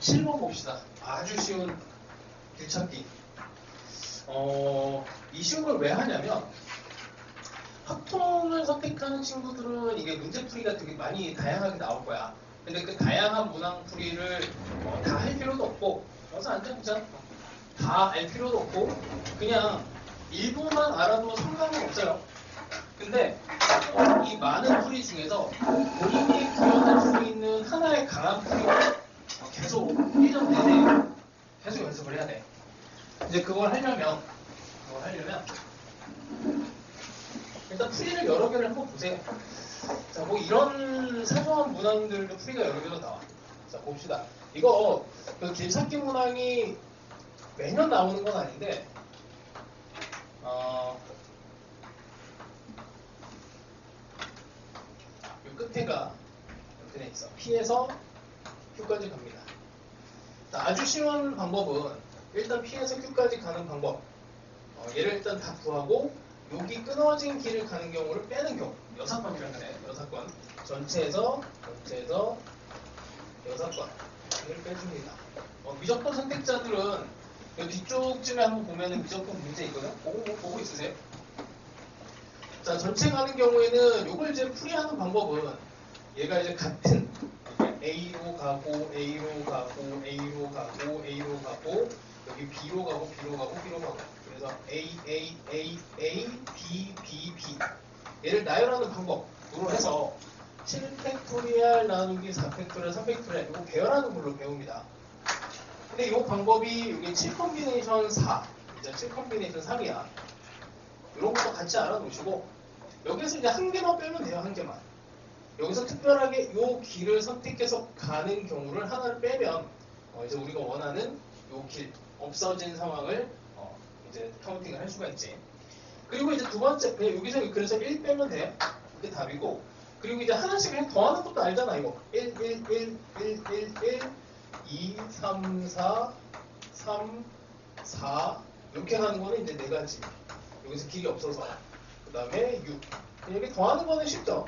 107번 봅시다. 아주 쉬운 길찾기. 이 쉬운 걸 왜 하냐면 합통을 선택하는 친구들은 이게 문제풀이가 되게 많이 다양하게 나올 거야. 근데 그 다양한 문항풀이를 다 할 필요도 없고, 어서 앉아보자. 다 알 필요도 없고, 그냥 일부만 알아도 상관은 없어요. 근데 이 많은 풀이 중에서 본인이 구현할 수 있는 하나의 강한 풀이를 계속 1년 내내 계속 연습을 해야 돼. 이제 그걸 하려면 일단 풀이를 여러 개를 한번 보세요. 자, 뭐 이런 사소한 문항들도 풀이가 여러 개로 나와. 자, 봅시다. 이거 그 길찾기 문항이 매년 나오는 건 아닌데, 요 끝에가 이렇게 있어. P에서 Q까지 갑니다. 자, 아주 쉬운 방법은 일단 P에서 Q까지 가는 방법. 얘를 일단 다 구하고 여기 끊어진 길을 가는 경우를 빼는 경우. 6건이라고 해. 6건. 전체에서 6건을 빼줍니다. 미적분 선택자들은 뒤쪽쯤에 한번 보면은 미적분 문제 있거든. 보고 있으세요? 자, 전체 가는 경우에는 요걸 이제 풀이하는 방법은 얘가 이제 같은 A로 가고 A로 가고 A로 가고 A로 가고 여기 B로 가고 B로 가고 B로 가고 그래서 A, A, A, A, B, B, B 얘를 나열하는 방법으로 해서 7팩토리얼 나누기 4팩토리얼 3팩토리얼 이거 배열하는 걸로 배웁니다. 근데 이 방법이 이게 7컴비네이션 4 이제 7컴비네이션 3이야. 이런 것도 같이 알아놓으시고 여기서 이제 한 개만 빼면 돼요. 한 개만. 여기서 특별하게 이 길을 선택해서 가는 경우를 하나를 빼면 이제 우리가 원하는 이 길 없어진 상황을 이제 카운팅을 할 수가 있지. 그리고 이제 두 번째 그냥 여기서 그래서 1 빼면 돼. 그게 답이고. 그리고 이제 하나씩 그냥 더하는 것도 알잖아. 이거 1, 1, 1, 1, 1, 1, 2, 3, 4, 3, 4 이렇게 하는 거는 이제 네 가지. 여기서 길이 없어서 그 다음에 6 여기 더하는 거는 쉽죠.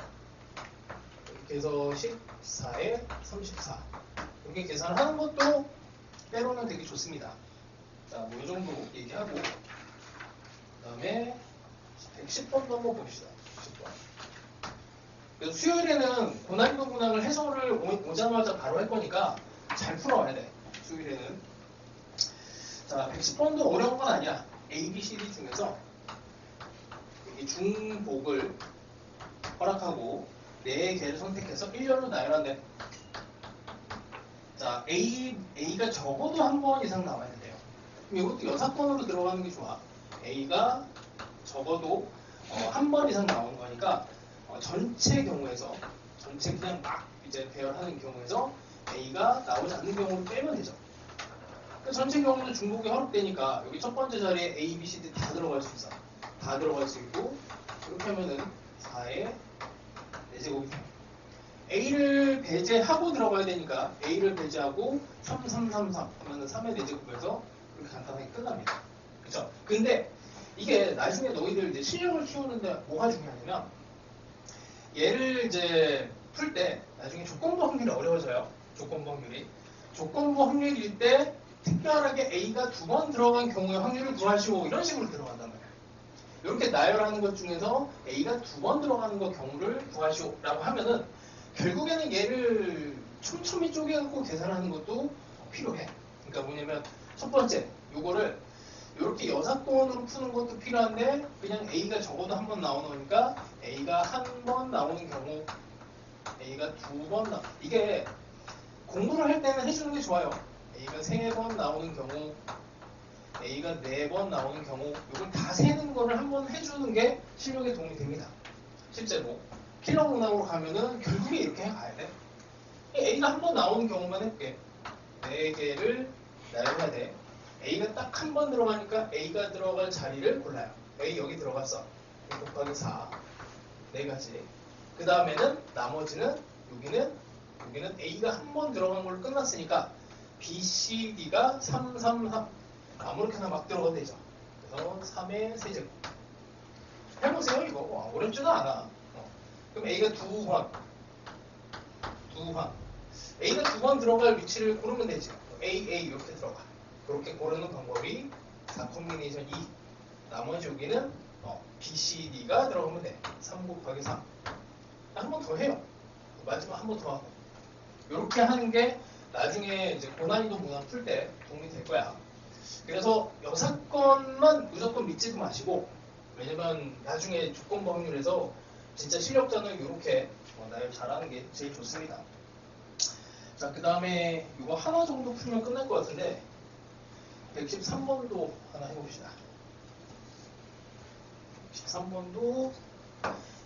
이렇게 해서 14에 34 이렇게 계산을 하는 것도 때로는 되게 좋습니다. 자, 뭐 이 정도 얘기하고 그 다음에 110번도 한번 봅시다. 110번. 그래서 수요일에는 고난이도 문항을 해설을 오자마자 바로 할 거니까 잘 풀어와야 돼. 수요일에는. 자, 110번도 어려운 건 아니야. A, B, C, D 중에서 이 중복을 허락하고 4개를 선택해서 1년으로 나열한대. 자, A가 적어도 한 번 이상 나와야 돼요. 그럼 이것도 6번으로 들어가는 게 좋아. A가 적어도 한 번 이상 나오는 거니까 전체 경우에서 전체 그냥 막 이제 배열하는 경우에서 A가 나오지 않는 경우를 빼면 되죠. 전체 경우는 중복이 허락되니까 여기 첫 번째 자리에 A, B, C, D 다 들어갈 수 있어. 다 들어갈 수 있고 이렇게 하면은 4에 4제곱이 돼요. A를 배제하고 들어가야 되니까 A를 배제하고 3, 3, 3, 3 하면은 3의 4제곱에서 그렇게 간단하게 끝납니다. 그쵸? 근데 이게 나중에 너희들 이제 실력을 키우는데 뭐가 중요하냐면 얘를 이제 풀 때 나중에 조건부 확률이 어려워져요. 조건부 확률일 때 특별하게 A가 2번 들어간 경우의 확률을 구하시오 이런 식으로 들어간단 말이에요. 이렇게 나열하는 것 중에서 A가 2번 들어가는 것 경우를 구하시오 라고 하면은 결국에는 얘를 촘촘히 쪼개갖고 계산하는 것도 필요해. 그러니까 뭐냐면 첫 번째 요거를 이렇게 6번으로 푸는 것도 필요한데 그냥 A가 적어도 한 번 나오는 거니까 A가 한 번 나오는 경우 A가 2번 이게 공부를 할 때는 해주는 게 좋아요. A가 3번 나오는 경우 A가 4번 나오는 경우 이걸 다 세는 거를 한번 해주는 게 실력에 도움이 됩니다. 실제로 킬러 문항으로 가면은 결국에 이렇게 가야 돼. A가 한 번 나오는 경우만 해볼게. 4개를 나열해야 돼. A가 딱 한 번 들어가니까 A가 들어갈 자리를 골라요. A 여기 들어갔어. 곱하기 4. 4가지. 그 다음에는 나머지는 여기는 A가 한 번 들어간 걸로 끝났으니까 B, C, D가 3, 3, 3 아무렇게나 막 들어가도 되죠. 그래서 3의 세제곱. 해보세요. 이거 어렵지도 않아. 그럼 A가 2번 A가 2번 들어갈 위치를 고르면 되지. AA 이렇게 들어가. 그렇게 고르는 방법이 4 콤비네이션 2. 나머지 여기는 BCD가 들어가면 돼. 3 곱하기 3. 한 번 더 해요. 마지막 한 번 더 하고. 이렇게 하는 게 나중에 이제 고난이도 문항 풀 때 도움이 될 거야. 그래서 6건만 무조건 믿지도 마시고, 왜냐면 나중에 조건부 확률에서 진짜 실력자는 이렇게 나열 잘하는 게 제일 좋습니다. 자, 그 다음에 이거 하나 정도 풀면 끝날 것 같은데 113번도 하나 해봅시다. 113번도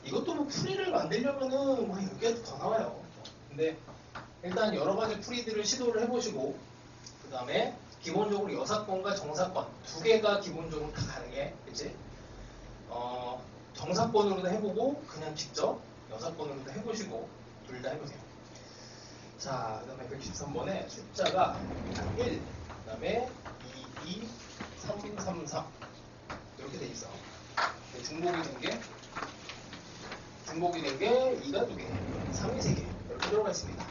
이것도 뭐 풀이를 만들려면은 뭐 10개도 더 나와요. 근데 일단 여러 가지 풀이들을 시도를 해보시고, 그 다음에 기본적으로 여사건과 정사건 두 개가 기본적으로 다 가능해. 그치? 정사건으로도 해보고 그냥 직접 여사건으로도 해보시고 둘 다 해보세요. 자, 그 다음에 113번에 숫자가 1, 그 다음에 2, 2, 3, 3, 3 이렇게 돼 있어. 중복이 된 게 2가 2개, 3이 3개 이렇게 들어가 있습니다.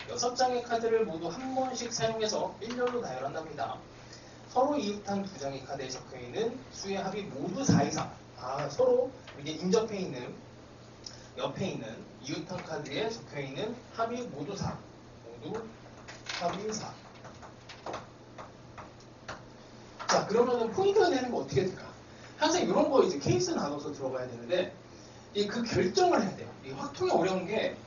6장의 카드를 모두 한 번씩 사용해서 1렬로 나열한답니다. 서로 이웃한 2장의 카드에 적혀있는 수의 합이 모두 4 이상. 서로 이게 인접해 있는, 옆에 있는 이웃한 카드에 적혀있는 합이 모두 4. 모두 합이 4. 자, 그러면은 포인트가 되는 거 어떻게 될까? 항상 이런 거 이제 케이스 나눠서 들어가야 되는데, 그 결정을 해야 돼요. 이 확통이 어려운 게,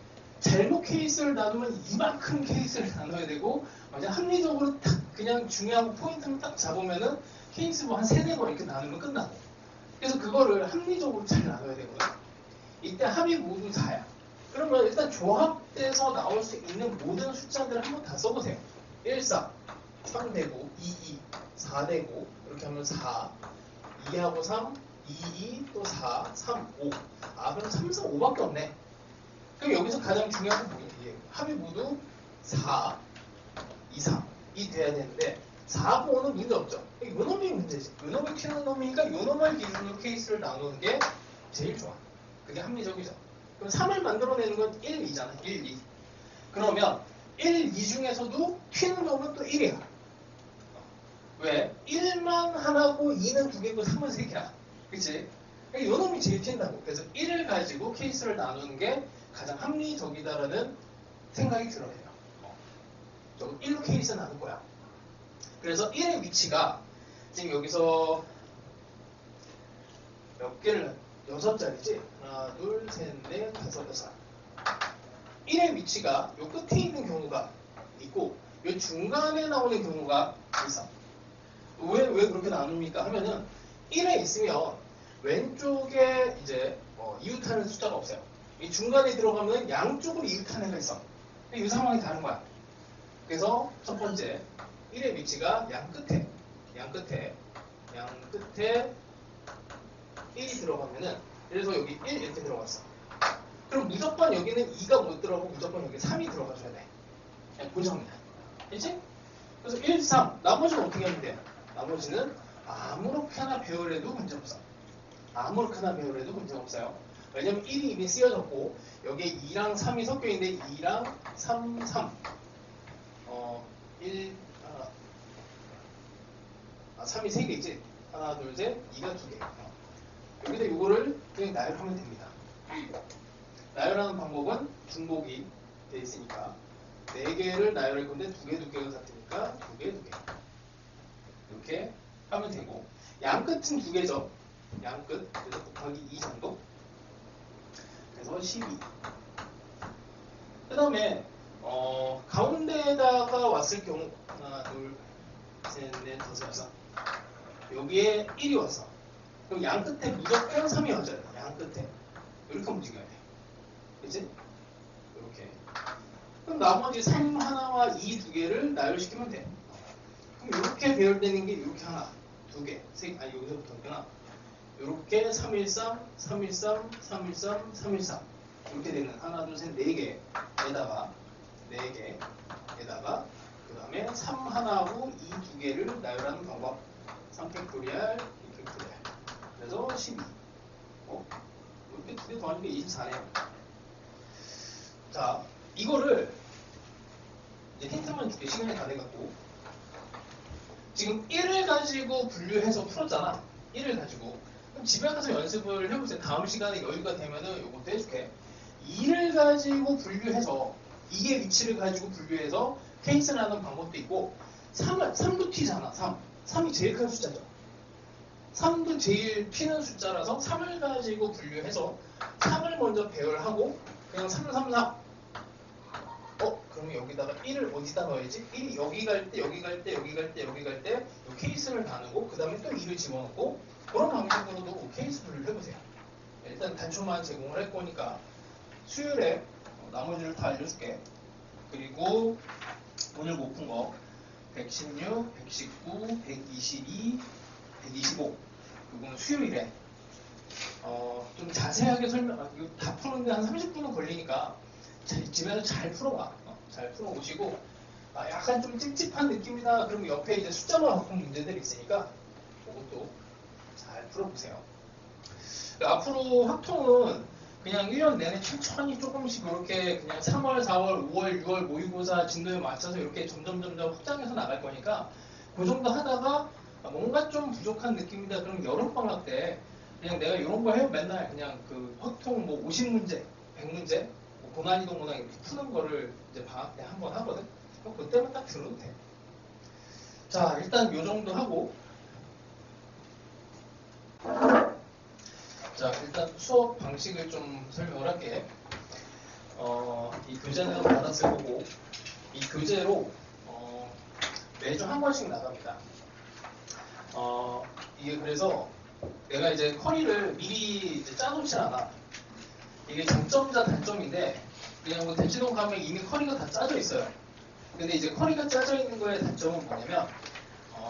잘못 케이스를 나누면 이만큼 케이스를 나눠야 되고, 완전 합리적으로 딱 그냥 중요한 포인트를 딱 잡으면은 케이스 뭐 한 3-4번 이렇게 나누면 끝나고. 그래서 그거를 합리적으로 잘 나눠야 되거든. 이때 합이 모두 4야. 그러면 일단 조합돼서 나올 수 있는 모든 숫자들을 한번 다 써보세요. 1, 4, 3 되고, 2, 2, 4 되고, 이렇게 하면 4, 2하고 3, 2, 2, 또 4, 3, 5. 그럼 3, 4, 5밖에 없네. 그럼 여기서 가장 중요한 건 뭐예요? 합이 모두 4, 2, 3이 돼야 되는데 4하고 5는 문제 없죠. 요 놈이 문제지. 요 놈이 튀는 놈이니까 요 놈을 기준으로 케이스를 나누는 게 제일 좋아. 그게 합리적이죠. 그럼 3을 만들어내는 건 1, 2잖아. 1, 2. 그러면 1, 2 중에서도 튀는 놈은 또 1이야. 왜? 1만 하나고 2는 2개고 3은 3개야. 그치? 요 놈이 제일 튄다고. 그래서 1을 가지고 케이스를 나누는 게 가장 합리적이다라는 생각이 들어요. 좀 1로 케이스 나눌 거야. 그래서 1의 위치가 지금 여기서 몇 개를 6자리지? 하나, 둘, 셋, 넷, 다섯, 여섯. 1의 위치가 요 끝에 있는 경우가 있고 요 중간에 나오는 경우가 있어. 왜 그렇게 나눕니까? 하면은 1에 있으면 왼쪽에 이제 이웃하는 숫자가 없어요. 이 중간에 들어가면 양쪽으로 이웃하는 애가 있어. 이 상황이 다른 거야. 그래서 첫 번째 1의 위치가 양 끝에 1이 들어가면은, 그래서 여기 1 이렇게 들어갔어. 그럼 무조건 여기는 2가 못 들어가고 무조건 여기 3이 들어가줘야 돼. 그냥 고정이야. 그치? 그래서 1, 3 나머지는 어떻게 하면 돼? 나머지는 아무렇게나 배열해도 문제없어. 아무렇게나 배열해도 문제없어요. 왜냐면 1이 이미 쓰여졌고 여기에 2랑 3이 섞여있는데 2랑 3, 3 3이 3개지? 하나, 둘, 셋, 2가 2개. 여기다 이거를 그냥 나열하면 됩니다. 나열하는 방법은 중복이 돼 있으니까 4개를 나열할 건데 2개가 같으니까 2개. 이렇게 하면 되고, 양끝은 2개죠. 양끝, 그래서 곱하기 2 정도. 그래서 12. 그 다음에 가운데에다가 왔을 경우 하나, 둘, 셋, 넷, 다섯, 여섯. 여기에 1이 왔어. 그럼 양 끝에 무조건 3이 와줘야 돼. 양 끝에. 이렇게 움직여야 돼. 그치? 이렇게. 그럼 나머지 3 하나와 2 2개를 나열시키면 돼. 그럼 이렇게 배열되는 게 이렇게 하나, 2개, 3개, 여기서부터 있구나. 이렇게 313, 313, 313, 313. 이렇게 되는 하나, 둘, 셋, 4개에다가, 그 다음에 3 하나하고 2 2개를 나열하는 방법. 3팩토리얼, 2팩토리얼. 그래서 12. 이렇게 2개 더하니까 24네요. 자, 이거를 이제 힌트만 시간만 줄게. 시간이 다 돼갖고. 지금 1을 가지고 분류해서 풀었잖아. 1을 가지고. 그럼 집에 가서 연습을 해보세요. 다음 시간에 여유가 되면은 요것도 해줄게. 2를 가지고 분류해서 이게 위치를 가지고 분류해서 케이스를 하는 방법도 있고 3도 튀잖아. 3이 제일 큰 숫자죠. 3도 제일 튀는 숫자라서 3을 가지고 분류해서 3을 먼저 배열하고 그냥 3, 3, 4 그러면 여기다가 1을 어디다 넣어야지? 1이 여기 갈 때, 여기 갈 때, 여기 갈 때, 여기 갈 때 케이스를 나누고 그 다음에 또 2를 집어넣고 그런 방식으로도 케이스 분류를 해보세요. 일단 단초만 제공을 할 거니까 수요일에 나머지를 다 알려줄게. 그리고 오늘 못 푼 거 116, 119, 122, 125 이거는 수요일에 좀 자세하게 이거 다 푸는데 한 30분은 걸리니까 집에서 잘 풀어봐. 잘 풀어보시고 약간 좀 찝찝한 느낌이다 그러면 옆에 이제 숫자로 바꾼 문제들이 있으니까 그것도 잘 풀어보세요. 앞으로 확통은 그냥 1년 내내 천천히 조금씩 이렇게 그냥 3월, 4월, 5월, 6월 모의고사 진도에 맞춰서 이렇게 점점 확장해서 나갈 거니까 그 정도 하다가 뭔가 좀 부족한 느낌이다 그럼 여름방학 때 그냥 내가 이런 거 해요. 맨날 그냥 그 확통 뭐 50문제, 100문제 고난이도 문항 이렇게 푸는 거를 이제 방학 때 한번 하거든. 그럼 그때만 딱 들어도 돼. 자, 일단 요 정도 하고. 자, 일단 수업 방식을 좀 설명을 할게. 이 교재는 받았을 거고, 이 교재로 매주 한 권씩 나갑니다. 이게 그래서 내가 이제 커리를 미리 이제 짜놓지 않아. 이게 장점자 단점인데 그냥 뭐 대치동 가면 이미 커리가 다 짜져 있어요. 근데 이제 커리가 짜져 있는 거의 단점은 뭐냐면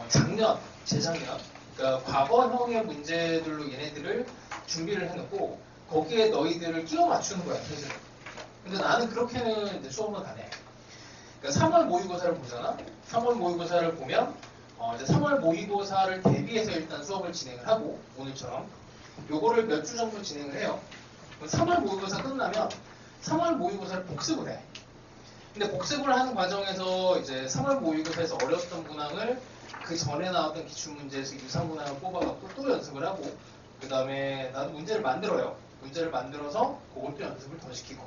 작년, 재작년 그러니까 과거형의 문제들로 얘네들을 준비를 해놓고 거기에 너희들을 끼워 맞추는 거야. 사실. 근데 나는 그렇게는 이제 수업은 안 해. 그러니까 3월 모의고사를 보잖아. 3월 모의고사를 보면 이제 3월 모의고사를 대비해서 일단 수업을 진행을 하고 오늘처럼 요거를 몇 주 정도 진행을 해요. 3월 모의고사 끝나면 3월 모의고사를 복습을 해. 근데 복습을 하는 과정에서 이제 3월 모의고사에서 어려웠던 문항을 그 전에 나왔던 기출문제에서 유사 문항을 뽑아갖고 또 연습을 하고 그 다음에 나도 문제를 만들어요. 문제를 만들어서 그걸 또 연습을 더 시키고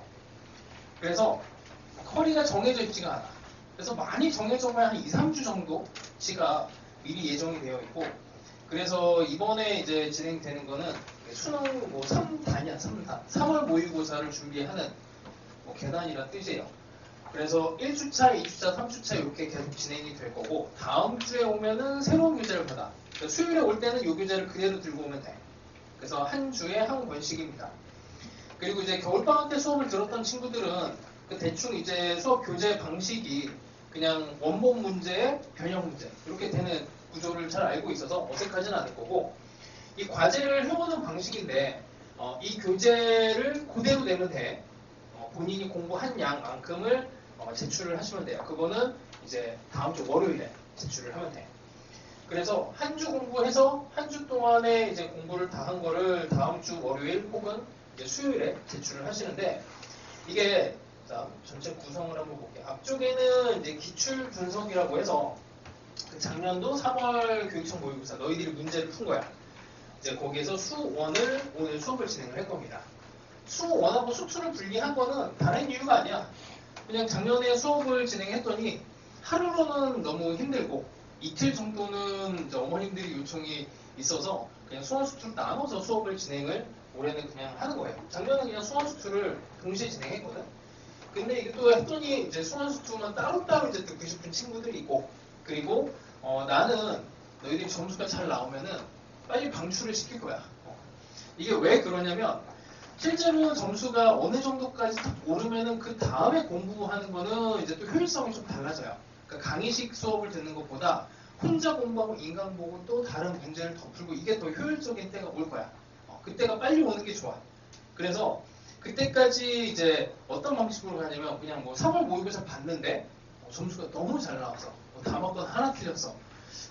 그래서 커리가 정해져 있지가 않아. 그래서 많이 정해져봐야 한 2, 3주 정도치가 미리 예정이 되어 있고 그래서 이번에 이제 진행되는 거는 수능 뭐 3단이야, 3단. 3월 모의고사를 준비하는 뭐 계단이란 뜻이에요. 그래서 1주차, 2주차, 3주차 이렇게 계속 진행이 될 거고 다음 주에 오면은 새로운 교재를 받아. 그러니까 수요일에 올 때는 이 교재를 그대로 들고 오면 돼. 그래서 한 주에 한 권씩입니다. 그리고 이제 겨울방학 때 수업을 들었던 친구들은 그 대충 이제 수업 교재 방식이 그냥 원본 문제, 변형 문제 이렇게 되는 구조를 잘 알고 있어서 어색하진 않을 거고 이 과제를 해오는 방식인데 이 교재를 그대로 내면 돼. 본인이 공부한 양만큼을 제출을 하시면 돼요. 그거는 이제 다음 주 월요일에 제출을 하면 돼. 그래서 한 주 공부해서 한 주 동안에 이제 공부를 다 한 거를 다음 주 월요일 혹은 이제 수요일에 제출을 하시는데 이게 자, 전체 구성을 한번 볼게요. 앞쪽에는 이제 기출 분석이라고 해서 그 작년도 3월 교육청 모의고사 너희들이 문제를 푼 거야. 이제 거기에서 수1을 오늘 수업을 진행을 할 겁니다. 수1하고 수2를 분리한 거는 다른 이유가 아니야. 그냥 작년에 수업을 진행했더니 하루로는 너무 힘들고 이틀 정도는 이제 어머님들이 요청이 있어서 그냥 수원 수투를 나눠서 수업을 진행을 올해는 그냥 하는 거예요. 작년에 그냥 수원 수투를 동시에 진행했거든. 근데 이게 또 했더니 이제 수원 수투만 따로따로 이제 듣고 싶은 친구들이 있고 그리고 나는 너희들이 점수가 잘 나오면은 빨리 방출을 시킬 거야. 이게 왜 그러냐면 실제로 점수가 어느 정도까지 딱 오르면은 그 다음에 공부하는 거는 이제 또 효율성이 좀 달라져요. 그러니까 강의식 수업을 듣는 것보다 혼자 공부하고 인강 보고 또 다른 문제를 더 풀고 이게 더 효율적인 때가 올 거야. 그때가 빨리 오는 게 좋아. 그래서 그때까지 이제 어떤 방식으로 가냐면 그냥 뭐 3월 모의고사 봤는데 점수가 너무 잘 나와서 다 먹건 하나 틀렸어.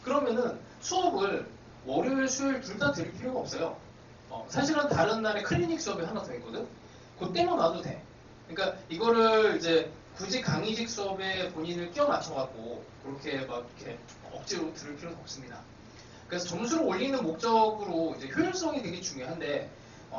그러면은 수업을 월요일, 수요일 둘 다 들을 필요가 없어요. 사실은 다른 날에 클리닉 수업이 하나 더 있거든. 그때만 와도 돼. 그러니까 이거를 이제 굳이 강의직 수업에 본인을 끼워 맞춰갖고 그렇게 막 이렇게 억지로 들을 필요는 없습니다. 그래서 점수를 올리는 목적으로 이제 효율성이 되게 중요한데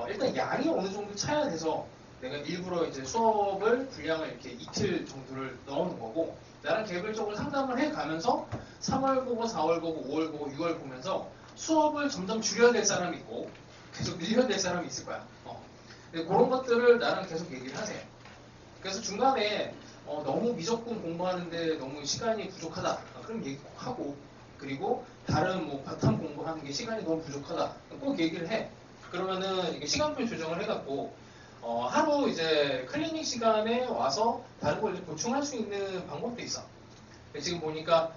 일단 양이 어느 정도 차야 돼서 내가 일부러 이제 수업을 분량을 이렇게 이틀 정도를 넣어놓은 거고 나랑 개별적으로 상담을 해가면서 3월 보고 4월 보고 5월 보고 6월 보면서 수업을 점점 줄여야 될 사람이 있고 계속 늘려야 될 사람이 있을 거야. 그런 것들을 나랑 계속 얘기를 하세요. 그래서 중간에 너무 미적분 공부하는데 너무 시간이 부족하다. 그럼 얘기 꼭 하고 그리고 다른 뭐 바탕 공부하는 게 시간이 너무 부족하다. 꼭 얘기를 해. 그러면은 이게 시간표 조정을 해갖고 하루 이제 클리닉 시간에 와서 다른 걸 이제 보충할 수 있는 방법도 있어. 지금 보니까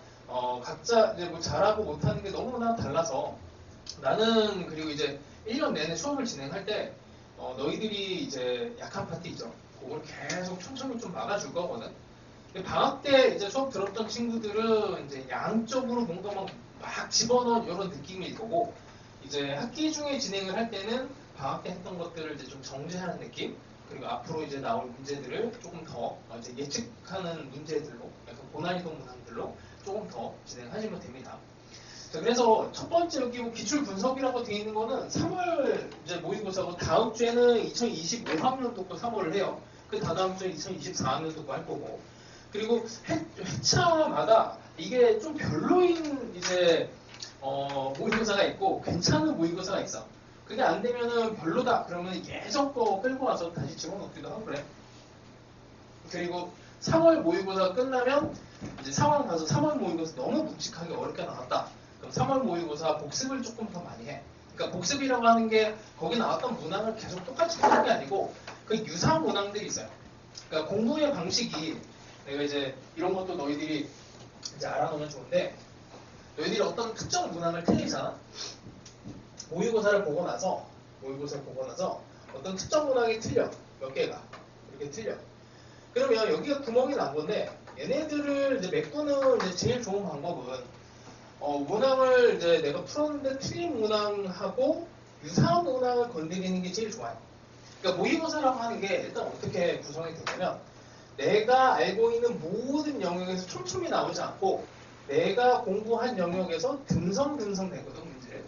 각자 이제 뭐 잘하고 못하는 게 너무나 달라서 나는 그리고 이제 1년 내내 수업을 진행할 때 너희들이 이제 약한 파트 있죠. 그걸 계속 천천히 좀 막아줄 거거든. 방학 때 이제 수업 들었던 친구들은 이제 양적으로 뭔가 막 집어넣은 이런 느낌일 거고 이제 학기 중에 진행을 할 때는 방학 때 했던 것들을 이제 좀 정리하는 느낌 그리고 앞으로 이제 나올 문제들을 조금 더 이제 예측하는 문제들로 약간 고난이도 문항들로 조금 더 진행하시면 됩니다. 자, 그래서 첫 번째 여기 기출 분석이라고 되어 있는 거는 3월 이제 모의고사고 다음 주에는 2025학년도 거 3월을 해요. 그 다다음 주에 2024학년도 거 할 거고 그리고 회차마다 이게 좀 별로인 이제 모의고사가 있고 괜찮은 모의고사가 있어. 그게 안 되면은 별로다. 그러면 예전 거 끌고 와서 다시 집어넣기도 하고 그래. 그리고 3월 모의고사가 끝나면 이제 상황 봐서 3월 모의고사 너무 묵직하게 어렵게 나왔다. 그럼 3월 모의고사 복습을 조금 더 많이 해. 그러니까 복습이라고 하는 게 거기 나왔던 문항을 계속 똑같이 하는 게 아니고 그 유사 문항들이 있어요. 그러니까 공부의 방식이 내가 이제 이런 것도 너희들이 이제 알아놓으면 좋은데 너희들이 어떤 특정 문항을 틀리잖아. 모의고사를 보고 나서 어떤 특정 문항이 틀려. 몇 개가 이렇게 틀려. 그러면 여기가 구멍이 난 건데 얘네들을 이제 메꾸는 이제 제일 좋은 방법은 문항을 이제 내가 풀었는데 틀린 문항하고 유사한 문항을 건드리는 게 제일 좋아요. 그러니까 모의고사라고 하는 게 일단 어떻게 구성이 되냐면 내가 알고 있는 모든 영역에서 촘촘히 나오지 않고 내가 공부한 영역에서 듬성듬성 되거든 문제를.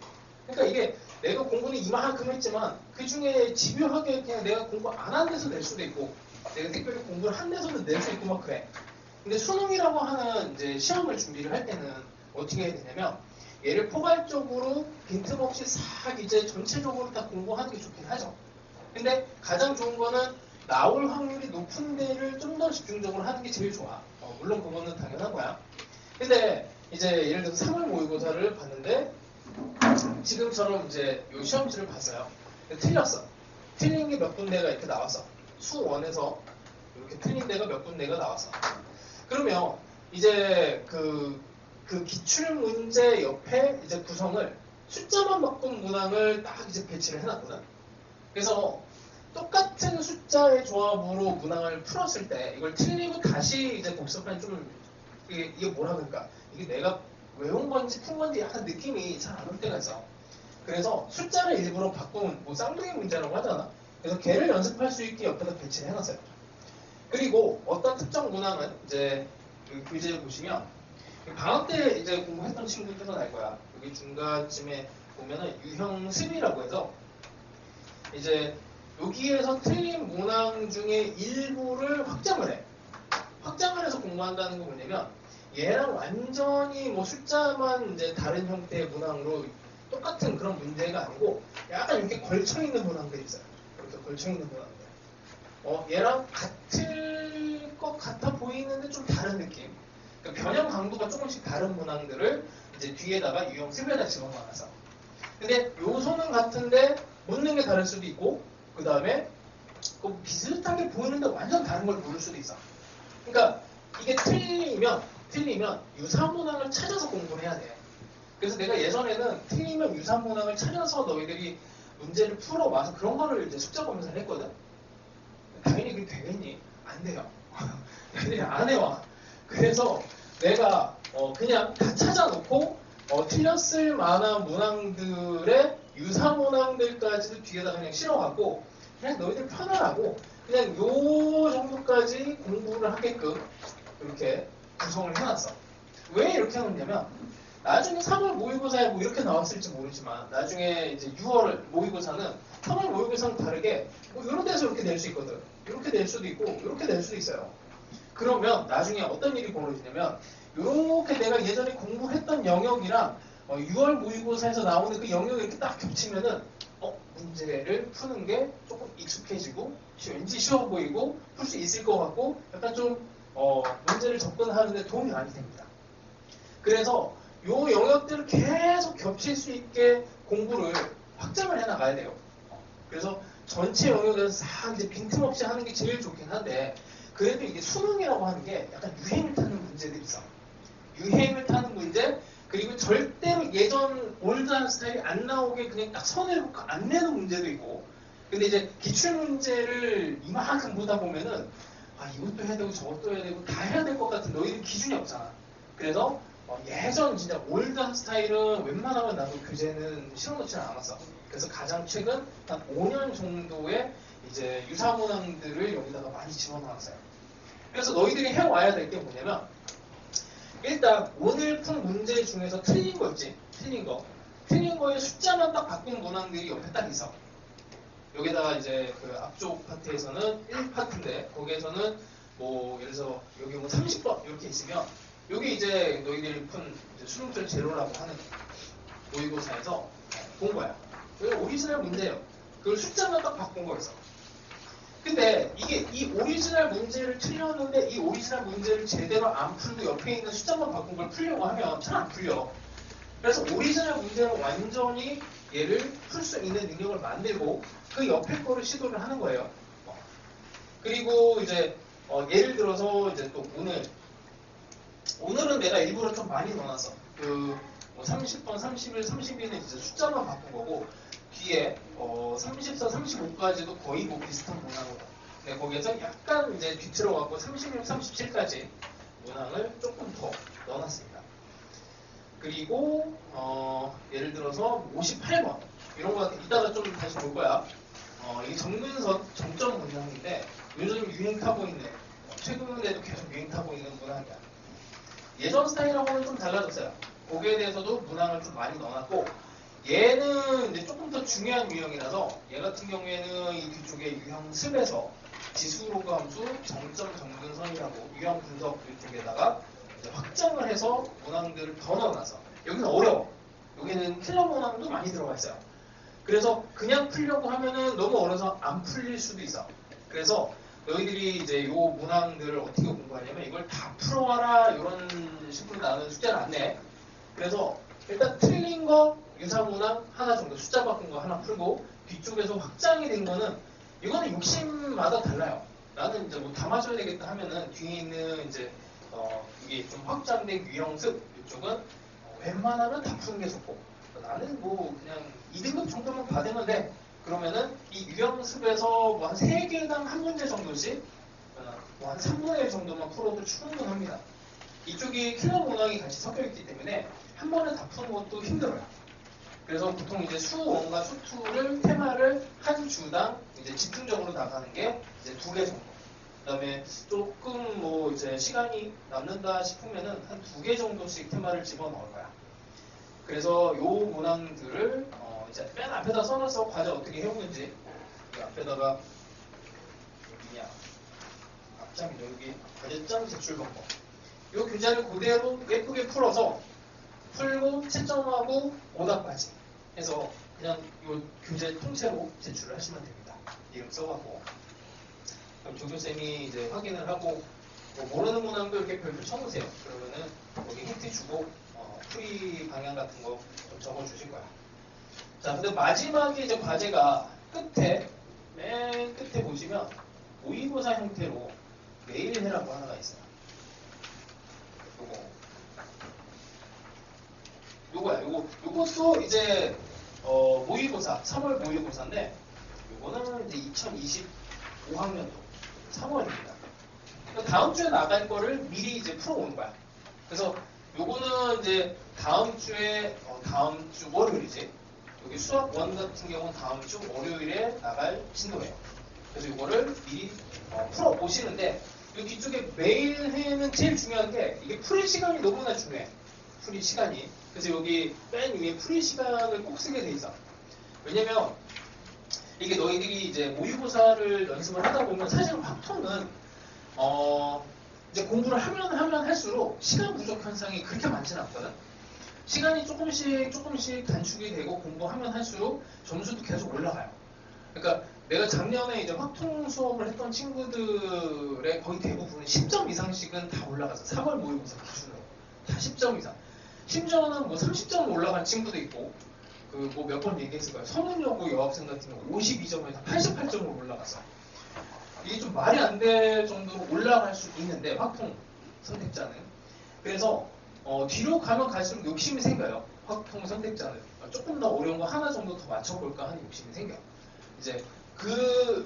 그러니까 이게 내가 공부는 이만큼 했지만 그 중에 집요하게 그냥 내가 공부 안 한 데서 낼 수도 있고 내가 특별히 공부를 한 데서도 낼 수 있고 막 그래. 근데 수능이라고 하는 이제 시험을 준비를 할 때는 어떻게 해야 되냐면 얘를 포괄적으로 빈틈없이 싹 이제 전체적으로 다 공부하는 게 좋긴 하죠. 근데 가장 좋은 거는 나올 확률이 높은 데를 좀 더 집중적으로 하는 게 제일 좋아. 물론 그거는 당연한 거야. 근데 이제 예를 들어서 3월 모의고사를 봤는데 지금처럼 이제 요 시험지를 봤어요. 틀렸어. 틀린 게 몇 군데가 이렇게 나왔어. 수원에서 이렇게 틀린 데가 몇 군데가 나왔어. 그러면 이제 그 기출 문제 옆에 이제 구성을 숫자만 바꾼 문항을 딱 이제 배치를 해놨거든. 그래서 똑같은 숫자의 조합으로 문항을 풀었을 때 이걸 틀리고 다시 이제 복습하면 좀 이게 뭐라 그럴까? 이게 내가 외운 건지 푼 건지 약간 느낌이 잘 안 올 때가 있어. 그래서 숫자를 일부러 바꾼 뭐 쌍둥이 문제라고 하잖아. 그래서 걔를 연습할 수 있게 옆에다 배치를 해놨어요. 그리고 어떤 특정 문항은 이제 그 교재를 보시면 방학 때 이제 공부했던 친구들은 알 거야. 여기 중간쯤에 보면은 유형 습이라고 해서 이제 여기에서 틀린 문항 중에 일부를 확장을 해. 확장을 해서 공부한다는 건 뭐냐면 얘랑 완전히 뭐 숫자만 이제 다른 형태의 문항으로 똑같은 그런 문제가 아니고 약간 이렇게 걸쳐있는 문항들이 있어요. 이렇게 걸쳐있는 문항들. 얘랑 같을 것 같아 보이는데 좀 다른 느낌. 그러니까 변형 강도가 조금씩 다른 문항들을 이제 뒤에다가 유형 습에다 집어넣어서. 근데 요소는 같은데 묻는 게 다를 수도 있고 그 다음에 비슷하게 보이는데 완전 다른 걸 모를 수도 있어. 그러니까 이게 틀리면 유사문항을 찾아서 공부를 해야 돼. 그래서 내가 예전에는 틀리면 유사문항을 찾아서 너희들이 문제를 풀어와서 그런 거를 이제 숙제 검사를 했거든. 당연히 그게 되겠니? 안 돼요. 너희들이 안 해와. 그래서 내가 그냥 다 찾아놓고 틀렸을 만한 문항들의 유사 문항들까지도 뒤에다 그냥 실어갖고 그냥 너희들 편하라고 그냥 요 정도까지 공부를 하게끔 이렇게 구성을 해놨어. 왜 이렇게 해놓냐면 나중에 3월 모의고사에 뭐 이렇게 나왔을지 모르지만 나중에 이제 6월 모의고사는 3월 모의고사는 다르게 뭐 이런 데서 이렇게 낼 수 있거든. 이렇게 낼 수도 있고 이렇게 낼 수도 있어요. 그러면 나중에 어떤 일이 벌어지냐면 이렇게 내가 예전에 공부했던 영역이랑 6월 모의고사에서 나오는 그 영역이 이렇게 딱 겹치면은 문제를 푸는 게 조금 익숙해지고 왠지 쉬워 보이고 풀 수 있을 것 같고 약간 좀 문제를 접근하는 데 도움이 많이 됩니다. 그래서 이 영역들을 계속 겹칠 수 있게 공부를 확장을 해 나가야 돼요. 그래서 전체 영역에서 싹 이제 빈틈없이 하는 게 제일 좋긴 한데 그래도 이게 수능이라고 하는 게 약간 유행을 타는 문제들이 있어. 유행을 타는 문제 그리고 절대로 예전 올드한 스타일이 안 나오게 그냥 딱 선을 놓고 안 내는 문제도 있고 근데 이제 기출문제를 이만큼 보다 보면은 이것도 해야 되고 저것도 해야 되고 다 해야 될 것 같은 너희들 기준이 없잖아. 그래서 예전 진짜 올드한 스타일은 웬만하면 나도 교재는 실어놓지는 않았어. 그래서 가장 최근 한 5년 정도의 이제 유사문항들을 여기다가 많이 집어넣었어요. 그래서 너희들이 해와야 될 게 뭐냐면 일단 오늘 푼 문제 중에서 틀린 거 있지? 틀린 거. 틀린 거에 숫자만 딱 바꾼 문항들이 옆에 딱 있어. 여기다가 이제 그 앞쪽 파트에서는 1파트인데 거기에서는 뭐 예를 들어서 여기 뭐 30번 이렇게 있으면 여기 이제 너희들이 푼 수능철 제로라고 하는 모의고사에서 본 거야. 여기 오리지널 문제예요. 그걸 숫자만 딱 바꾼 거였어. 근데 이게 이 오리지널 문제를 틀렸는데 이 오리지널 문제를 제대로 안 풀고 옆에 있는 숫자만 바꾼 걸 풀려고 하면 잘 안 풀려. 그래서 오리지널 문제로 완전히 얘를 풀 수 있는 능력을 만들고 그 옆에 거를 시도를 하는 거예요. 그리고 이제 예를 들어서 이제 또 오늘은 내가 일부러 좀 많이 넣어놨어. 그 30번, 31, 32는 이제 숫자만 바꾼 거고 뒤에 34, 35까지도 거의 뭐 비슷한 문항으로. 네, 거기에서 약간 이제 뒤틀어 갖고 36, 37까지 문항을 조금 더 넣어놨습니다. 그리고 예를 들어서 58번 이런 거 이따가 좀 다시 볼 거야. 이게 정근선 정점 문항인데 요즘 유행 타고 있는 최근에도 계속 유행 타고 있는 문항이야. 예전 스타일하고는 좀 달라졌어요. 거기에 대해서도 문항을 좀 많이 넣어놨고 얘는 이제 조금 더 중요한 유형이라서 얘 같은 경우에는 이 뒤쪽에 유형 습에서 지수로그 함수 정점 정근선이라고 유형 분석 이쪽에다가 이제 확장을 해서 문항들을 더 넣어놨어. 여기는 어려워. 여기는 킬러 문항도 많이 들어가 있어요. 그래서 그냥 풀려고 하면은 너무 어려서 안 풀릴 수도 있어. 그래서 너희들이 이제 요 문항들을 어떻게 공부하냐면 이걸 다 풀어와라 이런 식으로 나는 숙제를 안 내. 그래서 일단 틀린 거 유사문항 하나 정도 숫자 바꾼 거 하나 풀고 뒤쪽에서 확장이 된 거는 이거는 욕심마다 달라요. 나는 이제 뭐 다 맞춰야 되겠다 하면은 뒤에 있는 이제 이게 좀 확장된 유형습 이쪽은 웬만하면 다 푸는 게 좋고 나는 뭐 그냥 2등급 정도만 받으면 돼. 그러면은 이 유형습에서 뭐 한 3개당 한 문제 정도씩 뭐 한 3분의 1 정도만 풀어도 충분합니다. 이쪽이 킬러 문항이 같이 섞여 있기 때문에 한 번에 다 푸는 것도 힘들어요. 그래서 보통 이제 수1과 수2를 테마를 한 주당 이제 집중적으로 나가는 게 이제 2개 정도. 그다음에 조금 뭐 이제 시간이 남는다 싶으면은 한 2개 정도씩 테마를 집어넣을 거야. 그래서 요 문항들을 이제 맨 앞에다 써놔서 과제 어떻게 해오는지 이 앞에다가 여기냐 앞장이죠. 여기 과제장 제출 방법. 요 교재를 그대로 예쁘게 풀어서 풀고 채점하고 오답까지 해서 그냥 요 교재 통째로 제출을 하시면 됩니다. 이름 써갖고 그럼 조교쌤이 이제 확인을 하고 뭐 모르는 문항도 이렇게 별표 쳐놓으세요. 그러면은 여기 힌트 주고 풀이 방향 같은 거 좀 적어주실 거야. 자, 근데 마지막에 이제 과제가 맨 끝에 보시면 모의고사 형태로 매일 해라고 하나가 있어요. 요거야. 요것도 이제 모의고사 3월 모의고사인데 요거는 이제 2025학년도 3월입니다. 그러니까 다음 주에 나갈 거를 미리 이제 풀어오는 거야. 그래서 요거는 이제 다음 주에 다음 주 월요일이지. 여기 수학 1 같은 경우는 다음 주 월요일에 나갈 진도예요. 그래서 이거를 미리 풀어 보시는데 이 뒤쪽에 매일 회는 제일 중요한 게 이게 풀이 시간이 너무나 중요해. 풀이 시간이. 그래서 여기 맨 위에 풀이 시간을 꼭 쓰게 돼 있어. 왜냐면 이게 너희들이 이제 모의고사를 연습을 하다 보면 사실 확통은 이제 공부를 하면 할수록 시간 부족 현상이 그렇게 많지는 않거든. 시간이 조금씩 단축이 되고 공부하면 할수록 점수도 계속 올라가요. 그러니까 내가 작년에 이제 확통 수업을 했던 친구들의 거의 대부분 10점 이상씩은 다 올라가서 3월 모의고사 기준으로 다 10점 이상. 심지어는 뭐 30점 올라간 친구도 있고 그 뭐 몇 번 얘기했을 거예요. 서문여고 여학생 같은 경우 52점에서 88점으로 올라갔어. 이게 좀 말이 안 될 정도로 올라갈 수 있는데 확통 선택자는 그래서 뒤로 가면 갈수록 욕심이 생겨요. 확통 선택자는 조금 더 어려운 거 하나 정도 더 맞춰볼까 하는 욕심이 생겨요. 이제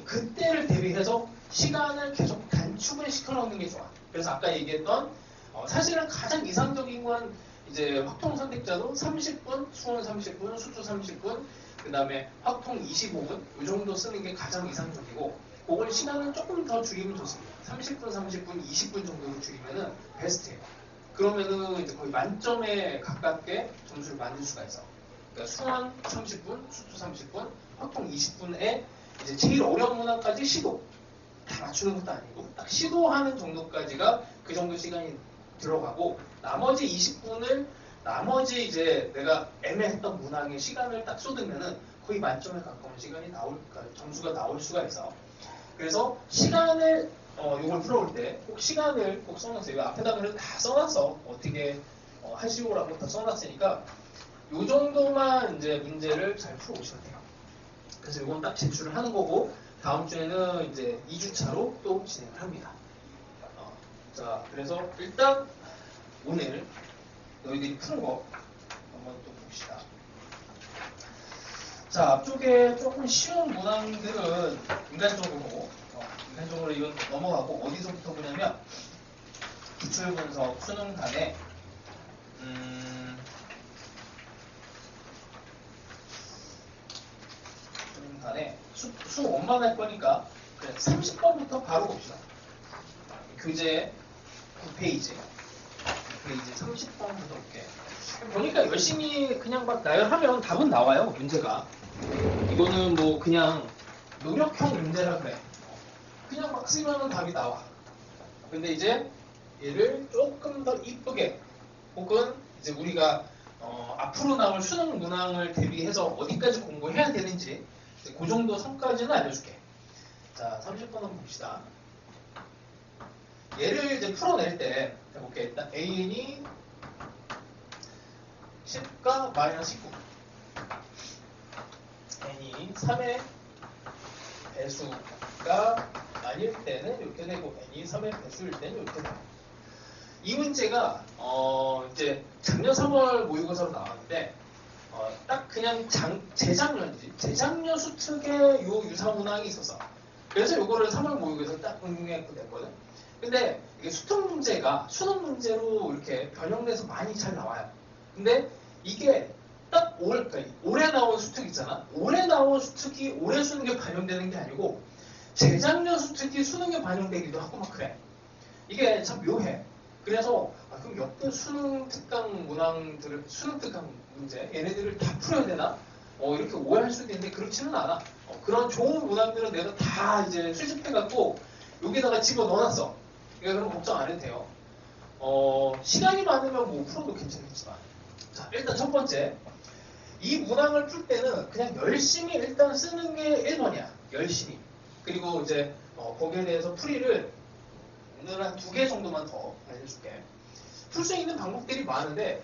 그때를 대비해서 시간을 계속 단축을 시켜놓는 게 좋아. 그래서 아까 얘기했던 사실은 가장 이상적인 건 이제 확통 선택자도 30분, 수원 30분, 수투 30분, 그 다음에 확통 25분 이 정도 쓰는 게 가장 이상적이고 그걸 시간을 조금 더 줄이면 좋습니다. 30분, 30분, 20분 정도로 줄이면은 베스트예요. 그러면은 이제 거의 만점에 가깝게 점수를 만들 수가 있어. 그러니까 수원 30분, 수투 30분, 확통 20분에 이제 제일 어려운 문항까지 시도 다 맞추는 것도 아니고 딱 시도하는 정도까지가 그 정도 시간이 들어가고 나머지 20분을 나머지 이제 내가 애매했던 문항의 시간을 딱 쏟으면은 거의 만점에 가까운 시간이 점수가 나올 수가 있어. 그래서 시간을 이걸 풀어올 때 꼭 시간을 꼭 써놨어요. 앞에다 그래도 다 써놨어. 어떻게 하시오라고 다 써놨으니까 이 정도만 이제 문제를 잘 풀어오시면 돼요. 그래서 이건 딱 제출을 하는 거고 다음 주에는 이제 2주차로 또 진행을 합니다. 자, 그래서 일단 오늘 너희들이 푸는 거 한번 또 봅시다. 자, 앞쪽에 조금 쉬운 문항들은 인간적으로 이건 넘어가고 어디서부터 보냐면 기출 분석 수능 단에 수능 단에 수 원만 할 거니까 30번부터 바로 봅시다. 교재 9페이지 30번부터 볼게. 보니까 열심히 그냥 막 나열하면 답은 나와요. 문제가 이거는 뭐 그냥 노력형 문제라 그래. 그냥 막 쓰면 답이 나와. 근데 이제 얘를 조금 더 이쁘게 혹은 이제 우리가 앞으로 나올 수능 문항을 대비해서 어디까지 공부해야 되는지 그 정도 선까지는 알려줄게. 자, 30번 한번 봅시다. 얘를 이제 풀어낼 때 해볼게. 일단 AN이 10과 마이너스 19 n이 3의 배수가 아닐 때는 이렇게 되고 n이 3의 배수일 때는 이렇게 되고 이 문제가 이제 작년 3월 모의고사로 나왔는데 딱 그냥 재작년 수특에 요 유사 문항이 있었어. 그래서 요거를 3월 모의고사에서 딱 응용해서 냈거든. 근데 이게 수특 문제가 수능 문제로 이렇게 변형돼서 많이 잘 나와요. 근데 이게 딱 올해 나온 수특 있잖아. 올해 나온 수특이 올해 수능에 반영되는 게 아니고 재작년 수특이 수능에 반영되기도 하고 막 그래. 이게 참 묘해. 그래서 그럼 역대 수능 특강 문항들을 수능 특강 문제 얘네들을 다 풀어야 되나? 이렇게 오해할 수도 있는데 그렇지는 않아. 그런 좋은 문항들은 내가 다 이제 수집해갖고 여기다가 집어 넣어놨어. 그러니까 그럼 걱정 안 해도 돼요. 시간이 많으면 뭐 풀어도 괜찮겠지만. 자, 일단 첫 번째. 이 문항을 풀 때는 그냥 열심히 일단 쓰는 게 1번이야. 열심히. 그리고 이제 거기에 대해서 풀이를 오늘 한 2개 정도만 더 알려줄게. 풀 수 있는 방법들이 많은데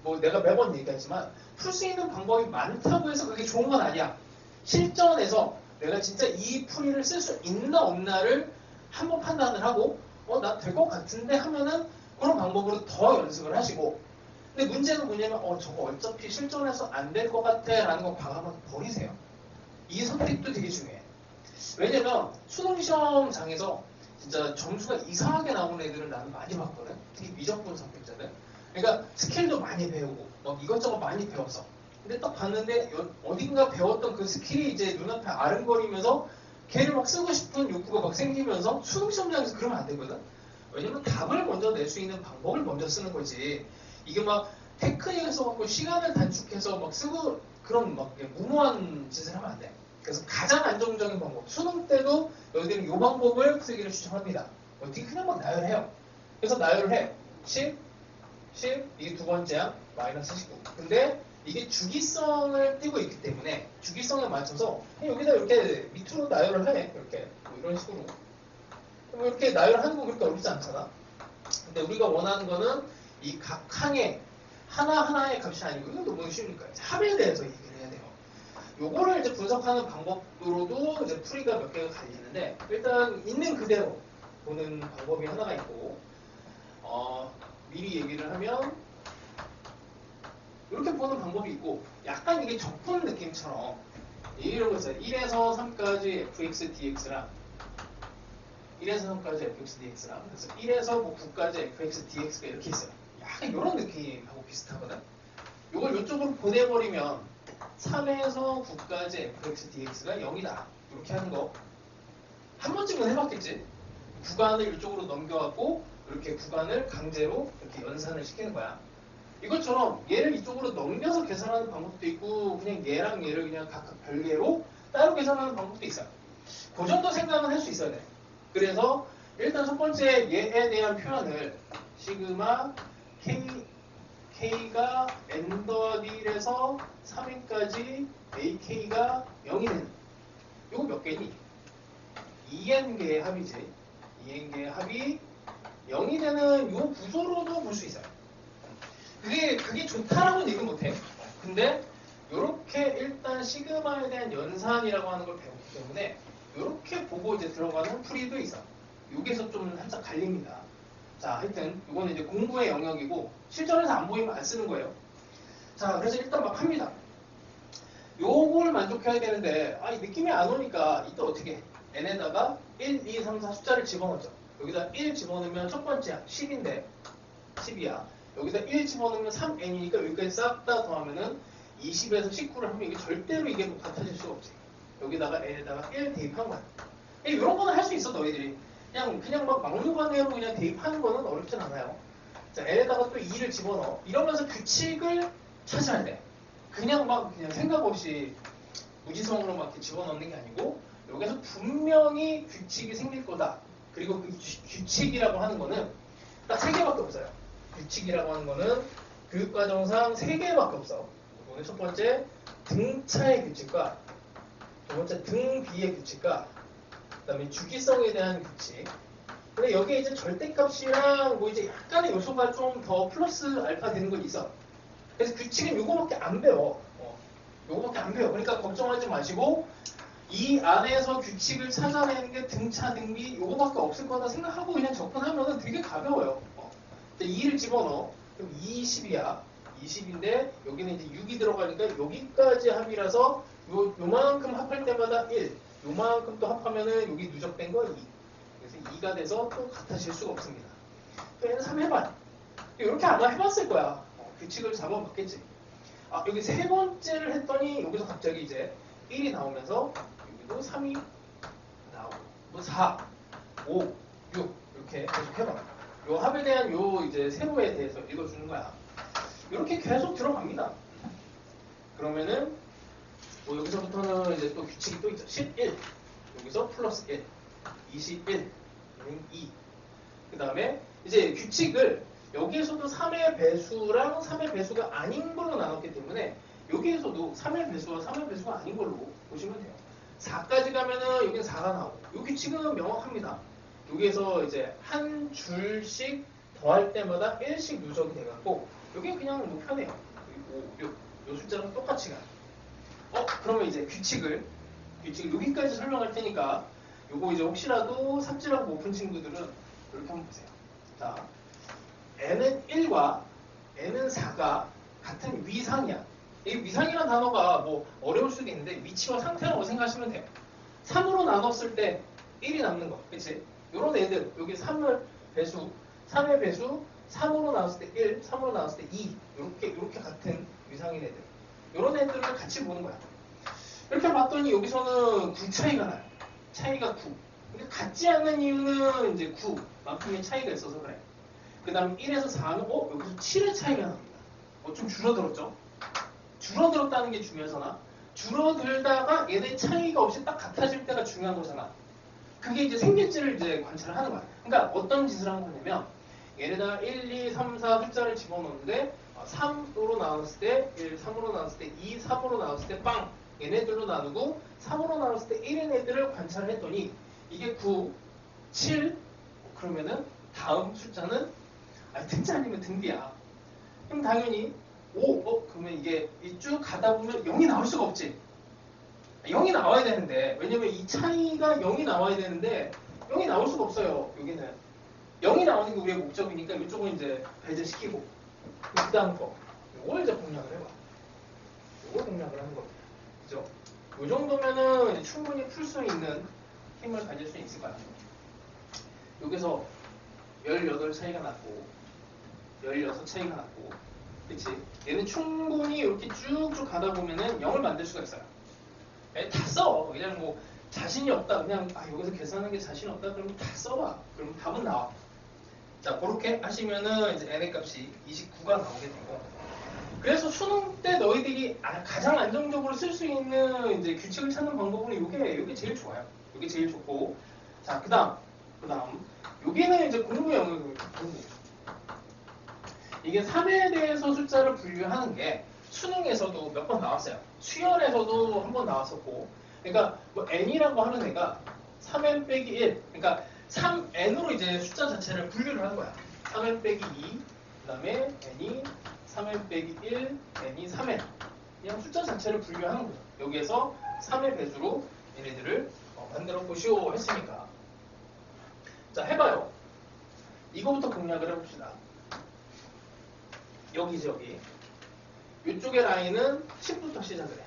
뭐 내가 매번 얘기하지만 풀 수 있는 방법이 많다고 해서 그게 좋은 건 아니야. 실전에서 내가 진짜 이 풀이를 쓸 수 있나 없나를 한번 판단을 하고 나 될 것 같은데 하면은 그런 방법으로 더 연습을 하시고 근데 문제는 뭐냐면 저거 어차피 실전에서 안 될 것 같아 라는 거 과감하게 버리세요. 이 선택도 되게 중요해. 왜냐면 수능시험장에서 진짜 점수가 이상하게 나오는 애들을 나는 많이 봤거든. 특히 미적분 선택자들. 그러니까 스킬도 많이 배우고 막 이것저것 많이 배웠어. 근데 딱 봤는데 어딘가 배웠던 그 스킬이 이제 눈앞에 아른거리면서 걔를 막 쓰고 싶은 욕구가 막 생기면서 수능 시험장에서 그러면 안 되거든. 왜냐면 답을 먼저 낼 수 있는 방법을 먼저 쓰는 거지. 이게 막 테크닉을 써갖고 시간을 단축해서 막 쓰고 그런 막 무모한 짓을 하면 안 돼. 그래서 가장 안정적인 방법, 수능 때도 너희들은 이 방법을 쓰기를 추천합니다. 어떻게 그냥 막 나열해요. 그래서 나열을 해. 10, 10, 이게 두 번째야. 마이너스 19. 근데 이게 주기성을 띄고 있기 때문에 주기성에 맞춰서 여기다 이렇게 밑으로 나열을 해. 이렇게 뭐 이런 식으로. 뭐 이렇게 나열하는 거 그렇게 어렵지 않잖아. 근데 우리가 원하는 거는 이 각 항의 하나하나의 값이 아니고 이건 너무 쉬우니까 합에 대해서 얘기를 해야 돼요. 요거를 이제 분석하는 방법으로도 이제 풀이가 몇 개가 갈리는데 일단 있는 그대로 보는 방법이 하나가 있고 미리 얘기를 하면 이렇게 보는 방법이 있고 약간 이게 적분 느낌처럼 이런 거 있어요. 1에서 3까지 fx dx랑 1에서 3까지 fx dx랑 그래서 1에서 뭐 9까지 fx dx가 이렇게 있어요. 약간 이런 느낌하고 비슷하거든. 이걸 이쪽으로 보내버리면 3에서 9까지 fx dx가 0이다. 이렇게 하는 거 한 번쯤은 해봤겠지. 구간을 이쪽으로 넘겨갖고 이렇게 구간을 강제로 이렇게 연산을 시키는 거야. 이것처럼 얘를 이쪽으로 넘겨서 계산하는 방법도 있고 그냥 얘랑 얘를 그냥 각각 별개로 따로 계산하는 방법도 있어요. 그 정도 생각은 할 수 있어야 돼. 그래서 일단 첫 번째 얘에 대한 표현을 시그마 k가 n 더하기 1에서 3n까지 ak가 0이 되는 이거 몇 개니? 2n개의 합이지. 2n개의 합이 0이 되는 이 구조로도 볼 수 있어요. 그게 좋다라고는 얘기 못해. 근데 이렇게 일단 시그마에 대한 연산이라고 하는 걸 배웠기 때문에 이렇게 보고 이제 들어가는 풀이도 있어. 여기서 좀 살짝 갈립니다. 자, 하여튼 이거는 이제 공부의 영역이고 실전에서 안 보이면 안 쓰는 거예요. 자, 그래서 일단 막 합니다. 요걸 만족해야 되는데 이 느낌이 안 오니까 이때 어떻게 해? n에다가 1, 2, 3, 4 숫자를 집어넣죠. 여기다 1 집어넣으면 첫 번째야. 10인데 10이야. 여기다 1 집어넣으면 3n이니까 여기까지 싹 다 더하면은 20에서 19를 하면 이게 절대로 이게 같아질 수가 없지. 여기다가 n에다가 1 대입한 거야. 이런 거는 할 수 있어 너희들이. 그냥 막 막무가내로 그냥 대입하는 거는 어렵진 않아요. 자, n에다가 또 2를 집어넣어. 이러면서 규칙을 찾아야 돼. 그냥 생각 없이 무지성으로 막 이렇게 집어넣는 게 아니고 여기서 분명히 규칙이 생길 거다. 그리고 그 규칙이라고 하는 거는 딱 3개밖에 없어요. 규칙이라고 하는 거는 교육과정상 3개밖에 없어. 오늘 첫 번째 등차의 규칙과 두 번째 등비의 규칙과 그 다음에 주기성에 대한 규칙. 근데 여기에 이제 절대값이랑 뭐 이제 약간의 요소가 좀 더 플러스 알파 되는 건 있어. 그래서 규칙은 요거밖에 안 배워. 요거밖에 안 배워. 그러니까 걱정하지 마시고 이 안에서 규칙을 찾아내는 게 등차, 등비 요거밖에 없을 거다 생각하고 그냥 접근하면 되게 가벼워요. 2를 집어넣어. 그럼 20이야. 20인데 여기는 이제 6이 들어가니까 여기까지 합이라서 요만큼 합할 때마다 1. 요만큼 또 합하면은 여기 누적된 거 2. 그래서 2가 돼서 또 같아질 수가 없습니다. 그래서 3 해봐. 이렇게 아마 해봤을 거야. 규칙을 잡아봤겠지. 여기 세 번째를 했더니 여기서 갑자기 이제 1이 나오면서 여기도 3이 나오고 또 4, 5, 6 이렇게 계속 해봐. 요 합에 대한 요 이제 세로에 대해서 읽어주는 거야. 이렇게 계속 들어갑니다. 그러면은 뭐 여기서부터는 이제 또 규칙이 또 있죠. 11 여기서 플러스 1 21 2 그 다음에 이제 규칙을 여기에서도 3의 배수랑 3의 배수가 아닌 걸로 나눴기 때문에 여기에서도 3의 배수와 3의 배수가 아닌 걸로 보시면 돼요. 4까지 가면은 여기는 4가 나오고 이 규칙은 명확합니다. 여기에서 이제 한 줄씩 더할 때마다 1씩 누적이 돼갖고 여기 그냥 뭐 편해요. 5, 6 이 숫자랑 똑같이 가요. 그러면 이제 규칙 여기까지 설명할 테니까 요거 이제 혹시라도 삽질하고 못 푼 친구들은 이렇게 한번 보세요. 자, n은 1과 n은 4가 같은 위상이야. 이 위상이라는 단어가 뭐 어려울 수도 있는데 위치와 상태라고 생각하시면 돼요. 3으로 나눴을 때 1이 남는 거, 그치? 요런 애들, 여기 3의 배수, 3의 배수, 3으로 나눴을 때 1, 3으로 나눴을 때 2, 이렇게 같은 위상인 애들. 요런 애들을 같이 보는 거야. 이렇게 봤더니 여기서는 9 차이가 나요. 차이가 9. 근데 같지 않는 이유는 이제 9만큼의 차이가 있어서 그래. 그 다음 1에서 4는 여기서 7의 차이가 납니다. 좀 줄어들었죠? 줄어들었다는 게 중요하잖아. 줄어들다가 얘네 차이가 없이 딱 같아질 때가 중요한 거잖아. 그게 이제 생길지를 이제 관찰을 하는 거야. 그러니까 어떤 짓을 하는 거냐면 얘네다가 1, 2, 3, 4 숫자를 집어넣는데 3으로 나눴을 때 1, 3으로 나눴을 때 2, 3으로 나눴을 때 빵! 얘네들로 나누고 3으로 나눴을 때 1인 애들을 관찰을 했더니 이게 9, 7 그러면은 다음 숫자는 등지 아니면 등비야. 그럼 당연히 5, 그러면 이게 쭉 가다 보면 0이 나올 수가 없지. 0이 나와야 되는데, 왜냐면 이 차이가 0이 나와야 되는데 0이 나올 수가 없어요. 여기는 0이 나오는 게 우리의 목적이니까 이쪽은 이제 배제시키고 그 다음 거 이걸 이제 공략을 해봐. 이걸 공략을 하는 겁니다. 그죠? 이 정도면은 충분히 풀 수 있는 힘을 가질 수 있을 거야. 여기서 18 차이가 났고 16 차이가 났고, 그치? 얘는 충분히 이렇게 쭉쭉 가다 보면은 0을 만들 수가 있어요. 다 써. 그냥 뭐 자신이 없다. 그냥 여기서 계산하는 게 자신 없다. 그러면 다 써봐. 그럼 답은 나와. 자, 그렇게 하시면은 이제 n의 값이 29가 나오게 되고. 그래서 수능 때 너희들이 가장 안정적으로 쓸 수 있는 이제 규칙을 찾는 방법은 이게 제일 좋아요. 이게 제일 좋고. 자, 그다음 여기는 이제 공부 영역을 공부. 이게 3에 대해서 숫자를 분류하는 게 수능에서도 몇 번 나왔어요. 수열에서도 한 번 나왔었고. 그러니까 뭐 n이라고 하는 애가 3n 빼기 1. 그러니까 3n으로 이제 숫자 자체를 분류를 하는 거야. 3n 빼기 2. 그 다음에 n이 3n 빼기 1, n이 3n. 그냥 숫자 자체를 분류하는 거죠. 여기에서 3의 배수로 얘네들을 만들어 보시오 했으니까. 자, 해봐요. 이거부터 공략을 해봅시다. 여기지, 여기. 이쪽의 라인은 10부터 시작을 해.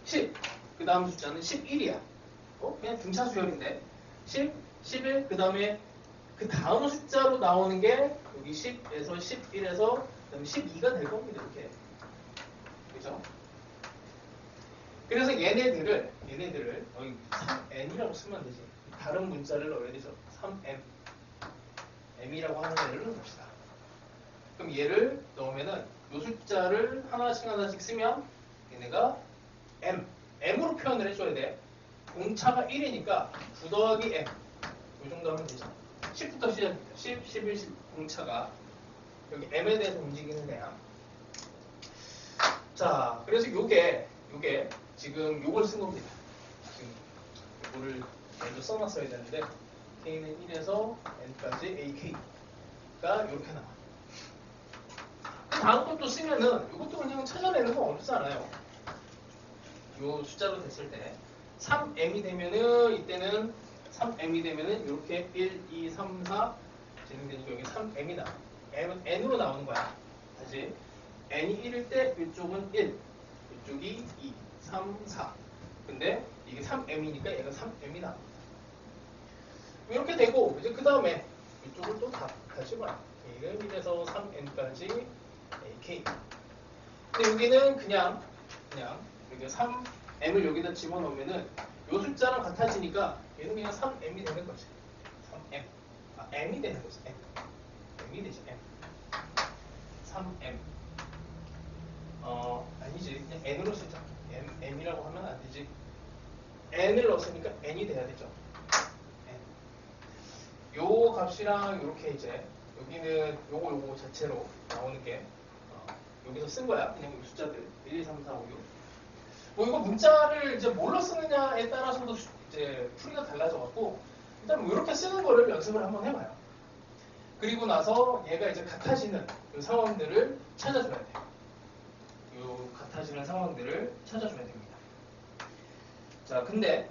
10. 그 다음 숫자는 11이야. 그냥 등차 수열인데. 10, 11, 그 다음에 그 다음 숫자로 나오는 게 여기 10에서 11에서 그 다음에 12가 될 겁니다. 이렇게. 그죠? 그래서 얘네들을 여기 3n이라고 쓰면 되지. 다른 문자를 넣어야 되죠. 3m. m이라고 하는 애를 넣읍시다. 그럼 얘를 넣으면은 요 숫자를 하나씩 쓰면 얘네가 m으로 표현을 해줘야 돼. 공차가 1이니까 9 더하기 m. 요 정도 하면 되죠. 10부터 시작합니다. 10, 11, 10 공차가 여기 m에 대해서 움직이는 애야. 자, 그래서 요게 지금 요걸 쓴 겁니다. 지금 요거를 먼저 써놨어야 되는데 k는 1에서 n까지 ak가 이렇게 나와. 다음 것도 쓰면은 이것도 그냥 찾아내는 건 어렵지 않아요. 요 숫자로 됐을 때 3m이 되면은 이때는 3m이 되면은 이렇게 1, 2, 3, 4 진행되니까 여기 3m이 나와. m은 n으로 나오는 거야. 다시 n이 1일 때 이쪽은 1, 이쪽이 2, 3, 4. 근데 이게 3m이니까 얘가 3m이 나와. 이렇게 되고 이제 그 다음에 이쪽을 또 다시 봐요. K는 1에서 3n까지 AK. 근데 여기는 그냥 여기 3m을 여기다 집어넣으면은 요 숫자랑 같아지니까 얘는 그냥 3m이 되는 거지. 3m. m이 되는 거지. m이 되지. m. 3m. 아니지. 그냥 n으로 쓰자. m이라고 하면 안 되지. n을 넣었으니까 n이 돼야 되죠. 요 값이랑 요렇게 이제 여기는 요거 자체로 나오는 게 여기서 쓴 거야. 그냥 이 숫자들 1, 2, 3, 4, 5, 6. 뭐 이거 문자를 이제 뭘로 쓰느냐에 따라서도 이제 풀이가 달라져 갖고 일단 뭐 이렇게 쓰는 거를 연습을 한번 해봐요. 그리고 나서 얘가 이제 같아지는 요 상황들을 찾아줘야 돼. 요 같아지는 상황들을 찾아줘야 됩니다. 자, 근데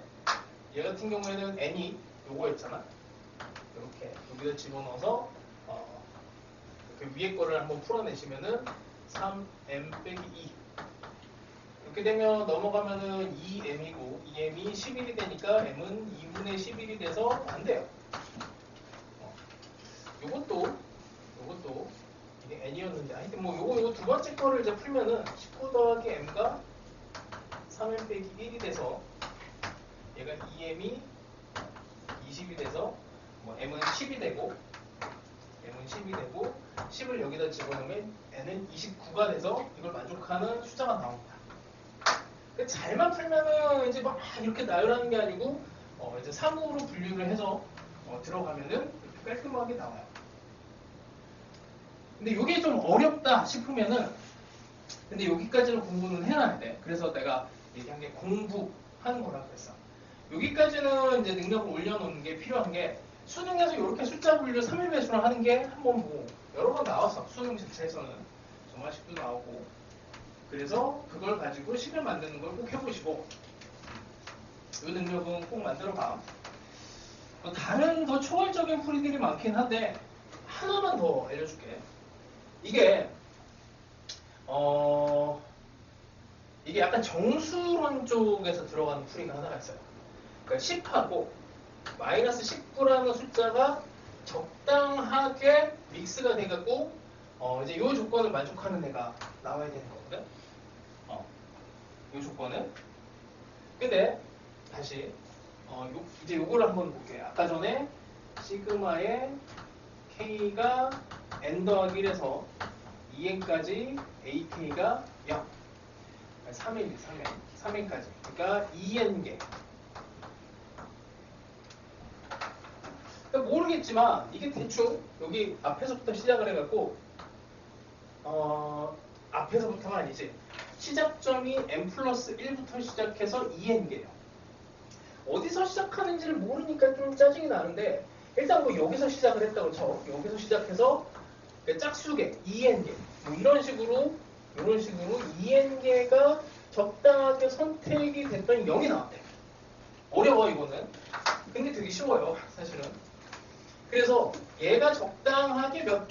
얘 같은 경우에는 n이 요거였잖아. 이렇게 여기다 집어넣어서 그 위에 거를 한번 풀어내시면은 3m 빼기 2 이렇게 되면 넘어가면은 2m이고 2m이 11이 되니까 m은 2분의 11이 돼서 안 돼요. 요것도 이게 n이었는데 하여튼 뭐 요거 두 번째 거를 이제 풀면은 19 더하기 m가 3m 빼기 1이 돼서 얘가 2m이 20이 돼서 뭐 m은 10이 되고 m은 10이 되고 10을 여기다 집어넣으면 n은 29가 돼서 이걸 만족하는 숫자가 나옵니다. 잘만 풀면은 이제 막 이렇게 나열하는 게 아니고 이제 3으로 분류를 해서 들어가면은 이렇게 깔끔하게 나와요. 근데 이게 좀 어렵다 싶으면은 근데 여기까지는 공부는 해놔야 돼. 그래서 내가 얘기한 게 공부하는 거라고 했어. 여기까지는 이제 능력을 올려놓는 게 필요한 게 수능에서 이렇게 숫자 분류 3일 배수를 하는 게 한 번 보고 여러 번 나왔어. 수능 자체에서는 정화식도 나오고 그래서 그걸 가지고 식을 만드는 걸 꼭 해보시고 이 능력은 꼭 만들어봐. 다른 더 초월적인 풀이들이 많긴 한데 하나만 더 알려줄게. 이게 이게 약간 정수론 쪽에서 들어가는 풀이가 하나가 있어요. 그러니까 10하고 마이너스 19라는 숫자가 적당하게 믹스가 돼갖고 이제 이 조건을 만족하는 애가 나와야 되는 거거든. 이 조건은. 근데 다시 이제 요거를 한번 볼게요. 아까 전에 시그마의 k가 n 더하기 1에서 2n까지 ak가 0 3n까지 그러니까 2n개. 그러니까 모르겠지만 이게 대충 여기 앞에서부터 시작을 해갖고 앞에서부터가 아니지 시작점이 n 플러스 1부터 시작해서 2n개예요. 어디서 시작하는지를 모르니까 좀 짜증이 나는데 일단 뭐 여기서 시작을 했다고 쳐. 여기서 시작해서 짝수개 2n개 뭐 이런 식으로 2n개가 적당하게 선택이 됐더니 0이 나왔대. 어려워 이거는. 근데 되게 쉬워요 사실은. 그래서 얘가 적당하게 몇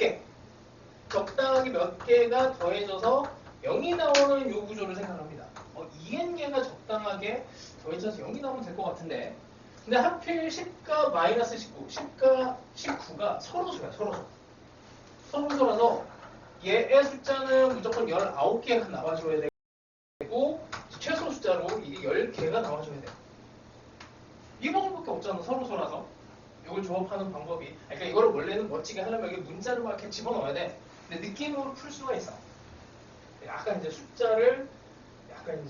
개가 더해져서 0이 나오는 요 구조를 생각합니다. 2n개가 적당하게 더해져서 0이 나오면 될 것 같은데 근데 하필 10과 마이너스 19, 10과 19가 서로수야. 서로수라서 얘의 숫자는 무조건 19개가 나와줘야 되고 최소 숫자로 이게 10개가 나와줘야 돼요. 이 방법밖에 없잖아. 서로수라서. 이걸 조합하는 방법이 그러니까 이거를 원래는 멋지게 하려면 이게 문자를 막 이렇게 집어넣어야 돼. 근데 느낌으로 풀 수가 있어. 약간 이제 숫자를 약간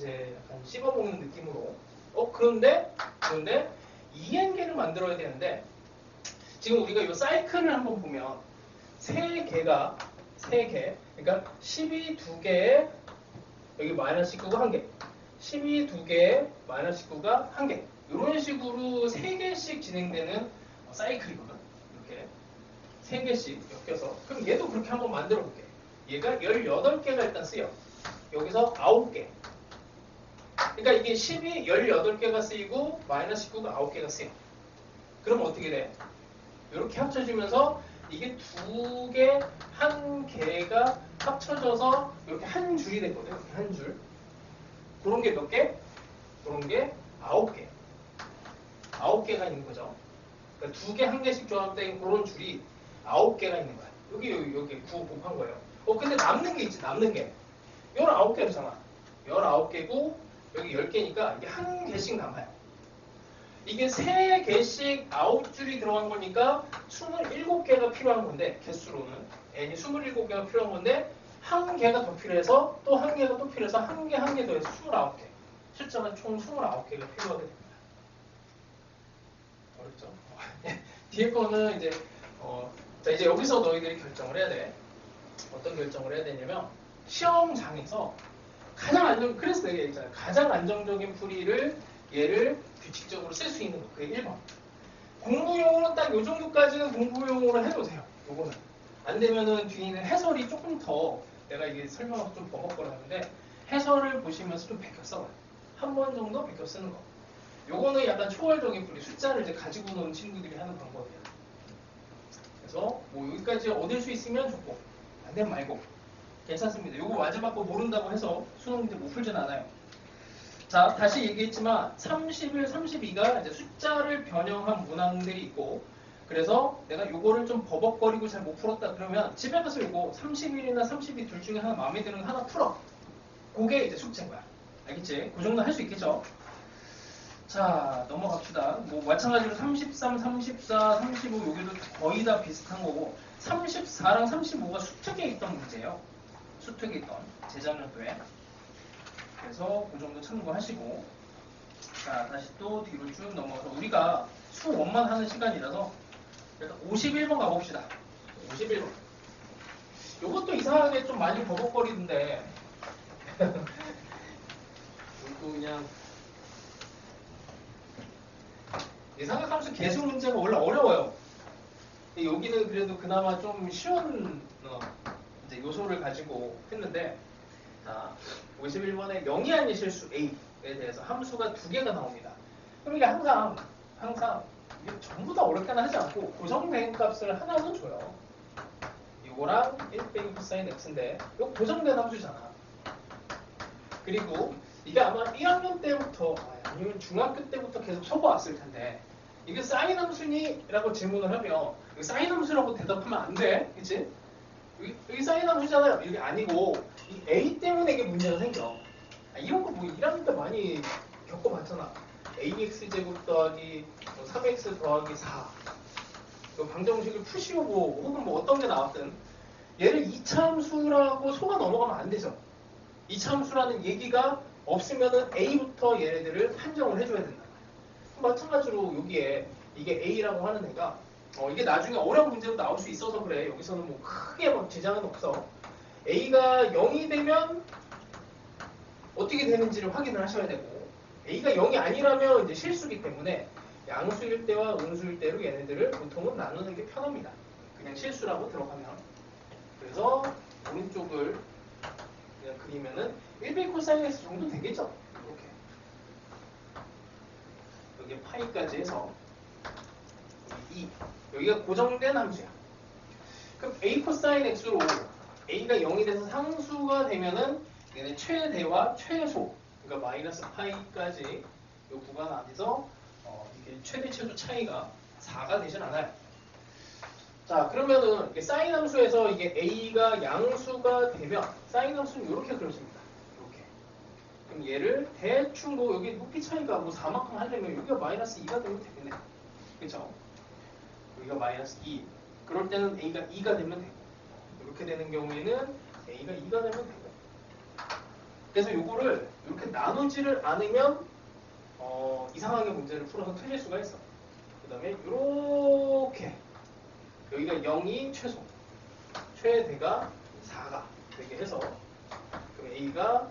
씹어먹는 느낌으로. 그런데 2n개를 만들어야 되는데 지금 우리가 이 사이클을 한번 보면 3개 그러니까 12 2개에 여기 마이너스 19가 1개 12 2개에 마이너스 19가 1개 이런 식으로 3개씩 진행되는 사이클이거든. 이렇게 3개씩 엮여서 그럼 얘도 그렇게 한번 만들어 볼게. 얘가 18개가 일단 쓰여. 여기서 9개. 그러니까 이게 10이 18개가 쓰이고 마이너스 19가 9개가 쓰여. 그럼 어떻게 돼? 이렇게 합쳐지면서 이게 2개, 1개가 합쳐져서 이렇게 한 줄이 됐거든. 이렇게 한 줄. 그런 게 몇 개? 그런 게 9개. 9개가 있는 거죠. 그러니까 2개, 1개씩 조합된 그런 줄이 9개가 있는 거야. 여기 9 곱한 거예요. 근데 남는 게 있지, 남는 게. 19개잖아. 19개고, 여기 10개니까 이게 1개씩 남아요. 이게 3개씩 9줄이 들어간 거니까 27개가 필요한 건데, 개수로는. n이 27개가 필요한 건데, 1개가 더 필요해서, 또 1개가 또 필요해서, 1개 더해서 29개. 숫자가 총 29개가 필요하게 됩니다. 어렵죠? 뒤에 거는 이제 자 이제 여기서 너희들이 결정을 해야 돼. 어떤 결정을 해야 되냐면 시험장에서 그래서 내가 얘기했잖아요. 가장 안정적인 풀이를 얘를 규칙적으로 쓸 수 있는 거. 그게 1번. 공부용으로 딱 요 정도까지는 공부용으로 해도 돼요. 요거는. 안 되면은 뒤에는 해설이 조금 더 내가 이게 설명하고 좀 버벅거렸는데 해설을 보시면서 좀 베껴 써봐요. 한 번 정도 베껴 쓰는 거. 요거는 약간 초월적인 풀이 숫자를 이제 가지고 노는 친구들이 하는 방법이에요. 그래서 뭐 여기까지 얻을 수 있으면 좋고 안 되면 말고 괜찮습니다. 요거 마지막 거 모른다고 해서 수능 문제 못 풀진 않아요. 자 다시 얘기했지만 31, 32가 이제 숫자를 변형한 문항들이 있고 그래서 내가 요거를 좀 버벅거리고 잘 못 풀었다 그러면 집에 가서 요거 31이나 32 둘 중에 하나 마음에 드는 거 하나 풀어. 그게 이제 숙제인 거야. 알겠지? 그 정도 할 수 있겠죠? 자, 넘어갑시다. 뭐 마찬가지로 33, 34, 35 여기도 거의 다 비슷한 거고 34랑 35가 수특에 있던 문제예요. 수특에 있던 재작년도에. 그래서 그 정도 참고하시고 자, 다시 또 뒤로 쭉 넘어가서 우리가 수원만 하는 시간이라서 일단 51번 가봅시다. 51번. 요것도 이상하게 좀 많이 버벅거리던데 이거 그냥 생각하면서 계수 문제가 원래 어려워요. 여기는 그래도 그나마 좀 쉬운 이제 요소를 가지고 했는데 자, 51번에 영이 아닌 실수 A에 대해서 함수가 두 개가 나옵니다. 그럼 이게 항상 이게 전부 다 어렵게는 하지 않고 고정된 값을 하나는 줘요. 이거랑 1 빼기 코사인 x인데 이거 고정된 함수잖아. 그리고 이게 아마 1학년 때부터 아니면 중학교 때부터 계속 써보았을 텐데 이게 사인 함수니? 라고 질문을 하면 이거 사인 함수라고 대답하면 안 돼. 그치? 여기 사인 함수잖아요. 이게 아니고 이 A 때문에 이게 문제가 생겨. 이런 거 뭐 1학년 때 많이 겪어봤잖아. AX제곱 더하기 3X 더하기 4 방정식을 푸시오고 혹은 뭐 어떤 게 나왔든 얘를 2차 함수라고 속아 넘어가면 안 되죠. 2차 함수라는 얘기가 없으면은 A부터 얘네들을 판정을 해줘야 된다. 마찬가지로 여기에 이게 A라고 하는 애가 이게 나중에 어려운 문제로 나올 수 있어서 그래. 여기서는 뭐 크게 막 지장은 없어. A가 0이 되면 어떻게 되는지를 확인을 하셔야 되고 A가 0이 아니라면 이제 실수기 때문에 양수일 때와 음수일 때로 얘네들을 보통은 나누는 게 편합니다. 그냥 실수라고 들어가면. 그래서 오른쪽을 그냥 그리면은 1b 코사인 x 정도 되겠죠? 이렇게. 여기 파이까지 해서 여기 2. 여기가 고정된 함수야. 그럼 a 코사인 x로 a가 0이 돼서 상수가 되면은 얘는 최대와 최소, 그러니까 마이너스 파이까지 이 구간 안에서 이게 최대 최소 차이가 4가 되진 않아요. 자, 그러면은 사인 함수에서 이게 a가 양수가 되면 사인 함수는 이렇게 그려집니다. 이렇게. 그럼 얘를 대충 뭐 여기 높이 차이가 뭐 4만큼 하려면 여기가 마이너스 2가 되면 되겠네. 그쵸? 여기가 마이너스 2. 그럴 때는 a가 2가 되면 되고 이렇게 되는 경우에는 a가 2가 되면 되고. 그래서 요거를 이렇게 나누지를 않으면 이상하게 문제를 풀어서 틀릴 수가 있어. 그 다음에 이렇게 여기가 0이 최소, 최대가 4가 되게 해서 그럼 a가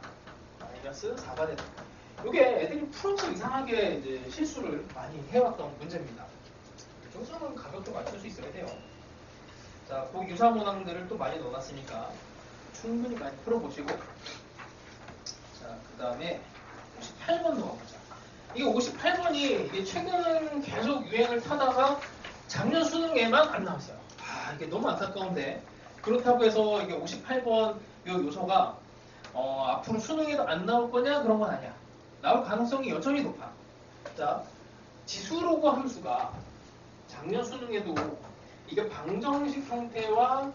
마이너스 4가 되는 거예요. 이게 애들이 풀어서 이상하게 이제 실수를 많이 해왔던 문제입니다. 이 정도는 가볍게 맞출 수 있어야 돼요. 자, 그 유사 문항들을 또 많이 넣어놨으니까 충분히 많이 풀어보시고 자, 그 다음에 58번 넣어보자. 이게 58번이 이게 최근 계속 유행을 타다가 작년 수능에만 안 나왔어요. 이게 너무 안타까운데 그렇다고 해서 이게 58번 요 요소가 앞으로 수능에도 안 나올 거냐 그런 건 아니야. 나올 가능성이 여전히 높아. 자, 지수로그 함수가 작년 수능에도 이게 방정식 형태와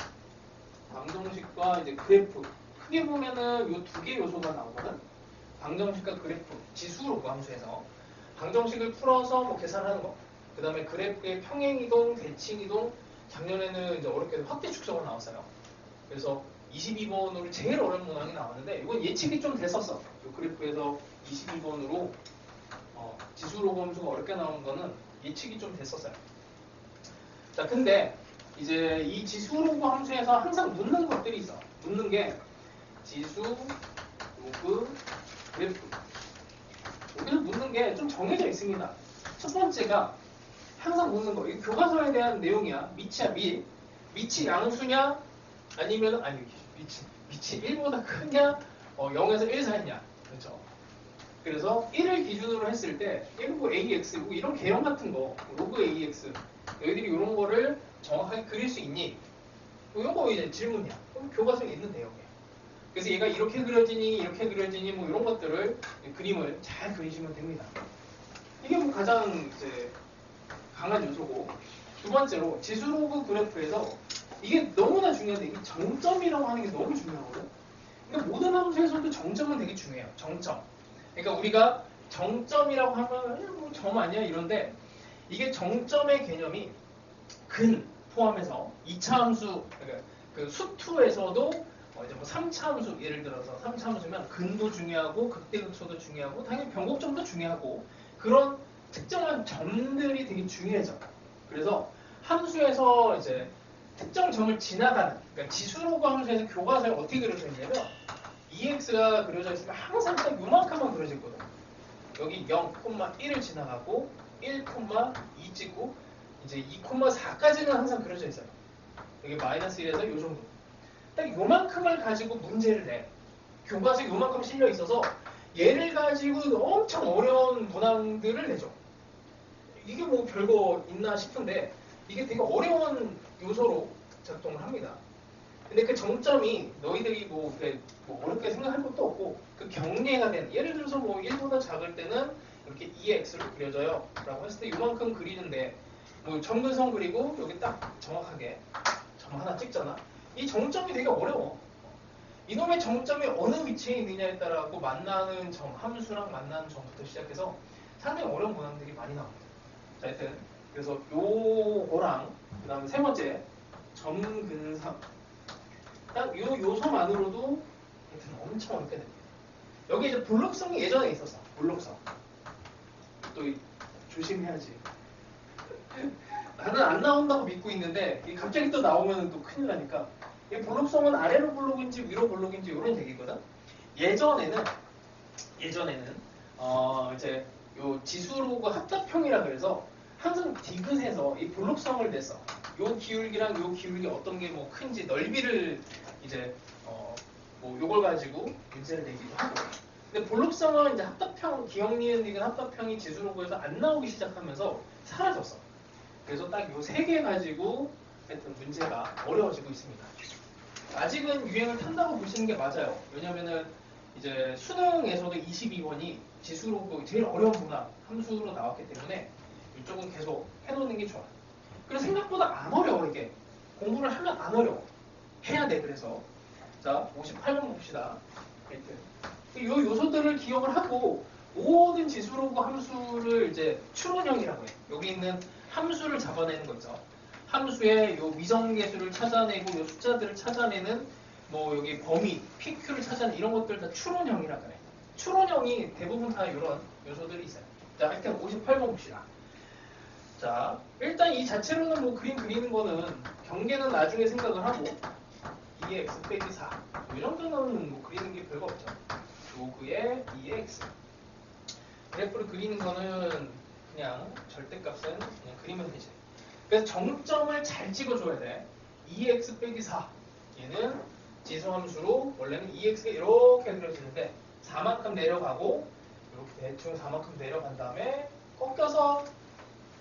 방정식과 이제 그래프 크게 보면은 요 두 개 요소가 나오거든. 방정식과 그래프, 지수로그 함수에서 방정식을 풀어서 뭐 계산하는 거. 그 다음에 그래프의 평행이동, 대칭이동, 작년에는 이제 어렵게도 확대 축소가 나왔어요. 그래서 22번으로 제일 어려운 문항이 나왔는데 이건 예측이 좀 됐었어. 이 그래프에서 22번으로 지수로그 함수가 어렵게 나오는 거는 예측이 좀 됐었어요. 자, 근데 이제 이 지수로그 함수에서 항상 묻는 것들이 있어. 묻는 게 지수, 로그, 그래프. 여기서 묻는 게 좀 정해져 있습니다. 첫 번째가 항상 묻는 거. 이 교과서에 대한 내용이야. 밑이야, 밑. 밑이 양수냐? 아니면, 밑이 1보다 크냐? 0에서 1 사이냐? 그렇죠. 그래서 1을 기준으로 했을 때, 1고 AX, 뭐 이런 개형 같은 거, 로그 AX, 너희들이 이런 거를 정확하게 그릴 수 있니? 이런 거 이제 질문이야. 그럼 교과서에 있는 내용이야. 그래서 얘가 이렇게 그려지니, 이렇게 그려지니, 뭐 이런 것들을, 그림을 잘 그리시면 됩니다. 이게 뭐 가장 이제 강한 요소고, 두 번째로 지수로그 그래프에서 이게 너무나 중요한데 이게 정점이라고 하는 게 너무 중요하거든. 그러니까 모든 함수에서도 정점은 되게 중요해요. 정점. 그러니까 우리가 정점이라고 하면 뭐 점 아니야 이런데 이게 정점의 개념이 근 포함해서 2차 함수 그러니까 그 수투에서도 이제 뭐 3차 함수 예를 들어서 3차 함수면 근도 중요하고 극대극소도 중요하고 당연히 변곡점도 중요하고 그런 특정한 점들이 되게 중요해져. 그래서 함수에서 이제 특정 점을 지나가는 그러니까 지수로그 함수에서 교과서에 어떻게 그려져 있냐면 EX가 그려져 있으면 항상 딱 요만큼만 그려져 있거든. 여기 0,1을 지나가고 1,2 찍고 이제 2,4까지는 항상 그려져 있어요. 여기 마이너스 1에서 요 정도. 딱 요만큼을 가지고 문제를 내. 교과서에 요만큼 실려 있어서 얘를 가지고 엄청 어려운 문항들을 내죠. 이게 뭐 별거 있나 싶은데 이게 되게 어려운 요소로 작동을 합니다. 근데 그 정점이 너희들이 뭐 어렵게 생각할 것도 없고 그 경계가 된 예를 들어서 뭐 1보다 작을 때는 이렇게 2x로 그려져요 라고 했을 때 이만큼 그리는데 뭐 점근선 그리고 여기 딱 정확하게 점 하나 찍잖아. 이 정점이 되게 어려워. 이놈의 정점이 어느 위치에 있느냐에 따라 만나는 점, 함수랑 만나는 점부터 시작해서 상당히 어려운 문항들이 많이 나옵니다. 자, 하여튼 그래서 요거랑 그 다음에 세 번째 점근선 딱 요 요소만으로도 하여튼 엄청 어렵게 됩니다. 여기 이제 블록성이 예전에 있었어. 블록성. 또 조심해야지. 나는 안 나온다고 믿고 있는데 갑자기 또 나오면 또 큰일 나니까 이 블록성은 아래로 블록인지 위로 블록인지 이런 얘기거든. 예전에는 이제 요 지수로그 합답형이라 그래서 항상 디귿에서 이 블록성을 냈어. 요 기울기랑 요 기울기 어떤 게 뭐 큰지 넓이를 이제 뭐 요걸 가지고 문제를 내기도 하고. 근데 블록성은 이제 합답형 기억 니은 디귿 합답형이 지수로그에서 안 나오기 시작하면서 사라졌어. 그래서 딱 요 세 개 가지고 하여튼 문제가 어려워지고 있습니다. 아직은 유행을 탄다고 보시는 게 맞아요. 왜냐면은 이제 수능에서도 22번이 지수로그 제일 어려운 문항 함수로 나왔기 때문에 이쪽은 계속 해놓는 게 좋아. 그래서 생각보다 안 어려워 이게. 공부를 하면 안 어려워. 해야 돼 그래서. 자 58번 봅시다. 이 요소들을 기억을 하고 모든 지수로그 함수를 이제 추론형이라고 해. 여기 있는 함수를 잡아내는 거죠. 함수의 요 미정계수를 찾아내고 요 숫자들을 찾아내는 뭐 여기 범위, PQ를 찾아내는 이런 것들 다 추론형이라고 해. 추론형이 대부분 다 이런 요소들이 있어요. 자, 하여튼 58번 봅시다. 자, 일단 이 자체로는 뭐 그림 그리는 거는 경계는 나중에 생각을 하고 2x 빼기 4. 이 정도는 뭐 그리는 게 별거 없죠. 로그의 2x. 그래프를 그리는 거는 그냥 절대값은 그냥 그리면 되지. 그래서 정점을 잘 찍어줘야 돼. 2x 빼기 4. 얘는 지수함수로 원래는 2x가 이렇게 그려지는데 4만큼 내려가고 이렇게 대충 4만큼 내려간 다음에 꺾여서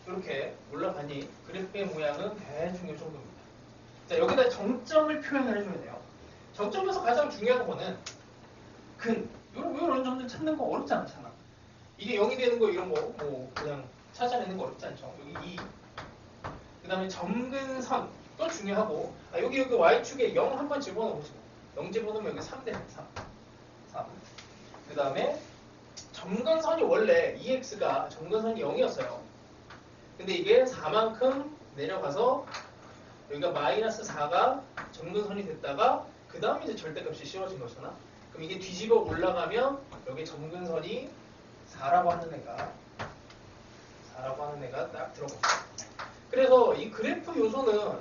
이렇게 올라가니 그래프의 모양은 대충 이 정도입니다. 자, 여기다 정점을 표현을 해줘야 돼요. 정점에서 가장 중요한 거는 이런 점들 찾는 거 어렵지 않잖아. 이게 0이 되는 거 이런 거 뭐 그냥 찾아내는 거 어렵지 않죠. 여기 2. 그 다음에 점근선 또 중요하고 여기 Y축에 0 한번 집어넣으시고 0 집어넣으면 여기 3 되네. 3. 그 다음에 점근선이 원래 EX가 점근선이 0이었어요. 근데 이게 4만큼 내려가서 여기가 마이너스 4가 점근선이 됐다가 그 다음에 이제 절대값이 씌워진 거잖아. 그럼 이게 뒤집어 올라가면 여기 점근선이 4라고 하는 애가 딱 들어가요. 그래서 이 그래프 요소는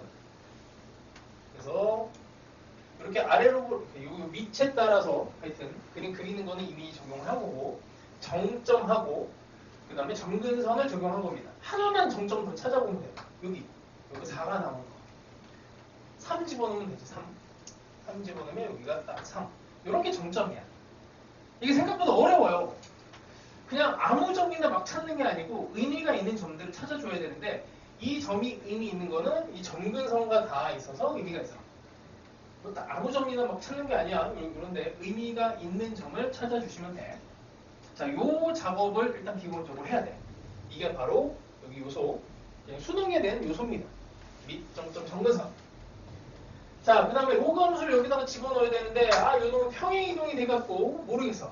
그래서 이렇게 아래로 요 밑에 따라서 하여튼 그림 그리는 거는 이미 적용을 한 거고 정점하고 그 다음에 점근선을 적용한 겁니다. 하나만 정점 더 찾아보면 돼요. 여기 4가 나오는 거. 3 집어넣으면 되지. 3 집어넣으면 여기가 딱 3. 이렇게 정점이야. 이게 생각보다 어려워요. 그냥 아무 점이나 막 찾는 게 아니고 의미가 있는 점들을 찾아줘야 되는데 이 점이 의미 있는 거는 이 점근선과 다 있어서 의미가 있어. 아무 점이나 막 찾는 게 아니야. 그런데 의미가 있는 점을 찾아주시면 돼. 자, 요 작업을 일단 기본적으로 해야 돼. 이게 바로 여기 요소, 수능에 대한 요소입니다. 밑점점 점근선. 자, 그 다음에 로그 함수를 여기다가 집어넣어야 되는데 요놈은 평행 이동이 돼갖고 모르겠어.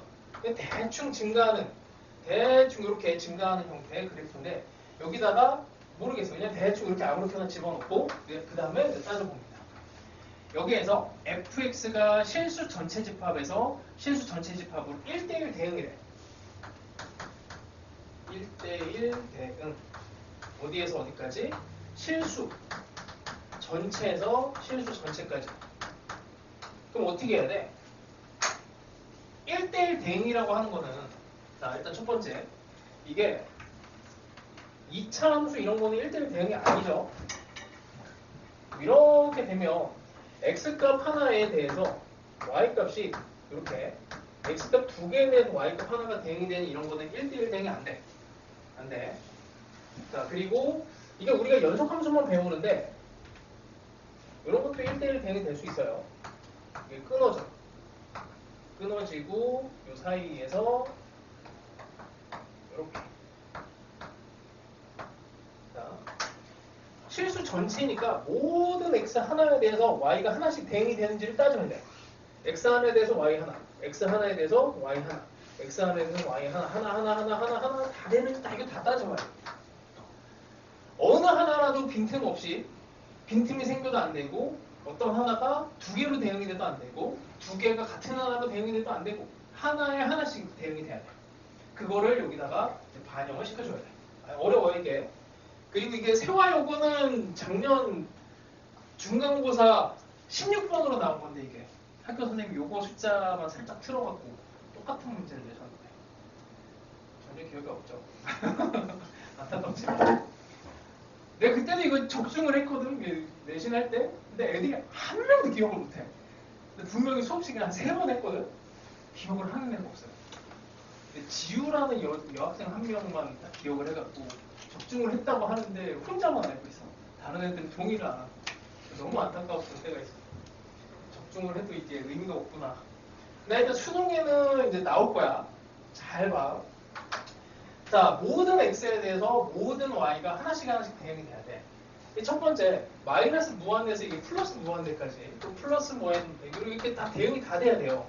대충 증가하는 대충 이렇게 증가하는 형태의 그래프인데 여기다가 모르겠어요. 그냥 대충 이렇게 아무렇게나 집어넣고 그 다음에 따져봅니다. 여기에서 fx가 실수 전체 집합에서 실수 전체 집합으로 1대1 대응이래. 1대1 대응. 어디에서 어디까지? 실수 전체에서 실수 전체까지. 그럼 어떻게 해야 돼? 1대1 대응이라고 하는 거는, 자, 일단 첫 번째, 이게 2차 함수 이런 거는 1대1 대응이 아니죠. 이렇게 되면 x값 하나에 대해서 y값이 이렇게 x값 두 개에 대해서 y값 하나가 대응이 되는 이런 거는 1대1 대응이 안 돼. 안 돼. 자, 그리고 이게 우리가 연속 함수만 배우는데 이런 것도 1대1 대응이 될 수 있어요. 이게 끊어져. 끊어지고 이 사이에서 이렇게. 자, 실수 전체니까 모든 x 하나에 대해서 y가 하나씩 대응이 되는지를 따져야 돼. x 하나에 대해서 y 하나, x 하나에 대해서 y 하나, x 하나에 대해서 y 하나, 하나 다 되는지 다 이거 다 따져봐야 돼. 어느 하나라도 빈틈없이 빈틈이 생겨도 안 되고 어떤 하나가 두 개로 대응이 돼도 안 되고 두 개가 같은 하나로 대응이 돼도 안 되고 하나에 하나씩 대응이 돼야 돼. 그거를 여기다가 이제 반영을 시켜줘야 돼. 어려워 이게. 그리고 이게 세화여고는 작년 중간고사 16번으로 나온 건데 이게 학교 선생님이 요거 숫자만 살짝 틀어갖고 똑같은 문제를 내셨는데 전혀 기억이 없죠. 안타깝지만 내가 그때도 이거 적중을 했거든 내신할 때. 근데 애들이 한 명도 기억을 못해. 근데 분명히 수업 시간에 한 3번 했거든. 기억을 하는 애가 없어요. 근데 지우라는 여학생 한 명만 딱 기억을 해갖고 적중을 했다고 하는데 혼자만 알고 있어. 다른 애들은 동의를 안 하고. 너무 안타까웠을 때가 있어. 적중을 해도 이게 의미가 없구나. 근데 일단 수능에는 이제 나올 거야. 잘 봐. 자, 모든 x에 대해서 모든 y가 하나씩 대응이 돼야 돼. 첫 번째, 마이너스 무한대에서 이게 플러스 무한대까지, 또 플러스 무한대, 이렇게 다 대응이 다 돼야 돼요.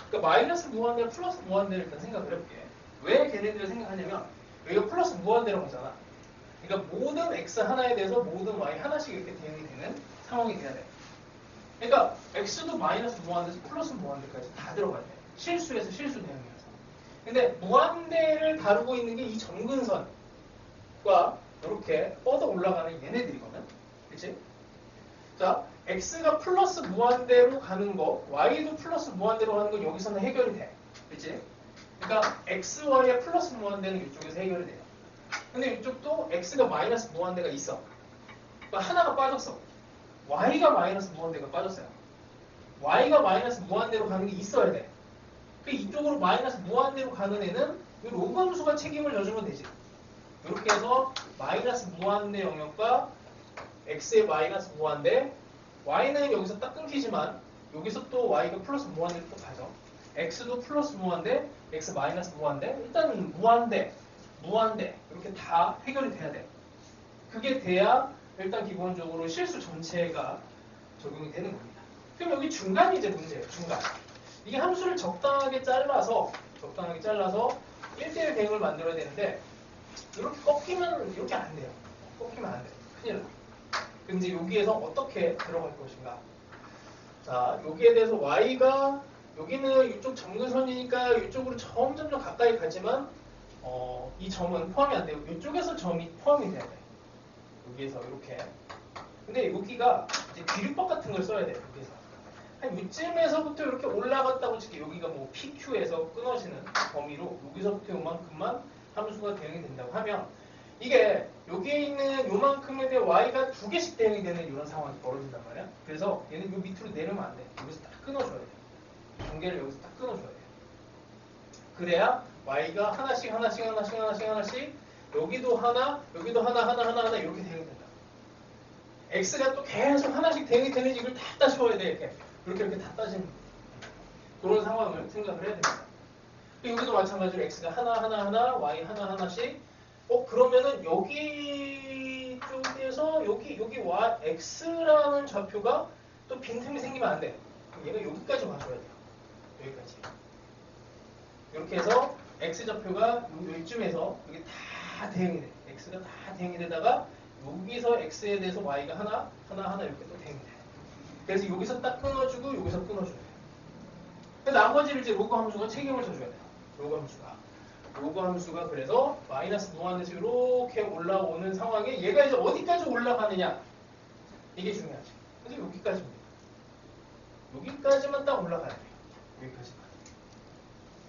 그러니까 마이너스 무한대, 플러스 무한대를 일단 생각을 해볼게. 왜 걔네들을 생각하냐면, 여기가 플러스 무한대라고 하잖아. 그러니까 모든 x 하나에 대해서 모든 y 하나씩 이렇게 대응이 되는 상황이 돼야 돼. 그러니까 x도 마이너스 무한대에서 플러스 무한대까지 다 들어가야 돼. 실수에서 실수 대응이라서. 근데 무한대를 다루고 있는 게 이 점근선과 이렇게 뻗어 올라가는 얘네들이거든. 그치? 자, x가 플러스 무한대로 가는 거, y도 플러스 무한대로 가는 건 여기서는 해결이 돼. 그치? 그러니까 x, y의 플러스 무한대는 이쪽에서 해결이 돼요. 근데 이쪽도 x가 마이너스 무한대가 있어. 그러니까 하나가 빠졌어. y가 마이너스 무한대가 빠졌어요. y가 마이너스 무한대로 가는 게 있어야 돼. 이쪽으로 마이너스 무한대로 가는 애는 이 로그 함수가 책임을 져주면 되지. 이렇게 해서 마이너스 무한대 영역과 x의 마이너스 무한대, y는 여기서 딱 끊기지만 여기서 또 y가 플러스 무한대로 또 가죠. x도 플러스 무한대, x 마이너스 무한대, 일단 무한대 이렇게 다 해결이 돼야 돼. 그게 돼야 일단 기본적으로 실수 전체가 적용이 되는 겁니다. 그럼 여기 중간이 이제 문제예요. 중간. 이게 함수를 적당하게 잘라서 1대1 대응을 만들어야 되는데 이렇게 꺾이면 이렇게 안 돼요. 꺾이면 안 돼요. 큰일 나. 그럼 이제 여기에서 어떻게 들어갈 것인가? 자, 여기에 대해서 y가 여기는 이쪽 점근선이니까 이쪽으로 점점 가까이 가지만 이 점은 포함이 안 되고 이쪽에서 점이 포함이 돼야 돼. 여기에서 이렇게. 근데 여기가 이제 비류법 같은 걸 써야 돼. 여기서. 한 이쯤에서부터 이렇게 올라갔다고 칠게. 여기가 뭐 PQ에서 끊어지는 범위로 여기서부터 요만큼만 함수가 대응이 된다고 하면 이게 여기에 있는 요만큼에 대해 y가 2개씩 대응이 되는 이런 상황이 벌어진단 말이야. 그래서 얘는 요 밑으로 내려면 안 돼. 여기서 딱 끊어줘야 돼. 경계를 여기서 딱 끊어줘야 돼. 그래야 y가 하나씩 여기도 하나 이렇게 대응이 된다. x가 또 계속 하나씩 대응이 되는지 이걸 다 따져야 돼. 이렇게 다 따지는 그런 상황을 생각을 해야 됩니다. 여기도 마찬가지로 x가 하나, y 하나씩. 그러면은 여기 쪽에서 여기 y x라는 좌표가 또 빈틈이 생기면 안 돼. 그럼 얘가 여기까지 와줘야 돼요. 여기까지. 이렇게 해서 x좌표가 요쯤에서 여기 다 대응이 돼. x가 다 대응이 되다가 여기서 x에 대해서 y가 하나 이렇게 또 대응이 돼. 그래서 여기서 딱 끊어주고 여기서 끊어줘야 돼. 근데 나머지를 이제 로그 함수가 책임을 져줘야 돼요. 로그 함수가 그래서 마이너스 무한에서 이렇게 올라오는 상황에 얘가 이제 어디까지 올라가느냐 이게 중요하지. 근데 여기까지입니다. 여기까지만 딱 올라가야 돼요. 여기까지만.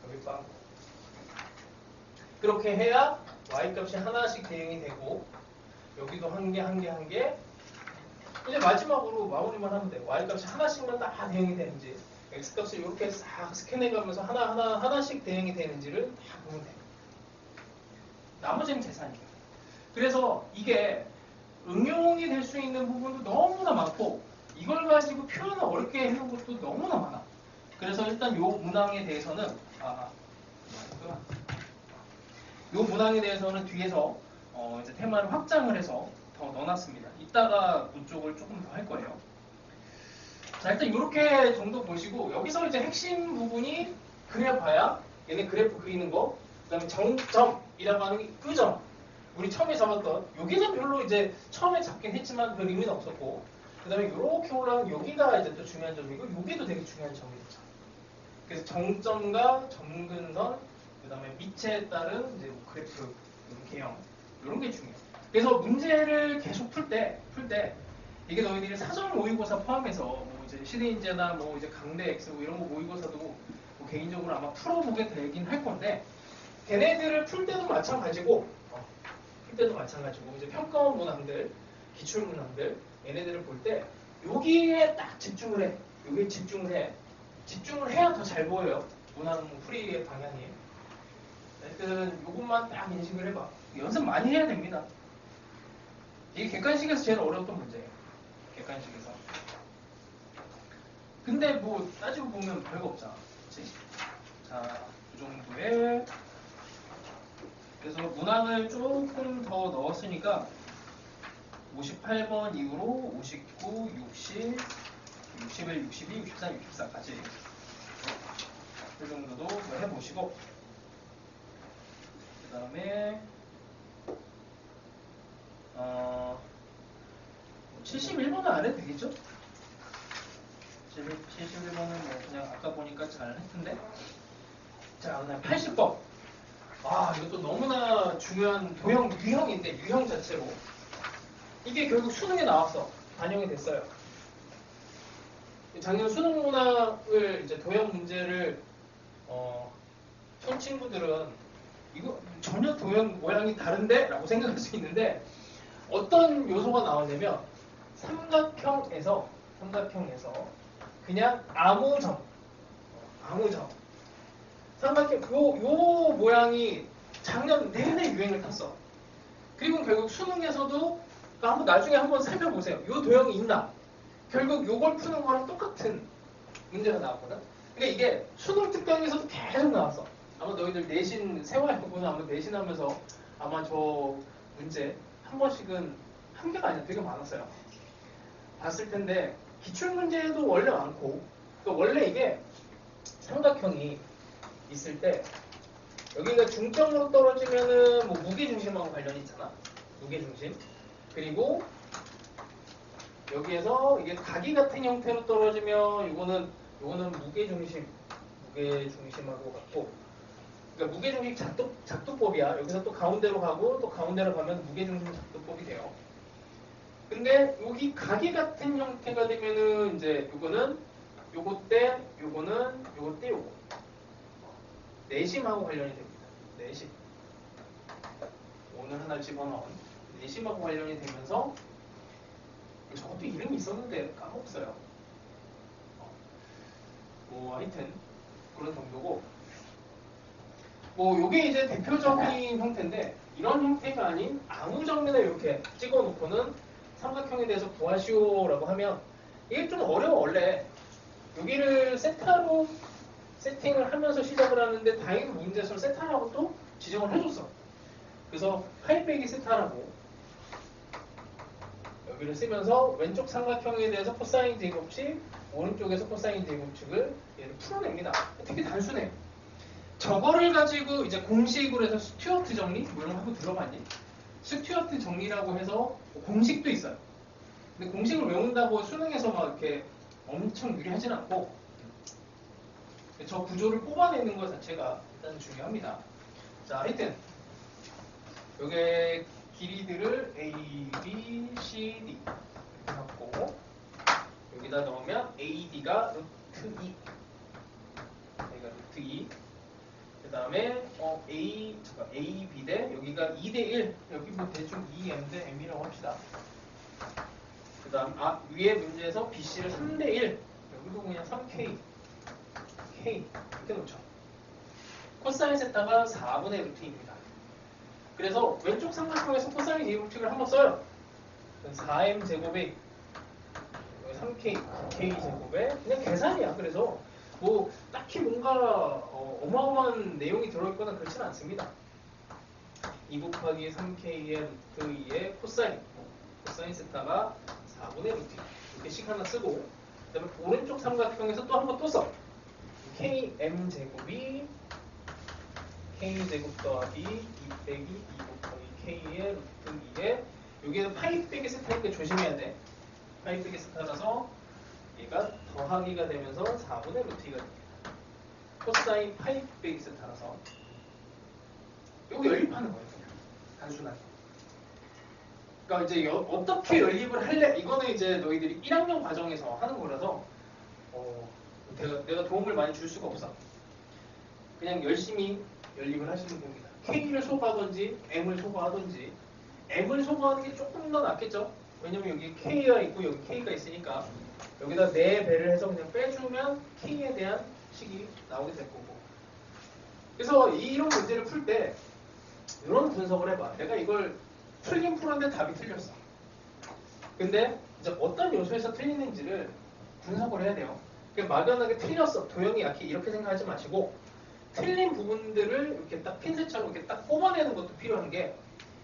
여기 빵. 그렇게 해야 y값이 하나씩 대응이 되고 여기도 한 개. 이제 마지막으로 마무리만 하면 돼요. y값이 하나씩만 다 대응이 되는지 x값을 이렇게 싹 스캔해가면서 하나씩 대응이 되는지를 다 보면 돼요. 나머지는 계산이에요. 그래서 이게 응용이 될 수 있는 부분도 너무나 많고 이걸 가지고 표현을 어렵게 해놓은 것도 너무나 많아. 그래서 일단 요 문항에 대해서는 요 문항에 대해서는 뒤에서 이제 테마를 확장을 해서 더 넣어놨습니다. 이따가 그쪽을 조금 더 할 거예요. 자, 일단 이렇게 정도 보시고 여기서 이제 핵심 부분이 그려봐야 얘네 그래프 그리는 거, 그다음에 정점이라고 하는 게 그 점. 우리 처음에 잡았던 여기는 별로 이제 처음에 잡긴 했지만 별 의미는 없었고, 그다음에 이렇게 올라가는 여기가 이제 또 중요한 점이고 여기도 되게 중요한 점이죠. 그래서 정점과 점근선, 그다음에 밑에 따른 이제 그래프 이런 개형 이런 게 중요해요. 그래서 문제를 계속 풀 때 이게 너희들이 사전 모의고사 포함해서 뭐 이제 시대인재나 뭐 이제 강대 X 뭐 이런 거 모의고사도 뭐 개인적으로 아마 풀어보게 되긴 할 건데, 걔네들을 풀 때도 마찬가지고 이제 평가원 문항들, 기출 문항들 얘네들을 볼 때 여기에 딱 집중을 해. 여기에 집중을 해야 더 잘 보여요. 문항 풀이의 방향이. 하여튼 이것만 딱 인식을 해봐. 연습 많이 해야 됩니다. 이게 객관식에서 제일 어려웠던 문제예요. 객관식에서. 근데 뭐 따지고 보면 별거 없잖아. 그치? 자, 이 정도에 그래서 문항을 조금 더 넣었으니까 58번 이후로 59, 60, 61, 62, 63, 64까지 그 정도도 해보시고, 그 다음에 71번은 안 해도 되겠죠? 71번은 뭐 그냥 아까 보니까 잘 했던데. 자, 그다음 80번. 이것도 너무나 중요한 도형, 유형인데 유형 자체로 이게 결국 수능에 나왔어. 반영이 됐어요. 작년 수능 문항을 이제 도형 문제를 천 친구들은 이거 전혀 도형 모양이 다른데? 라고 생각할 수 있는데, 어떤 요소가 나오냐면 삼각형에서 그냥 아무 점 삼각형 요 모양이 작년 내내 유행을 탔어. 그리고 결국 수능에서도 한번 나중에 한번 살펴보세요. 요 도형이 있나? 결국 요걸 푸는 거랑 똑같은 문제가 나왔거든. 그러니까 이게 수능 특강에서도 계속 나왔어. 아마 너희들 내신 세화여고는 아마 내신하면서 아마 저 문제 한 번씩은 한 개가 아니라 되게 많았어요. 봤을 텐데 기출문제도 원래 많고, 또 원래 이게 삼각형이 있을 때 여기가 중점으로 떨어지면은 뭐 무게중심하고 관련이 있잖아. 무게중심. 그리고 여기에서 이게 각이 같은 형태로 떨어지면 이거는 무게중심하고 같고, 그러니까 무게중심 작두법이야. 여기서 또 가운데로 가고 또 가운데로 가면 무게중심 작두법이 돼요. 근데 여기 각이 같은 형태가 되면은 이제 요거 때 내심하고 관련이 됩니다. 내심. 오늘 하나 집어넣은 내심하고 관련이 되면서, 저것도 이름이 있었는데 까먹었어요. 뭐 하여튼 그런 정도고, 뭐 요게 이제 대표적인 형태인데, 이런 형태가 아닌 아무 점에다 이렇게 찍어놓고는 삼각형에 대해서 구하시오라고 하면 이게 좀 어려워. 원래 여기를 세타로 세팅을 하면서 시작을 하는데 다행히 문제에서 세타라고 또 지정을 해줬어. 그래서 파이 빼기 세타라고 여기를 쓰면서 왼쪽 삼각형에 대해서 코사인 제곱식, 오른쪽에서 코사인 제곱식을 얘를 풀어냅니다. 되게 단순해. 저거를 가지고 이제 공식으로 해서 스튜어트 정리? 뭐 이런 거 한번 들어봤니? 스튜어트 정리라고 해서 공식도 있어요. 근데 공식을 외운다고 수능에서 막 이렇게 엄청 유리하진 않고 저 구조를 뽑아내는 것 자체가 일단 중요합니다. 자, 하여튼 요게 길이들을 A, B, C, D 이렇게 갖고 여기다 넣으면 AD가 루트 2 여기가 루트 2 그 다음에 A, B 대 여기가 2대 1 여기 뭐 대충 2M 대 M이라고 합시다. 그 다음 위에 문제에서 BC를 3대 1 여기도 그냥 3K K 이렇게 놓죠. 코사인 세타가 4분의 루트입니다. 그래서 왼쪽 삼각형에서 코사인 제곱식을 한번 써요. 4M 제곱에 3K K 제곱에 그냥 계산이야. 그래서 뭐 딱히 뭔가 어마어마한 내용이 들어있거나 그렇지는 않습니다. 2 곱하기 3K의 루트 2의 코사인 세타가 4분의 루트 이렇게 식 하나 쓰고 그 다음에 오른쪽 삼각형에서 또 한 번 또 써. KM 제곱이 K 제곱 더하기 2 빼기 2 곱하기 K의 루트 2에 여기는 파이 빼기 세타니까 조심해야 돼. 파이 빼기 세타라서 얘가 더하기가 되면서 4분의 루트 2가 됩니다. 코사인 파이 빼기 세타라서 요거 연립하는 거예요. 그냥 단순하게. 그러니까 이제 어떻게 연립을 할래? 이거는 이제 너희들이 1학년 과정에서 하는 거라서 내가 도움을 많이 줄 수가 없어. 그냥 열심히 연립을 하시면 됩니다. K를 소거하든지 M을 소거하든지 M을 소거하는 게 조금 더 낫겠죠? 왜냐면 여기 K가 있고 여기 K가 있으니까 여기다 4배를 해서 그냥 빼주면 K에 대한 식이 나오게 될 거고. 그래서 이런 문제를 풀 때 이런 분석을 해봐. 내가 이걸 풀긴 풀었는데 답이 틀렸어. 근데 이제 어떤 요소에서 틀리는지를 분석을 해야 돼요. 막연하게 틀렸어. 도형이 약해. 이렇게 생각하지 마시고 틀린 부분들을 이렇게 딱 핀셋처럼 이렇게 딱 뽑아내는 것도 필요한 게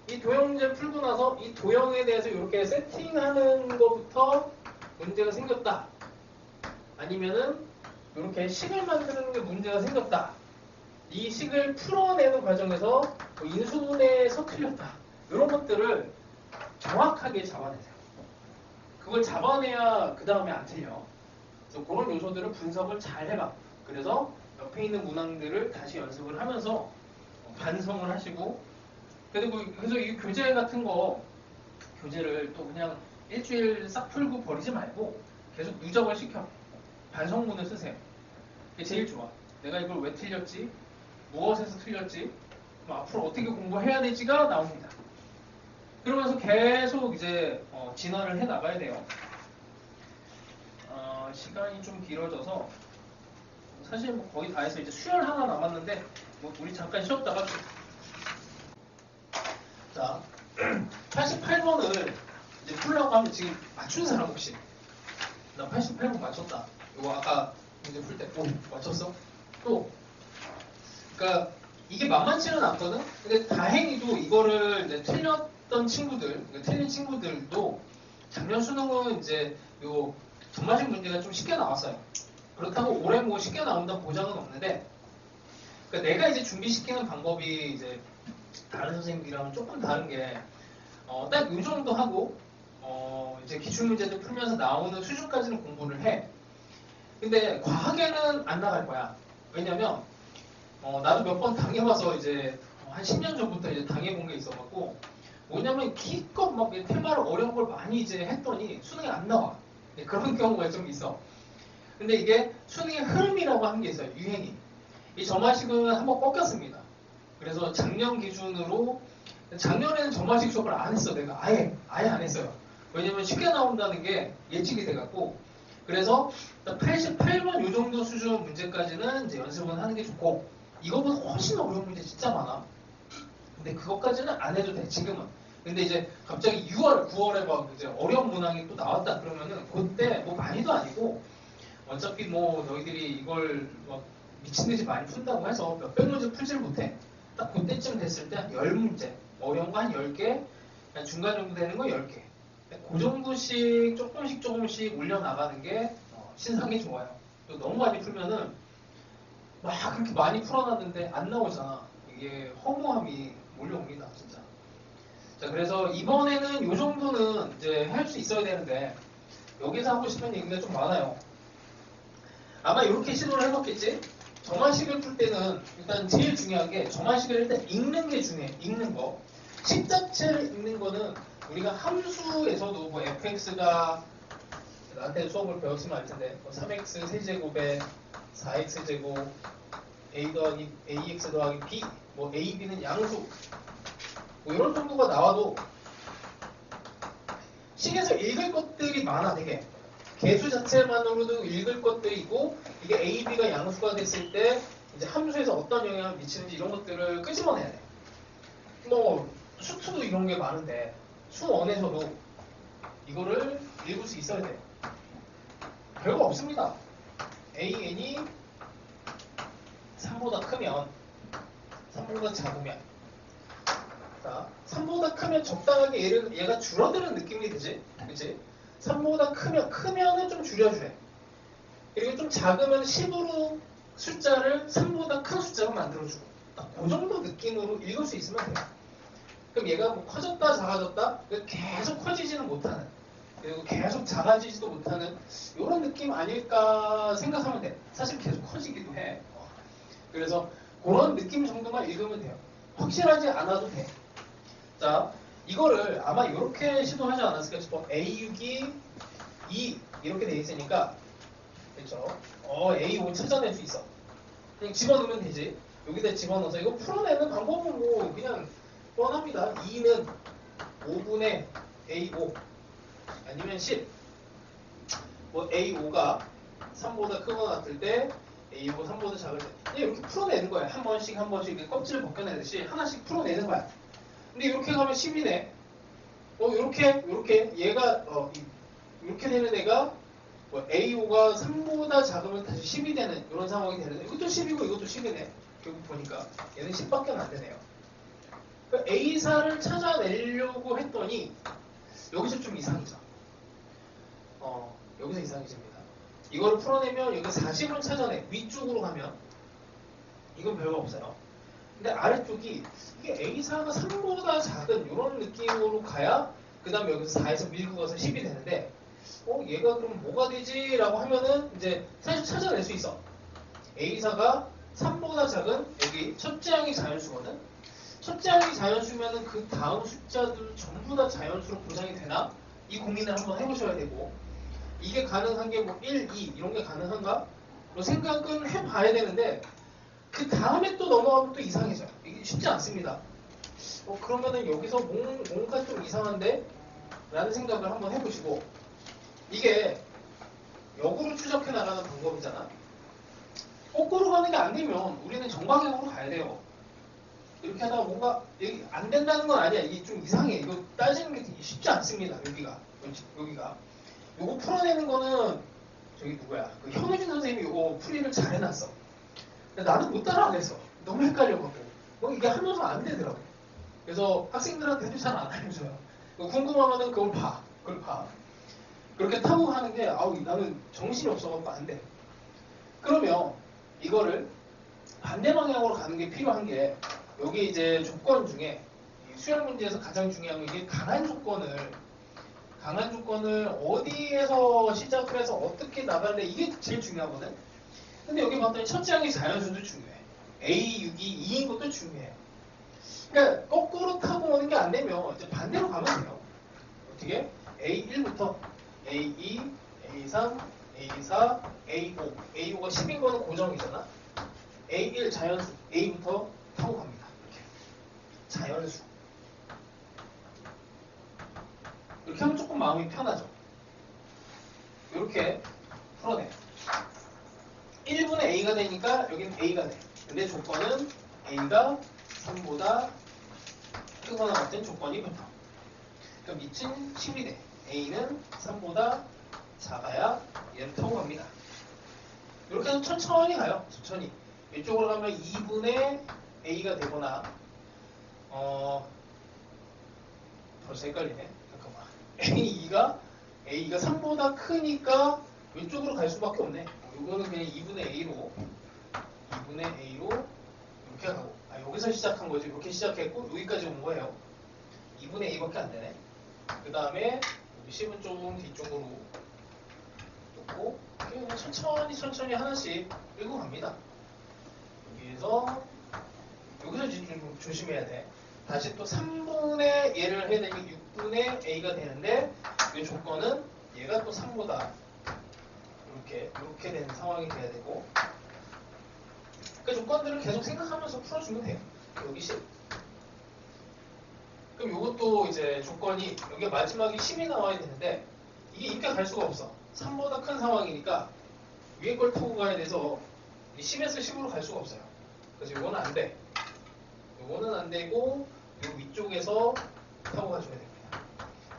이 도형 문제를 풀고 나서 이 도형에 대해서 이렇게 세팅하는 것부터 문제가 생겼다. 아니면은 이렇게 식을 만드는 게 문제가 생겼다. 이 식을 풀어내는 과정에서 뭐 인수분해에서 틀렸다. 이런 것들을 정확하게 잡아내세요. 그걸 잡아내야 그 다음에 안 틀려. 그래서 그런 요소들을 분석을 잘 해봐. 그래서 옆에 있는 문항들을 다시 연습을 하면서 반성을 하시고 그래서 이 교재 같은 거 교재를 또 그냥 일주일 싹 풀고 버리지 말고 계속 누적을 시켜. 반성문을 쓰세요. 그게 제일 좋아. 내가 이걸 왜 틀렸지? 무엇에서 틀렸지? 그럼 앞으로 어떻게 공부해야 될지가 나옵니다. 그러면서 계속 이제 진화를 해 나가야 돼요. 시간이 좀 길어져서 사실 뭐 거의 다 해서 이제 수열 하나 남았는데 뭐 우리 잠깐 쉬었다가 자 88번을 이제 풀려고 하면 지금 맞춘 사람 혹시? 나 88번 맞췄다. 이거 아까 문제 풀 때 맞췄어? 또 그러니까 이게 만만치는 않거든? 근데 다행히도 이거를 이제 틀렸던 친구들, 그러니까 틀린 친구들도 작년 수능은 이제 요 전반식 문제가 좀 쉽게 나왔어요. 그렇다고 올해 뭐 쉽게 나온다는 보장은 없는데, 그러니까 내가 이제 준비시키는 방법이 이제 다른 선생님들이랑은 조금 다른 게, 딱 요 정도 하고, 이제 기출문제들 풀면서 나오는 수준까지는 공부를 해. 근데 과하게는 안 나갈 거야. 왜냐면, 나도 몇 번 당해봐서 이제 한 10년 전부터 이제 당해본 게 있어갖고, 뭐냐면 기껏 막 테마를 어려운 걸 많이 이제 했더니 수능에 안 나와. 그런 경우가 좀 있어. 근데 이게 수능의 흐름이라고 하는 게 있어요. 유행이. 이 점화식은 한번 꺾였습니다. 그래서 작년 기준으로 작년에는 점화식 수업을 안 했어. 내가 아예 안 했어요. 왜냐면 쉽게 나온다는 게 예측이 돼갖고. 그래서 88번 요 정도 수준 문제까지는 이제 연습은 하는 게 좋고, 이거보다 훨씬 어려운 문제 진짜 많아. 근데 그것까지는 안 해도 돼. 지금은. 근데 이제 갑자기 6월, 9월에 막 이제 어려운 문항이 또 나왔다 그러면은 그때 뭐 많이도 아니고 어차피 뭐 너희들이 이걸 막 미친듯이 많이 푼다고 해서 몇백 문제 풀지를 못해. 딱 그때쯤 됐을 때 한 10문제, 어려운 거 한 10개, 중간 정도 되는 거 10개. 그 정도씩 조금씩 올려나가는 게 신상이 좋아요. 또 너무 많이 풀면은 막 그렇게 많이 풀어놨는데 안 나오잖아. 이게 허무함이 몰려옵니다, 진짜. 자, 그래서 이번에는 이 정도는 이제 할 수 있어야 되는데 여기서 하고 싶은 얘기가 좀 많아요. 아마 이렇게 시도를 해봤겠지? 정화식을 풀 때는 일단 제일 중요한 게 정화식을 일단 읽는 게 중요해. 읽는 거. 식 자체를 읽는 거는 우리가 함수에서도 뭐 fx가 나한테 수업을 배웠으면 알 텐데 뭐 3x 세제곱에 4x 제곱 a 더하기 ax 더하기 b 뭐 a, b는 양수 뭐 이런 정도가 나와도 식에서 읽을 것들이 많아 되게. 개수 자체만으로도 읽을 것들이 있고 이게 a, b가 양수가 됐을 때 이제 함수에서 어떤 영향을 미치는지 이런 것들을 끄집어내야 돼. 뭐 수투도 이런 게 많은데 수원에서도 이거를 읽을 수 있어야 돼요. 별거 없습니다. an이 3보다 크면 3보다 작으면 자 3보다 크면 적당하게 얘가 줄어드는 느낌이 들지? 그치? 3보다 크면은 좀 줄여주래. 그리고 좀 작으면 10으로 숫자를 3보다 큰 숫자로 만들어주고 그 정도 느낌으로 읽을 수 있으면 돼요. 그럼 얘가 뭐 커졌다 작아졌다 계속 커지지는 못하는 그리고 계속 작아지지도 못하는 이런 느낌 아닐까 생각하면 돼. 사실 계속 커지기도 해. 그래서 그런 느낌 정도만 읽으면 돼요. 확실하지 않아도 돼. 자, 이거를 아마 이렇게 시도하지 않았을까 싶어. A6이 2 이렇게 돼 있으니까 그렇죠? A5 찾아낼 수 있어. 그냥 집어넣으면 되지. 여기다 집어넣어서 이거 풀어내는 방법은 뭐 그냥 뻔합니다. 2는 5분의 A5 아니면 10. 뭐 A5가 3보다 크거나 같을 때 A5 3보다 작을 때 그냥 이렇게 풀어내는 거야. 한 번씩 이렇게 껍질을 벗겨내듯이 하나씩 풀어내는 거야. 근데 이렇게 가면 10이네. 요렇게 얘가 이렇게 되는 애가 뭐 A5가 3보다 작으면 다시 10이 되는 이런 상황이 되는데 이것도 10이고 이것도 10이네. 결국 보니까 얘는 10밖에 안 되네요. 그러니까 A사를 찾아내려고 했더니 여기서 좀 이상이죠. 여기서 이상해집니다. 이거를 풀어내면 여기 40은 찾아내. 위쪽으로 가면 이건 별거 없어요. 근데 아래쪽이 이게 A사가 3보다 작은 이런 느낌으로 가야 그 다음에 여기서 4에서 밀고 가서 10이 되는데 얘가 그럼 뭐가 되지? 라고 하면은 이제 사실 찾아낼 수 있어. A사가 3보다 작은 여기 첫째 항이 자연수거든. 첫째 항이 자연수면은 그 다음 숫자들 전부 다 자연수로 보장이 되나? 이 고민을 한번 해보셔야 되고 이게 가능한 게 뭐 1, 2 이런 게 가능한가? 뭐 생각은 해봐야 되는데 그 다음에 또 넘어가면 또 이상해져요. 이게 쉽지 않습니다. 그러면은 여기서 뭔가 좀 이상한데? 라는 생각을 한번 해보시고 이게 역으로 추적해 나가는 방법이잖아. 거꾸로 가는 게 안 되면 우리는 정방향으로 가야 돼요. 이렇게 하다가 뭔가 여기 안 된다는 건 아니야. 이게 좀 이상해. 이거 따지는 게 되게 쉽지 않습니다. 여기가. 요거 풀어내는 거는 저기 누구야? 그 현우진 선생님이 요거 풀이를 잘 해놨어. 근데 나는 못 따라하겠어. 너무 헷갈려갖고. 이게 하면서 안 되더라고. 그래서 학생들한테도 잘 안 알려줘요. 궁금하면은 그걸 봐. 그렇게 타고 하는 게 나는 정신이 없어갖고 안 돼. 그러면 이거를 반대 방향으로 가는 게 필요한 게 여기 이제 조건 중에 수학 문제에서 가장 중요한 게 강한 조건을 어디에서 시작을 해서 어떻게 나갈래 이게 제일 중요하거든. 근데 여기 봤더니 첫째 항이 자연수도 중요해. A6이 2인 것도 중요해요. 그러니까 거꾸로 타고 오는 게 안 되면 이제 반대로 가면 돼요. 어떻게? A1부터 A2, A3, A4, A5. A5가 10인 거는 고정이잖아. A1 자연수, A부터 타고 갑니다. 이렇게. 자연수. 이렇게 하면 조금 마음이 편하죠. 이렇게 풀어내. 1분의 A가 되니까 여기는 A가 돼. 근데 조건은 A가 3보다 크거나 같은 조건이 붙어. 그럼 밑은 10이 돼. A는 3보다 작아야 얘를 타고 갑니다. 이렇게 해서 천천히 가요. 천천히. 이쪽으로 가면 2분의 A가 되거나 벌써 헷갈리네. 잠깐만. A가 3보다 크니까 이쪽으로 갈 수밖에 없네. 이거는 그냥 2분의 A로 2분의 A로 이렇게 가고, 여기서 시작한 거지. 이렇게 시작했고 여기까지 온 거예요. 2분의 A밖에 안 되네. 그 다음에 여기 10은 좀 뒤쪽으로 놓고 그냥 천천히 하나씩 끌고 갑니다. 여기서 이제 좀 조심해야 돼. 다시 또 3분의 얘를 해야 되니까 6분의 A가 되는데 이 조건은 얘가 또 3보다 이렇게 되는 상황이 돼야 되고, 그 조건들을 계속 생각하면서 풀어주면 돼요. 여기 10. 그럼 이것도 이제 조건이 여기 마지막에 10이 나와야 되는데 이게 이렇게 갈 수가 없어. 3보다 큰 상황이니까 위에 걸 타고 가야 돼서 10에서 10으로 갈 수가 없어요. 그래서 이거는 안 돼. 이거는 안 되고 이 위쪽에서 타고 가줘야 됩니다.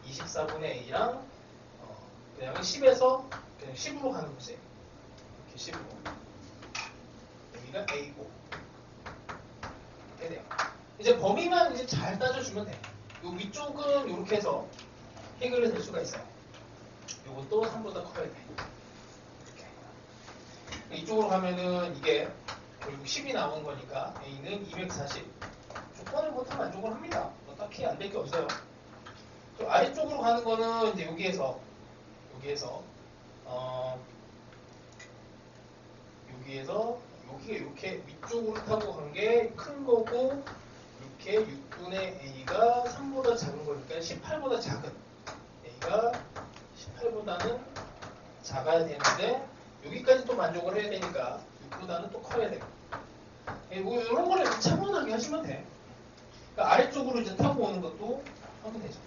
24분의 A랑 그냥 10에서 그냥 10으로 가는 거지. 이렇게 10으로. 여기가 A고. 이렇게 돼요. 이제 범위만 이제 잘 따져주면 돼. 이 위쪽은 이렇게 해서 해결이 될 수가 있어요. 이것도 3보다 커야 돼. 이렇게. 이쪽으로 가면은 이게 결국 10이 나온 거니까 A는 240. 조건을 뭐 다 만족을 합니다. 뭐 딱히 안 될 게 없어요. 또 아래쪽으로 가는 거는 이제 여기에서 여기가 이렇게 위쪽으로 타고 간 게 큰 거고, 이렇게 6분의 A가 3보다 작은 거니까 18보다 작은 A가 18보다는 작아야 되는데 여기까지 또 만족을 해야 되니까 6보다는 또 커야 돼요. 뭐 이런 거를 차분하게 하시면 돼. 그러니까 아래쪽으로 이제 타고 오는 것도 하면 되죠.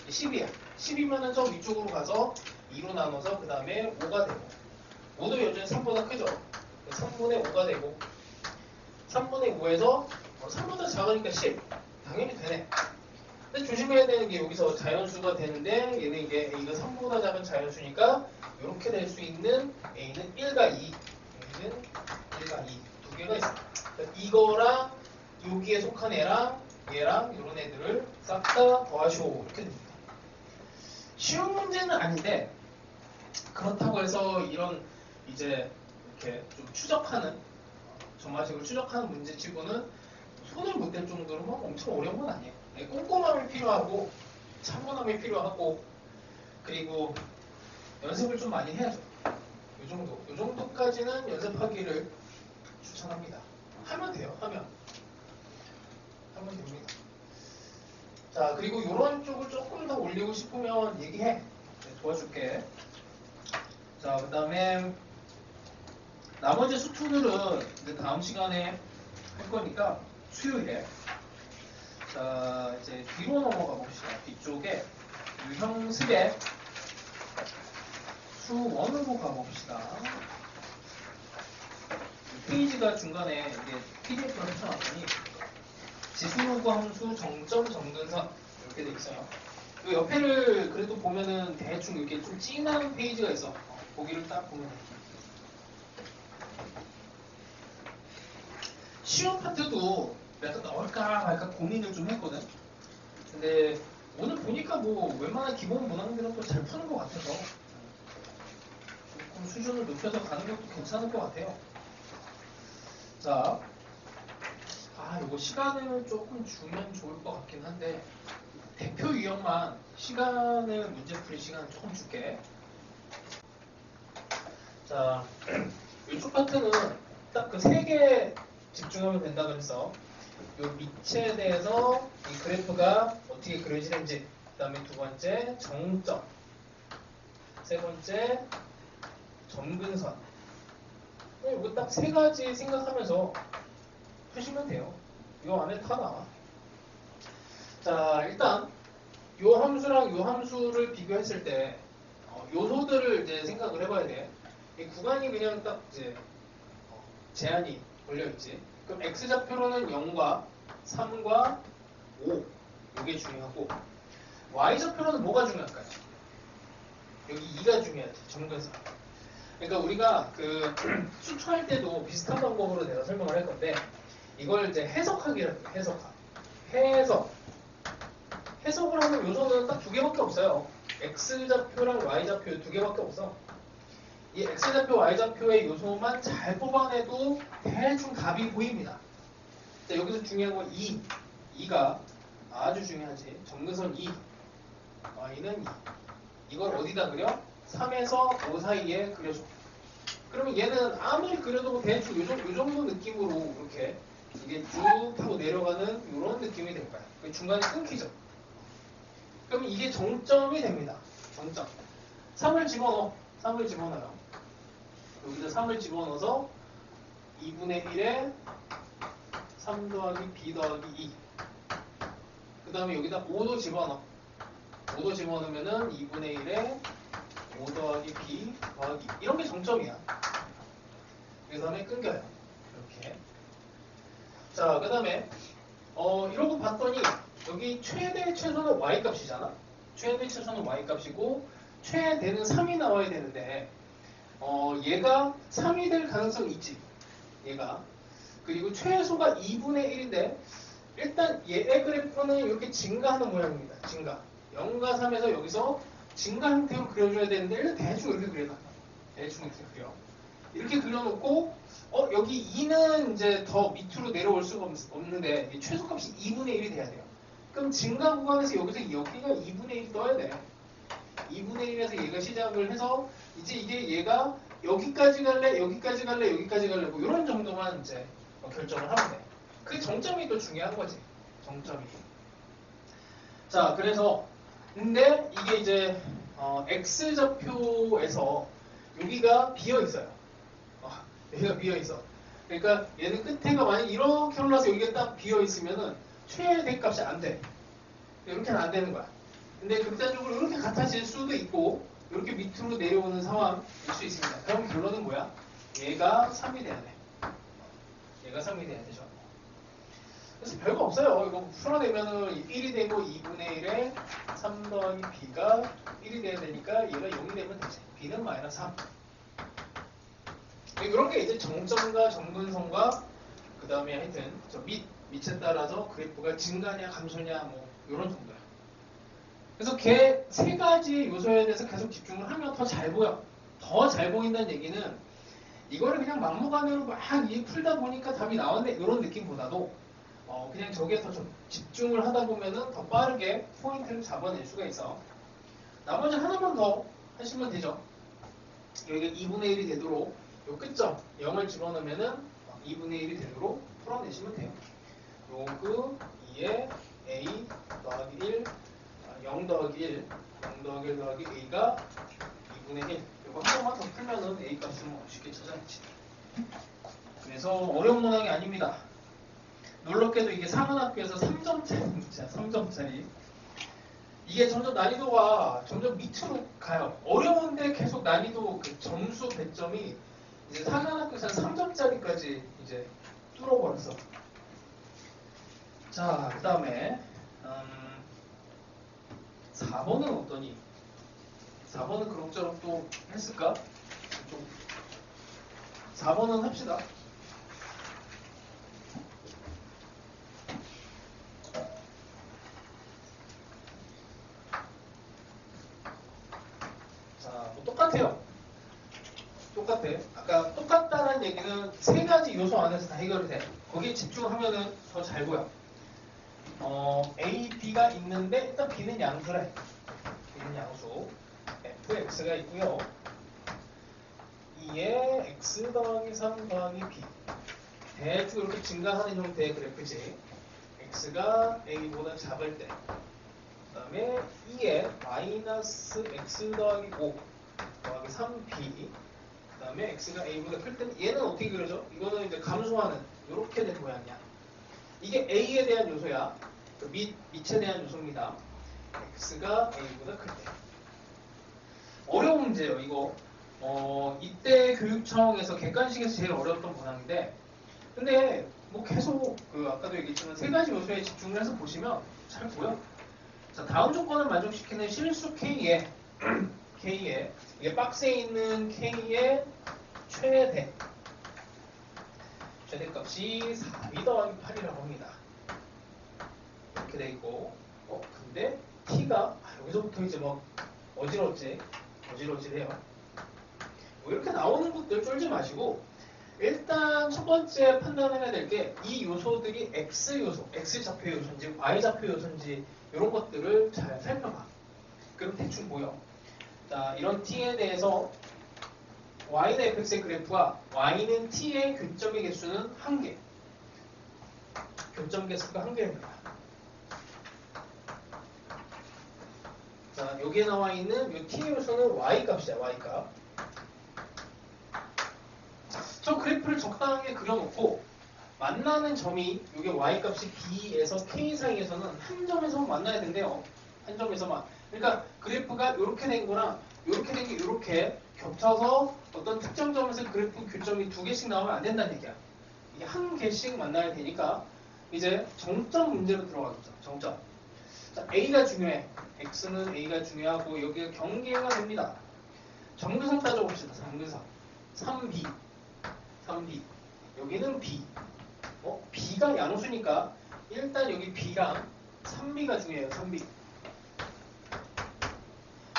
10이야. 10이면은 저 위쪽으로 가서 2로 나눠서 그 다음에 5가 되고, 5도 여전히 3보다 크죠. 3분의 5가 되고, 3분의 5에서 3보다 작으니까 10. 당연히 되네. 근데 조심해야 되는 게 여기서 자연수가 되는데 얘는 이게 A가 3보다 작은 자연수니까 이렇게 될 수 있는 A는 1과 2. A는 1과 2. 두 개가 있어요. 이거랑 여기에 속한 애랑 얘랑 이런 애들을 싹 다 더하시오. 이렇게 됩니다. 쉬운 문제는 아닌데 그렇다고 해서 이런 이제 이렇게 좀 추적하는 정말식으로 추적하는 문제치고는 손을 못 댈 정도로 막 엄청 어려운 건 아니에요. 꼼꼼함이 필요하고 차분함이 필요하고 그리고 연습을 좀 많이 해야죠. 이 정도까지는 연습하기를 추천합니다. 하면 돼요. 하면 됩니다. 자, 그리고 이런 쪽을 조금 더 올리고 싶으면 얘기해. 네, 도와줄게. 자, 그 다음에 나머지 수투들은 이제 다음 시간에 할 거니까 수요일에. 자, 이제 뒤로 넘어가 봅시다. 뒤쪽에 유형습의 수1으로 가봅시다. 페이지가 중간에 이게 PDF로 펼쳐놨더니 지수요구 함수 정점 정근선 이렇게 돼 있어요. 이 옆에를 그래도 보면은 대충 이렇게 좀 진한 페이지가 있어. 보기를 딱 보면 돼. 쉬운 파트도 내가 넣을까 말까 고민을 좀 했거든. 근데 오늘 보니까 뭐 웬만한 기본 문항들은 또 잘 푸는 것 같아서 조금 수준을 높여서 가는 것도 괜찮을 것 같아요. 자, 이거 시간을 조금 주면 좋을 것 같긴 한데 대표 유형만 시간을 문제풀이 시간을 조금 줄게. 자, 이쪽 파트는 딱 그 3개 집중하면 된다 그래서 이 밑에 대해서 이 그래프가 어떻게 그려지는지, 그 다음에 두 번째 정점, 세 번째 점근선, 이거 딱 3가지 생각하면서 푸시면 돼요. 이 안에 다 나와. 자, 일단 이 함수랑 이 함수를 비교했을 때 요소들을 이제 생각을 해봐야 돼. 이 구간이 그냥 딱 이제 제한이 걸려있지. 그럼 x좌표로는 0과 3과 5 이게 중요하고, y좌표로는 뭐가 중요할까요? 여기 2가 중요하지. 점근선. 그러니까 우리가 그 수초할 때도 비슷한 방법으로 내가 설명을 할 건데 이걸 이제 해석하기라고 해요. 해석을 하는 요소는 딱 2개밖에 없어요. x좌표랑 y좌표 2개밖에 없어. 이 x좌표, y좌표의 요소만 잘 뽑아내도 대충 답이 보입니다. 자, 여기서 중요한 건 2가 아주 중요하지. 정근선 2, y는 2. 이걸 어디다 그려? 3에서 5 사이에 그려줘. 그러면 얘는 아무리 그려도 대충 요 정도 느낌으로 이렇게 이게 쭉 하고 내려가는 이런 느낌이 될 거야. 중간에 끊기죠. 그러면 이게 정점이 됩니다. 정점. 3을 집어넣어. 3을 집어넣어요. 여기다 3을 집어넣어서 2분의 1에 3 더하기 b 더하기 2. 그 다음에 여기다 5도 집어넣어. 5도 집어넣으면은 2분의 1에 5 더하기 b 더하기 2. 이런 게 정점이야. 그 다음에 끊겨요. 이렇게. 자, 그 다음에 이러고 봤더니 여기 최대 최소는 y값이잖아. 최대 최소는 y값이고 최대는 3이 나와야 되는데 얘가 3이 될 가능성이 있지. 얘가. 그리고 최소가 2분의 1인데 일단 얘의 그래프는 이렇게 증가하는 모양입니다. 증가. 0과 3에서 여기서 증가 형태로 그려줘야 되는데 일단 대충 이렇게 그려놔. 대충 이렇게 그려. 이렇게 그려놓고 여기 2는 이제 더 밑으로 내려올 수가 없는데 최소값이 2분의 1이 돼야 돼요. 그럼 증가 구간에서 여기가 2분의 1이 떠야 돼. 2분의 1에서 얘가 시작을 해서 이제 이게 얘가 여기까지 갈래, 여기까지 갈래, 여기까지 갈래 뭐 이런 정도만 이제 결정을 하면 돼. 그 정점이 또 중요한 거지. 정점이. 자, 그래서 근데 이게 이제 x좌표에서 여기가 비어 있어요. 여기가 비어 있어. 그러니까 얘는 끝에가 만약 이렇게 올라서 여기가 딱 비어 있으면은 최대값이 안 돼. 이렇게는 안 되는 거야. 근데 극단적으로 이렇게 같아질 수도 있고 이렇게 밑으로 내려오는 상황일 수 있습니다. 그럼 결론은 뭐야? 얘가 3이 돼야 돼. 얘가 3이 돼야 되죠. 그래서 별거 없어요. 이거 풀어내면은 1이 되고 2분의 1에 3 더하기 b가 1이 돼야 되니까 얘가 0이 되면 되지. b는 마이너스 3. 이런 게 이제 정점과 정근선과 그 다음에 하여튼 저 밑에 따라서 그래프가 증가냐 감소냐 뭐 이런 정도야. 그래서 걔 세 가지 요소에 대해서 계속 집중을 하면 더 잘 보여. 더 잘 보인다는 얘기는 이거를 그냥 막무가내로 막 풀다 보니까 답이 나왔네 이런 느낌보다도 그냥 저기에 더 좀 집중을 하다 보면은 더 빠르게 포인트를 잡아낼 수가 있어. 나머지 하나만 더 하시면 되죠. 여기가 2분의 1이 되도록 요 끝점 0을 집어넣으면은 2분의 1이 되도록 풀어내시면 돼요. 요그 2에 a 더하기 1 0 더하기 1 0 더하기 1 더하기 a가 2분의 1 이거 한 번만 더 풀면은 a 값은 뭐 쉽게 찾아내지. 그래서 어려운 문항이 아닙니다. 놀랍게도 이게 상한학교에서 3점짜리입니다. 3점짜리. 이게 점점 난이도가 점점 밑으로 가요. 어려운데 계속 난이도 그 점수 배점이 이제 상한학교에서 3점짜리까지 이제 뚫어버렸어. 자, 그 다음에 4번은 어떠니? 4번은 그럭저럭 또 했을까? 좀 4번은 합시다. 자, 뭐 똑같아요. 똑같아. 아까 똑같다는 얘기는 세 가지 요소 안에서 다 해결이 돼. 거기에 집중하면은 더 잘 보여. A, B가 있는데 일단 B는 양수래. B는 양수. fx가 있고요. 2에 x 더하기 3 더하기 b. 대충 이렇게 증가하는 형태의 그래프지. x가 a보다 작을 때. 그 다음에 2에 마이너스 x 더하기 5 더하기 3b. 그 다음에 x가 a보다 클 때는 얘는 어떻게 그려져? 이거는 이제 감소하는 이렇게 된 모양이야. 이게 a에 대한 요소야. 그 밑에 대한 요소입니다. x가 a보다 클 때. 어려운 문제예요, 이거. 이때 교육청에서 객관식에서 제일 어려웠던 문항인데, 근데 뭐 계속 아까도 얘기했지만 세 가지 요소에 집중을 해서 보시면 잘 보여. 자, 다음 조건을 만족시키는 실수 K에 이게 박스에 있는 K의 최대값이 4b 더하기 8이라고 합니다. 이렇게 돼 있고, 근데 T가 여기서부터 이제 뭐 어지러지해요. 뭐 이렇게 나오는 것들 쫄지 마시고 일단 첫 번째 판단해야 될 게 이 요소들이 X 요소, X 좌표 요소인지 Y 좌표 요소인지 이런 것들을 잘 살펴봐. 그럼 대충 보여. 자, 이런 T에 대해서 Y는 fx의 그래프와 Y는 T의 교점의 개수는 1개. 교점 개수가 1개입니다. 자, 여기에 나와 있는 이 T의 요소는 Y 값이야, Y 값. 저 그래프를 적당하게 그려놓고 만나는 점이 이게 y 값이 b에서 k 사이에서는 한 점에서만 만나야 된대요. 한 점에서만. 그러니까 그래프가 이렇게 된 거랑 이렇게 된 게 이렇게 겹쳐서 어떤 특정 점에서 그래프 교점이 2개씩 나오면 안 된다는 얘기야. 이게 한 개씩 만나야 되니까 이제 정점 문제로 들어가겠죠. 정점. 자, a가 중요해. x는 a가 중요하고 여기가 경계가 됩니다. 정근선 따져봅시다. 정근선. 3b. 3b. 여기는 b. b가 양수니까 일단 여기 b랑 3b가 중요해요. 3b.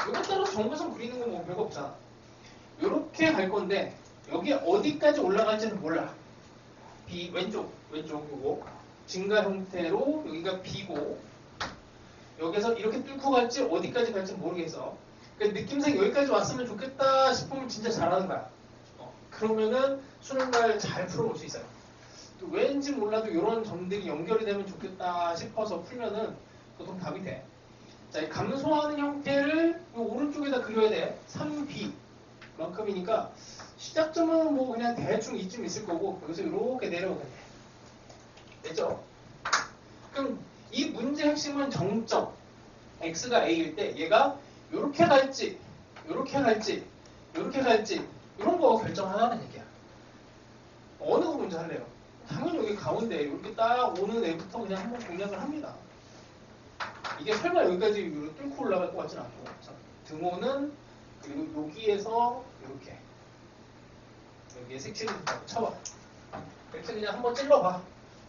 이것 따라 정근선 그리는 건 뭐 별거 없잖아. 이렇게 갈 건데 여기 어디까지 올라갈지는 몰라. b 왼쪽 요거 증가 형태로 여기가 b고 여기서 이렇게 뚫고 갈지 어디까지 갈지 모르겠어. 그러니까 느낌상 여기까지 왔으면 좋겠다 싶으면 진짜 잘하는 거야. 그러면은 수능날 잘 풀어볼 수 있어요. 또 왠지 몰라도 이런 점들이 연결이 되면 좋겠다 싶어서 풀면은 보통 답이 돼. 자, 이 감소하는 형태를 이 오른쪽에다 그려야 돼. 3b 만큼이니까 시작점은 뭐 그냥 대충 이쯤 있을 거고 여기서 이렇게 내려오게 돼. 됐죠? 그럼 이 문제 핵심은 정점. x가 a일 때 얘가 이렇게 갈지, 이렇게 갈지, 이렇게 갈지 이런 거 결정하라는 얘기야. 어느 거 먼저 할래요? 당연히 여기 가운데 이렇게 딱 오는 애부터 그냥 한번 공략을 합니다. 이게 설마 여기까지 뚫고 올라갈 것 같진 않고. 자, 등호는 그리고 여기에서 이렇게 여기에 색칠을 된다고 쳐봐. 이렇게 그냥 한번 찔러봐.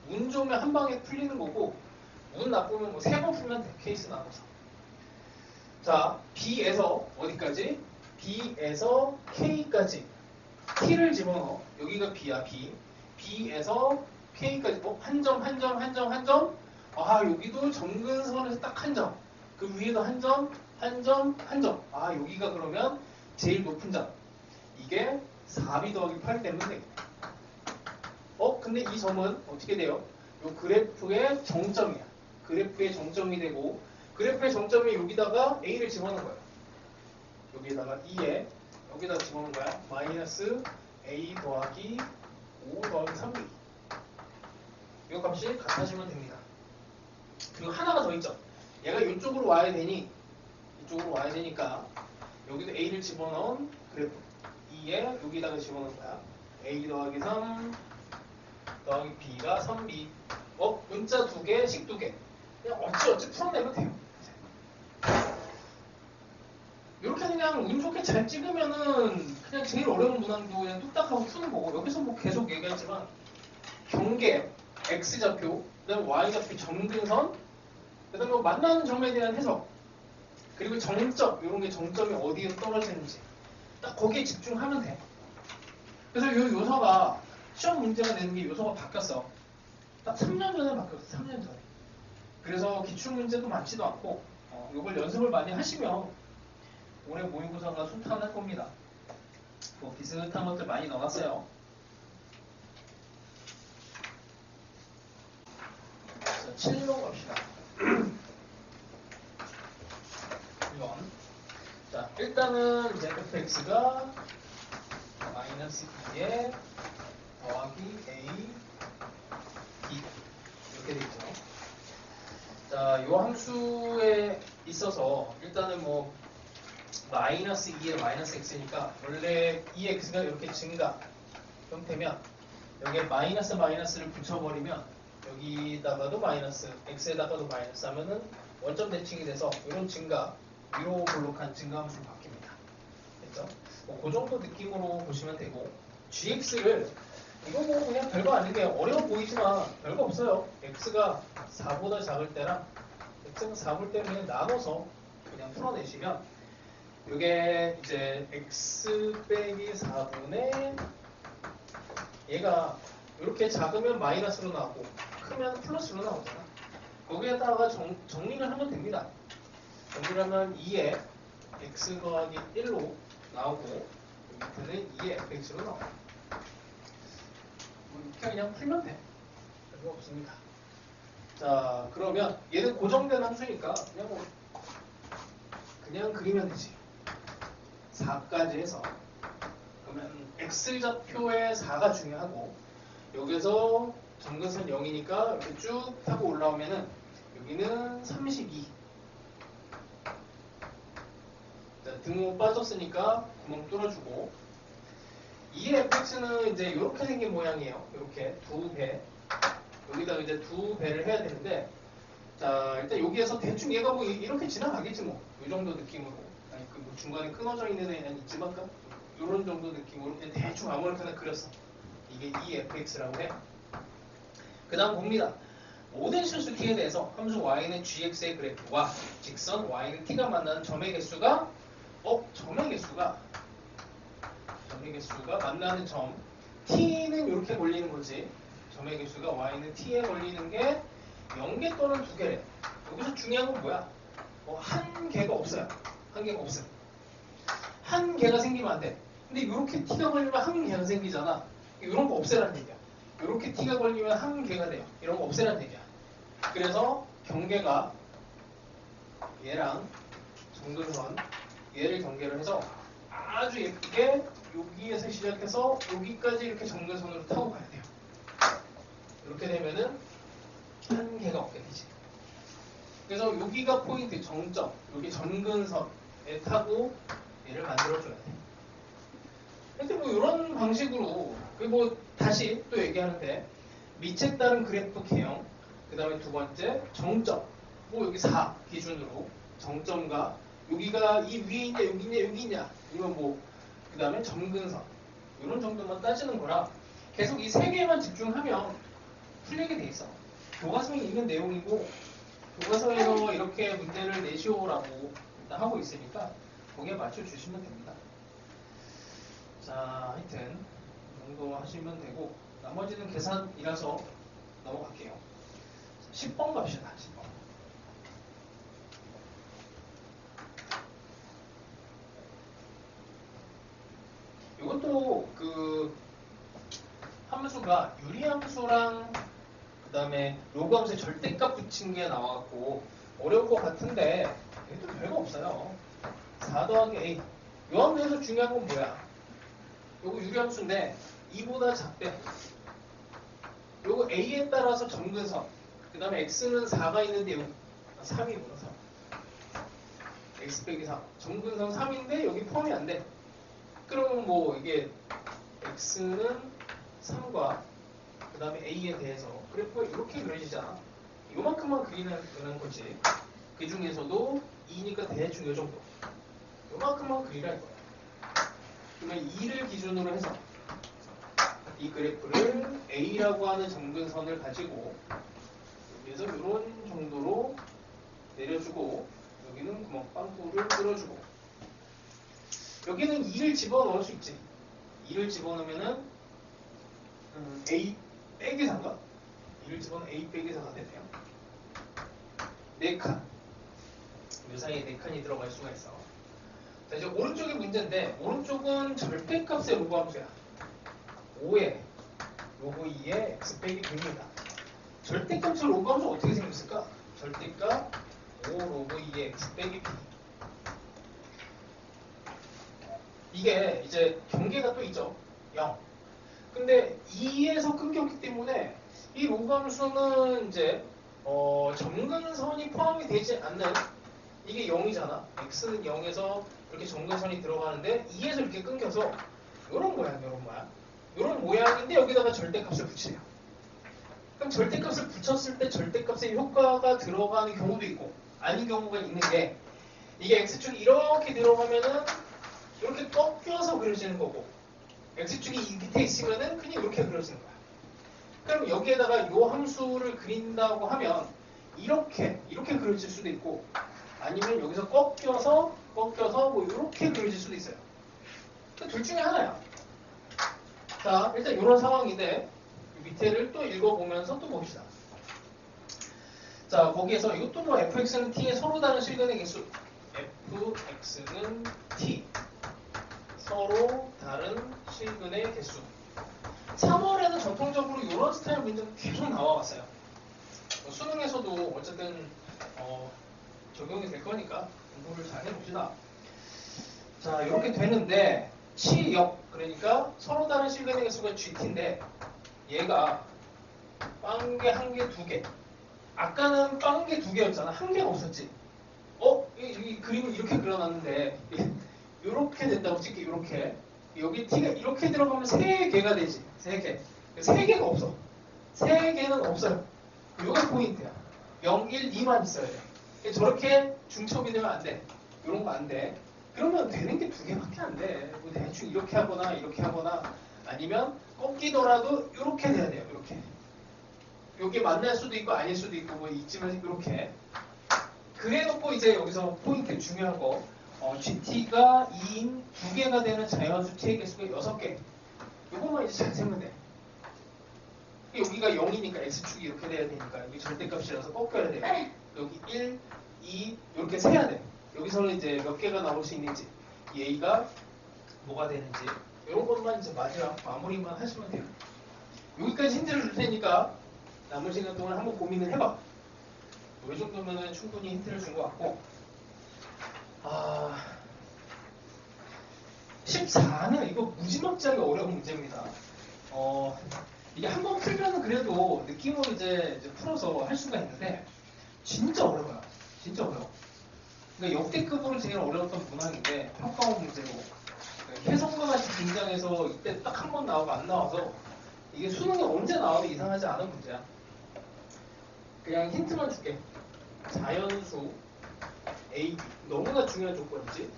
운 좋으면 한 방에 풀리는 거고 운 나쁘면 뭐 3번 풀면 돼. 케이스 나눠서. 자, B에서 어디까지? B에서 K까지 T를 집어넣어. 여기가 B야, B. B에서 K까지 한 점, 한 점, 한 점, 한 점. 아, 여기도 정근선에서 딱 한 점. 그 위에도 한 점, 한 점, 한 점. 아, 여기가 그러면 제일 높은 점. 이게 4B 더하기 8 되면 되겠다. 근데 이 점은 어떻게 돼요? 요 그래프의 정점이야. 그래프의 정점이 되고 그래프의 정점이 여기다가 A를 집어넣은 거야. 여기에다가 2에 여기다가 집어넣은 거야. 마이너스 A 더하기 5 더하기 3B. 이 값이 같아지면 됩니다. 그리고 하나가 더 있죠. 얘가 이쪽으로 와야 되니 이쪽으로 와야 되니까 여기도 A를 집어넣은 그래프 2에 여기다가 집어넣은 거야. A 더하기 3 더하기 B가 3B. 문자 2개, 식 2개. 그냥 어찌 풀어내면 돼요. 이렇게 그냥 운 좋게 잘 찍으면은 그냥 제일 어려운 문항도 그냥 뚝딱 하고 푸는 거고 여기서 뭐 계속 얘기하지만 경계, X좌표, 그 다음에 Y좌표 정근선, 그 다음에 뭐 만나는 점에 대한 해석, 그리고 정점, 이런 게 정점이 어디에 떨어지는지 딱 거기에 집중하면 돼. 그래서 이 요소가 시험 문제가 되는 게 요소가 바뀌었어. 딱 3년 전에 바뀌었어. 3년 전에. 그래서 기출문제도 많지도 않고 이걸 연습을 많이 하시면 올해 모의고사가 순탄할 겁니다. 뭐 비슷한 것들 많이 넣어놨어요. 자, 7번 갑시다. 1번. 자, 일단은 이제 fx가 마이너스 2에 더하기 a b 이렇게 되죠. 자, 요 함수에 있어서 일단은 뭐 마이너스 2에 마이너스 x니까 원래 2x가 이렇게 증가 형태면 여기에 마이너스 마이너스를 붙여버리면 여기다가도 마이너스 x에다가도 마이너스 하면은 원점 대칭이 돼서 이런 증가 위로 볼록한 증가함수로 바뀝니다. 됐죠? 그 정도 느낌으로 보시면 되고 gx를 이거 뭐 그냥 별거 아닌 게 어려워 보이지만 별거 없어요. x가 4보다 작을 때랑 x가 4볼 때 그냥 나눠서 그냥 풀어내시면 이게 이제 x 빼기 4분의 얘가 이렇게 작으면 마이너스로 나오고 크면 플러스로 나오잖아. 거기에다가 정리를 하면 됩니다. 정리를 하면 2에 x 더하기 1로 나오고 밑에는 2의 fx로 나와요. 이렇게 그냥 풀면 돼. 별거 없습니다. 자, 그러면 얘는 고정된 함수니까 그냥 그리면 되지. 4까지 해서 그러면 x좌표에 4가 중요하고 여기서 점근선 0이니까 이렇게 쭉 타고 올라오면은 여기는 32. 자, 등호 빠졌으니까 구멍 뚫어주고 2의 fx는 이제 이렇게 생긴 모양이에요. 이렇게 2배. 여기다가 이제 2배를 해야 되는데 자, 일단 여기에서 대충 얘가 뭐 이렇게 지나가겠지 뭐. 이 정도 느낌으로. 아니, 그 뭐 중간에 끊어져 있는 애는 있지만 이런 정도 느낌으로 그냥 대충 아무렇게나 그렸어. 이게 2fx라고 해. 그 다음 봅니다. 모든 실수 t에 대해서 함수 y는 gx의 그래프와 직선 y는 t가 만나는 점의 개수가 점의 개수가 만나는 점 t는 이렇게 걸리는 거지. 점의 개수가 y는 t에 걸리는 게 0개 또는 2개래. 여기서 중요한 건 뭐야? 한 개가 없어요. 한 개가 없음. 한 개가 생기면 안 돼. 근데 이렇게 t가 걸리면 한 개가 생기잖아. 이런 거 없애라는 얘기야. 이렇게 t가 걸리면 한 개가 돼요. 이런 거 없애라는 얘기야. 그래서 경계가 얘랑 정근선 얘를 경계를 해서 아주 예쁘게 여기에서 시작해서 여기까지 이렇게 정근선으로 타고 가야 돼요. 이렇게 되면은 한 개가 없게 되지. 그래서 여기가 포인트 정점, 여기 정근선에 타고 얘를 만들어줘야 돼. 하여튼 뭐 이런 방식으로 그리고 다시 또 얘기하는데 밑에 따른 그래프 개형, 그 다음에 두 번째 정점, 뭐 여기 4 기준으로 정점과 여기가 이 위에 있냐 여기 있냐 여기 있냐 이건 뭐 그 다음에 점근선 이런 정도만 따지는 거라 계속 이 세 개만 집중하면 풀리게 돼 있어. 교과서에 있는 내용이고 교과서에서 이렇게 문제를 내시오라고 일단 하고 있으니까 거기에 맞춰주시면 됩니다. 자, 하여튼 이 정도 하시면 되고 나머지는 계산이라서 넘어갈게요. 10번 갑시다. 10번. 이것도 그 함수가 유리함수랑 그 다음에 로그함수에 절대값 붙인 게 나와갖고 어려울 것 같은데 얘도 별거 없어요. 4 더하기 a. 이 함수에서 중요한 건 뭐야? 요거 유리함수인데 2보다 작대. 요거 a에 따라서 점근선. 그 다음에 x는 4가 있는데 여기 3이구나 3. x 빼기 3. 점근선 3인데 여기 포함이 안 돼. 그러면 뭐 이게 x는 3과 그 다음에 a에 대해서 그래프가 이렇게 그려지잖아. 요만큼만 그리는 거지. 그 중에서도 2니까 대충 요 정도. 요만큼만 그리라 이거야. 그러면 2를 기준으로 해서 이 그래프를 a라고 하는 점근선을 가지고 여기에서 이런 정도로 내려주고 여기는 구멍빵꾸를 뚫어주고 여기는 2를 집어넣을 수 있지. 2를 집어넣으면은 a 빼기 4인가? 2를 집어넣으면 a 빼기 4가 되네요. 4칸. 이 사이에 4칸이 들어갈 수가 있어. 자, 이제 오른쪽이 문제인데 오른쪽은 절대값의 로그 함수야. 5에 로그 2에 x 빼기 b입니다. 절대값의 로그 함수 어떻게 생겼을까? 절대값 5 로그 2에 x 빼기 b. 이게 이제 경계가 또 있죠. 0. 근데 2에서 끊겼기 때문에 이 로그 함수는 이제 점근선이 포함이 되지 않는 이게 0이잖아. x는 0에서 이렇게 점근선이 들어가는데 2에서 이렇게 끊겨서 이런 모양, 이런 모양인데 여기다가 절대값을 붙이래요. 그럼 절대값을 붙였을 때 절대값의 효과가 들어가는 경우도 있고 아닌 경우가 있는 게 이게 x축이 이렇게 들어가면은 이렇게 꺾여서 그려지는 거고 x축이 이 밑에 있으면은 그냥 이렇게 그려지는 거야. 그럼 여기에다가 이 함수를 그린다고 하면 이렇게 그려질 수도 있고 아니면 여기서 꺾여서 꺾여서 뭐 이렇게 그려질 수도 있어요. 둘 중에 하나야. 자, 일단 이런 상황인데 밑에를 또 읽어보면서 또 봅시다. 자, 거기에서 이것도 뭐 fx는 t의 서로 다른 실근의 개수. fx는 t. 서로 다른 실근의 개수. 3월에는 전통적으로 이런 스타일 문제가 계속 나와왔어요. 수능에서도 어쨌든 적용이 될 거니까 공부를 잘 해봅시다. 자, 이렇게 되는데 치역, 그러니까 서로 다른 실근의 개수가 GT인데 얘가 빵개 한 개, 두 개. 아까는 빵개 두 개였잖아. 한 개가 없었지. 이 그림을 이렇게 그려놨는데 이렇게 된다고 칠게. 이렇게 여기 t가 이렇게 들어가면 세 개가 되지. 세 개. 세 개가 없어. 세 개는 없어요. 이게 포인트야. 0, 1, 2만 있어야 돼. 저렇게 중첩이 되면 안 돼. 이런 거 안 돼. 그러면 되는 게 두 개밖에 안 돼. 뭐 대충 이렇게 하거나 아니면 꺾이더라도 이렇게 돼야 돼요. 이렇게. 여기 만날 수도 있고 아닐 수도 있고 뭐 이쯤에서 이렇게. 그래놓고 이제 여기서 포인트 중요한 거. GT가 2인 두 개가 되는 자연수 t의 개수가 6개. 이것만 이제 잘 세면 돼. 여기가 0이니까 x축이 이렇게 돼야 되니까 여기 절대값이라서 꺾여야 돼요. 여기 1, 2 이렇게 세야 돼. 여기서는 이제 몇 개가 나올 수 있는지, a가 뭐가 되는지 이런 것만 이제 마지막 마무리만 하시면 돼요. 여기까지 힌트를 줄 테니까 남은 시간 동안 한번 고민을 해봐. 이 정도면 충분히 힌트를 준 것 같고 14는 이거 무지막지하게 어려운 문제입니다. 이게 한번 풀면은 그래도 느낌으로 이제 풀어서 할 수가 있는데 진짜 어려워요. 진짜 어려워. 그러니까 역대급으로 제일 어려웠던 문항인데 평가원 문제로 해성과 같이 등장해서 이때 딱 한 번 나오고 안 나와서 이게 수능에 언제 나와도 이상하지 않은 문제야. 그냥 힌트만 줄게. 자연수 A, B 너무나 중요한 조건이지.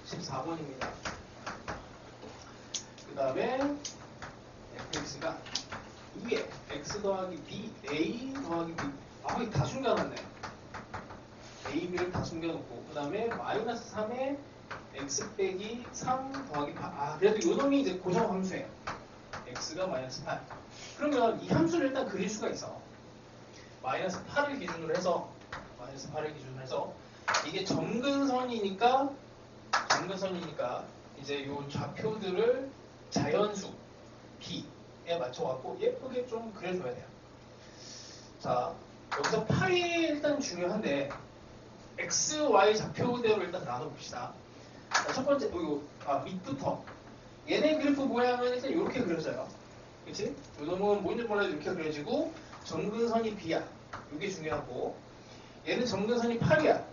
14번입니다. 그 다음에 fx가 2에 x 더하기 b, a 더하기 b. 이거 다 숨겨놨네. a, b를 다 숨겨놓고 그 다음에 마이너스 3에 x 빼기 3 더하기 8. 그래도 요 놈이 이제 고정 함수예요. x가 마이너스 8. 그러면 이 함수를 일단 그릴 수가 있어. 마이너스 8을 기준으로 해서 이게 점근선이니까 이제 요 좌표들을 자연수 b에 맞춰갖고 예쁘게 좀 그려줘야 돼요. 자, 여기서 8이 일단 중요한데 x, y 좌표대로 일단 나눠봅시다. 자, 첫 번째 밑부터 얘네 그래프 모양은 일단 이렇게 그려져요. 그치? 요 놈은 뭔지 몰라도 이렇게 그려지고 점근선이 b야. 이게 중요하고 얘는 점근선이 8이야.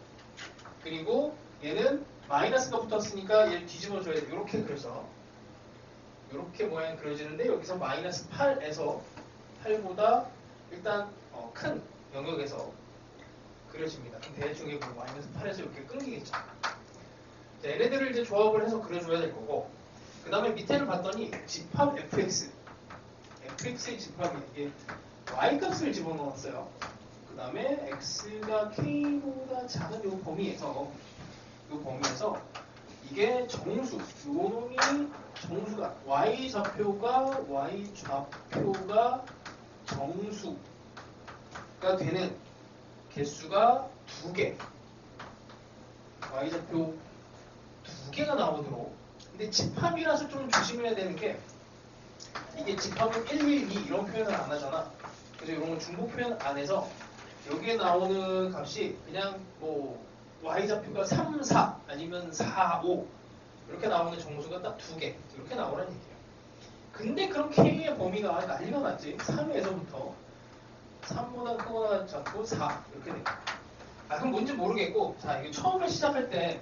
그리고 얘는 마이너스가 붙었으니까 얘를 뒤집어줘야 돼. 이렇게 그려서 이렇게 모양이 그려지는데 여기서 마이너스 8에서 8보다 일단 큰 영역에서 그려집니다. 그럼 대충 이게 마이너스 8에서 이렇게 끊기겠죠. 자, 얘네들을 이제 조합을 해서 그려줘야 될 거고 그 다음에 밑에를 봤더니 집합 fx의 집합이 이게 y값을 집어넣었어요. 그 다음에 x가 k보다 작은 요 범위에서 이게 정수, 요 놈이 정수가 y좌표가 정수가 되는 개수가 2개, y좌표 2개가 나오도록. 근데 집합이라서 좀 조심해야 되는 게 이게 집합은 1, 1, 2 이런 표현을 안 하잖아. 그래서 이런 건 중복 표현 안 해서 여기에 나오는 값이 그냥 뭐 y좌표가 3, 4 아니면 4, 5 이렇게 나오는 정수가 딱 2개 이렇게 나오라는 얘기예요. 근데 그럼 k의 범위가 난리가 났지. 3에서부터 3보다 크거나 작고 4 이렇게 돼. 그럼 뭔지 모르겠고 자 이게 처음에 시작할 때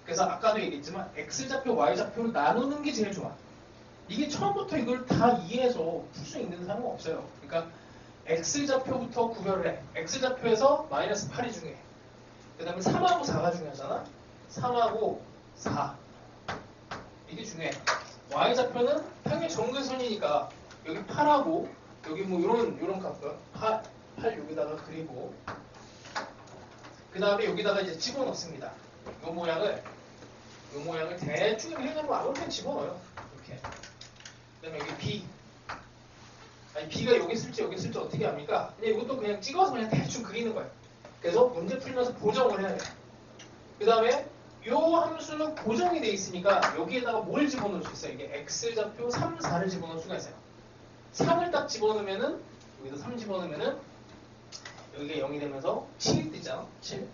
그래서 아까도 얘기했지만 x좌표, y좌표를 나누는 게 제일 좋아. 이게 처음부터 이걸 다 이해해서 풀 수 있는 사람은 없어요. 그러니까 x좌표부터 구별을 해. x좌표에서 마이너스 8이 중요해. 그 다음에 3하고 4가 중요하잖아. 3하고 4 이게 중요해. y좌표는 당연히 정근선이니까 여기 8하고 여기 뭐 요런 값들 8 여기다가 그리고 그 다음에 여기다가 이제 집어넣습니다. 요 모양을 대충 해가지고 아무렇게 집어넣어요. 이렇게. 그다음에 여기 B. 아니 B가 여기 쓸지 어떻게 합니까? 그냥 이것도 그냥 찍어서 그냥 대충 그리는 거예요. 그래서 문제 풀면서 보정을 해야 돼요. 그 다음에 요 함수는 고정이 돼 있으니까 여기에다가 뭘 집어넣을 수 있어요? 이게 x좌표 3, 4를 집어넣을 수가 있어요. 3을 딱 집어넣으면은 여기다 3 집어넣으면은 여기가 0이 되면서 7이 뜨잖아. 7.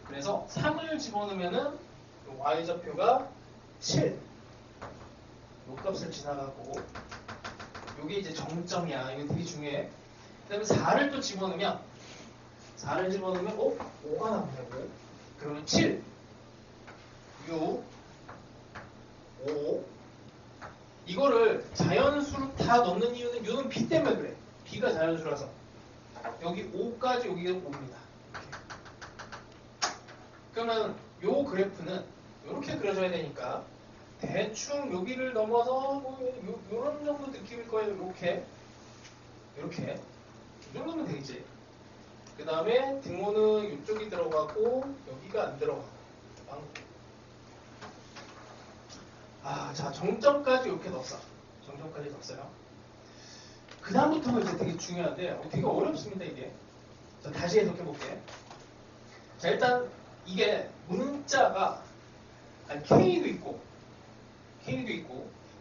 그래서 3을 집어넣으면은 y좌표가 7. 요 값을 지나가고 요게 이제 정점이야. 이거 되게 중요해. 그 다음에 4를 또 집어넣으면 5가 나오네. 5. 그러면 7, 6, 5. 이거를 자연수로 다 넣는 이유는 요는 B 때문에 그래. B가 자연수라서. 여기 5까지 여기가 5입니다. 그러면 요 그래프는 이렇게 그려져야 되니까 대충 여기를 넘어서 뭐 요런 정도 느낌일 거예요. 이렇게 이 정도면 되겠지. 그 다음에 등호는 이쪽이 들어가고 여기가 안 들어가고. 자 정점까지 이렇게 넣었어. 정점까지 넣었어요. 그 다음부터가 이제 되게 중요한데 되게 어렵습니다 이게. 자 다시 해석해 볼게. 자 일단 이게 문자가 K도 있고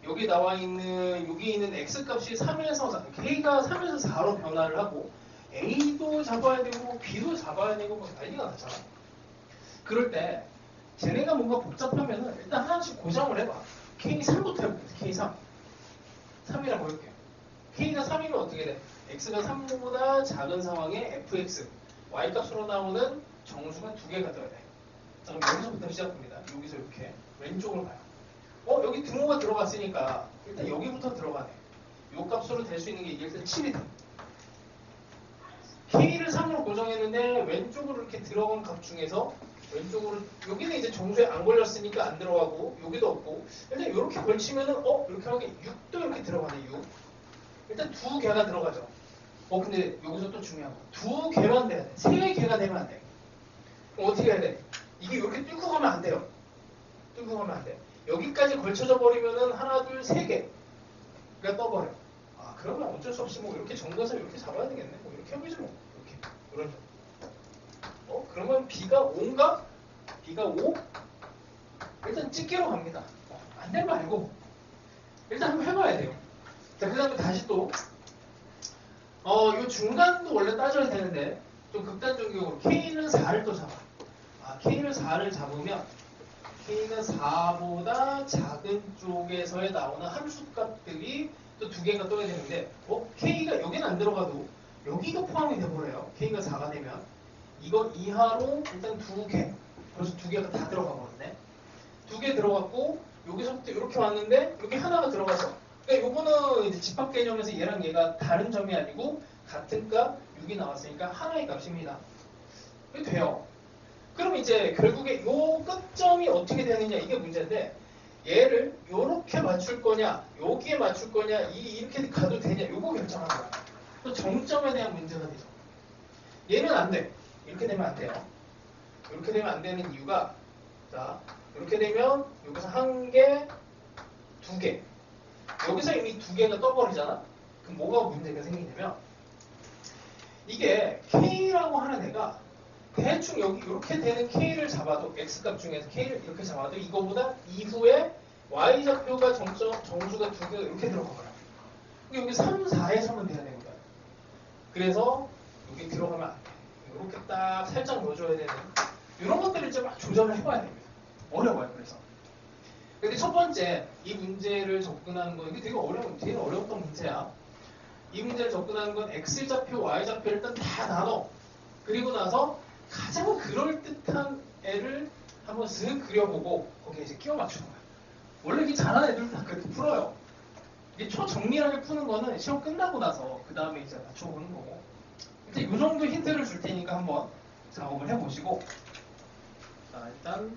여기 나와 있는 여기 있는 x 값이 3에서 4, K가 3에서 4로 변화를 하고 A도 잡아야 되고 B도 잡아야 되고 뭐 난리가 나잖아. 그럴 때 쟤네가 뭔가 복잡하면은 일단 하나씩 고정을 해봐. K3부터 해볼게. K3. 3이라고 해볼게요. K가 3이면 어떻게 돼? X가 3보다 작은 상황에 fx, Y값으로 나오는 정수가 2개가 떠야 돼. 자, 그럼 여기서부터 시작합니다. 여기서 이렇게 왼쪽으로 가요. 여기 등호가 들어갔으니까 일단 여기부터 들어가네. 요 값으로 될 수 있는 게 이게 일단 7이 돼. K를 3으로 고정했는데 왼쪽으로 이렇게 들어간 값 중에서 왼쪽으로 여기는 이제 정수에 안 걸렸으니까 안 들어가고 여기도 없고 일단 이렇게 걸치면은 이렇게 하게 6도 이렇게 들어가네. 6. 일단 2개가 들어가죠. 근데 여기서 또 중요한 거. 2개만 돼야 돼. 3개가 되면 안 돼. 그럼 어떻게 해야 돼? 이게 이렇게 뚫고 가면 안 돼요. 뚫고 가면 안 돼. 여기까지 걸쳐져 버리면은 하나, 둘, 3개가 떠버려. 그러면 어쩔 수 없이 뭐 이렇게 정거에서 이렇게 잡아야 되겠네. 뭐 이렇게 해보지 뭐. 이렇게. 이런 점. 그러면 B가 5인가? B가 5? 일단 집게로 갑니다. 안 되면 말고. 일단 한번 해봐야 돼요. 자, 그 다음에 다시 또, 요 중간도 원래 따져야 되는데, 좀 극단적인 경우로 K는 4를 또 잡아. K는 4를 잡으면, K는 4보다 작은 쪽에서에 나오는 함수값들이 또 2개가 떠야 되는데, K가 여기는 안 들어가도, 여기가 포함이 돼버려요. K가 4가 되면. 이거 이하로 일단 2개. 벌써 2개가 다 들어가 버렸네. 2개 들어갔고, 여기서부터 이렇게 왔는데, 여기 하나가 들어가서. 그러니까 요거는 이제 집합 개념에서 얘랑 얘가 다른 점이 아니고, 같은 값 6이 나왔으니까 하나의 값입니다. 이게 돼요. 그럼 이제 결국에 요 끝점이 어떻게 되느냐, 이게 문제인데, 얘를 요렇게 맞출 거냐, 여기에 맞출 거냐, 이렇게 가도 되냐, 요거 결정하는 거야. 또 정점에 대한 문제가 되죠. 얘는 안 돼. 이렇게 되면 안 돼요. 이렇게 되면 안 되는 이유가, 자, 이렇게 되면 여기서 1개, 2개. 여기서 이미 2개가 떠버리잖아? 그럼 뭐가 문제가 생기냐면, 이게 K라고 하는 애가 대충 여기 이렇게 되는 K를 잡아도, X값 중에서 K를 이렇게 잡아도 이거보다 이후에 Y좌표가 정수가 2개가 이렇게 들어가거나. 여기 3, 4에서만 돼야 되는 거야. 그래서 여기 들어가면 안 돼. 이렇게 딱 살짝 넣어줘야 되는 이런 것들을 이제 막 조절을 해봐야 됩니다. 어려워요. 그래서. 근데 첫 번째 이 문제를 접근하는 건 이게 되게 어려웠던 문제야. 이 문제를 접근하는 건 X좌표, Y좌표를 일단 다 나눠. 그리고 나서 가장 그럴듯한 애를 한번 쓱 그려보고 거기에 이제 끼워 맞추는 거야. 원래 이게 잘하는 애들도 다 그렇게 풀어요. 이게 초정밀하게 푸는 거는 시험 끝나고 나서 그 다음에 이제 맞춰보는 거고. 일단 이 정도 힌트를 줄 테니까 한번 작업을 해보시고. 자, 일단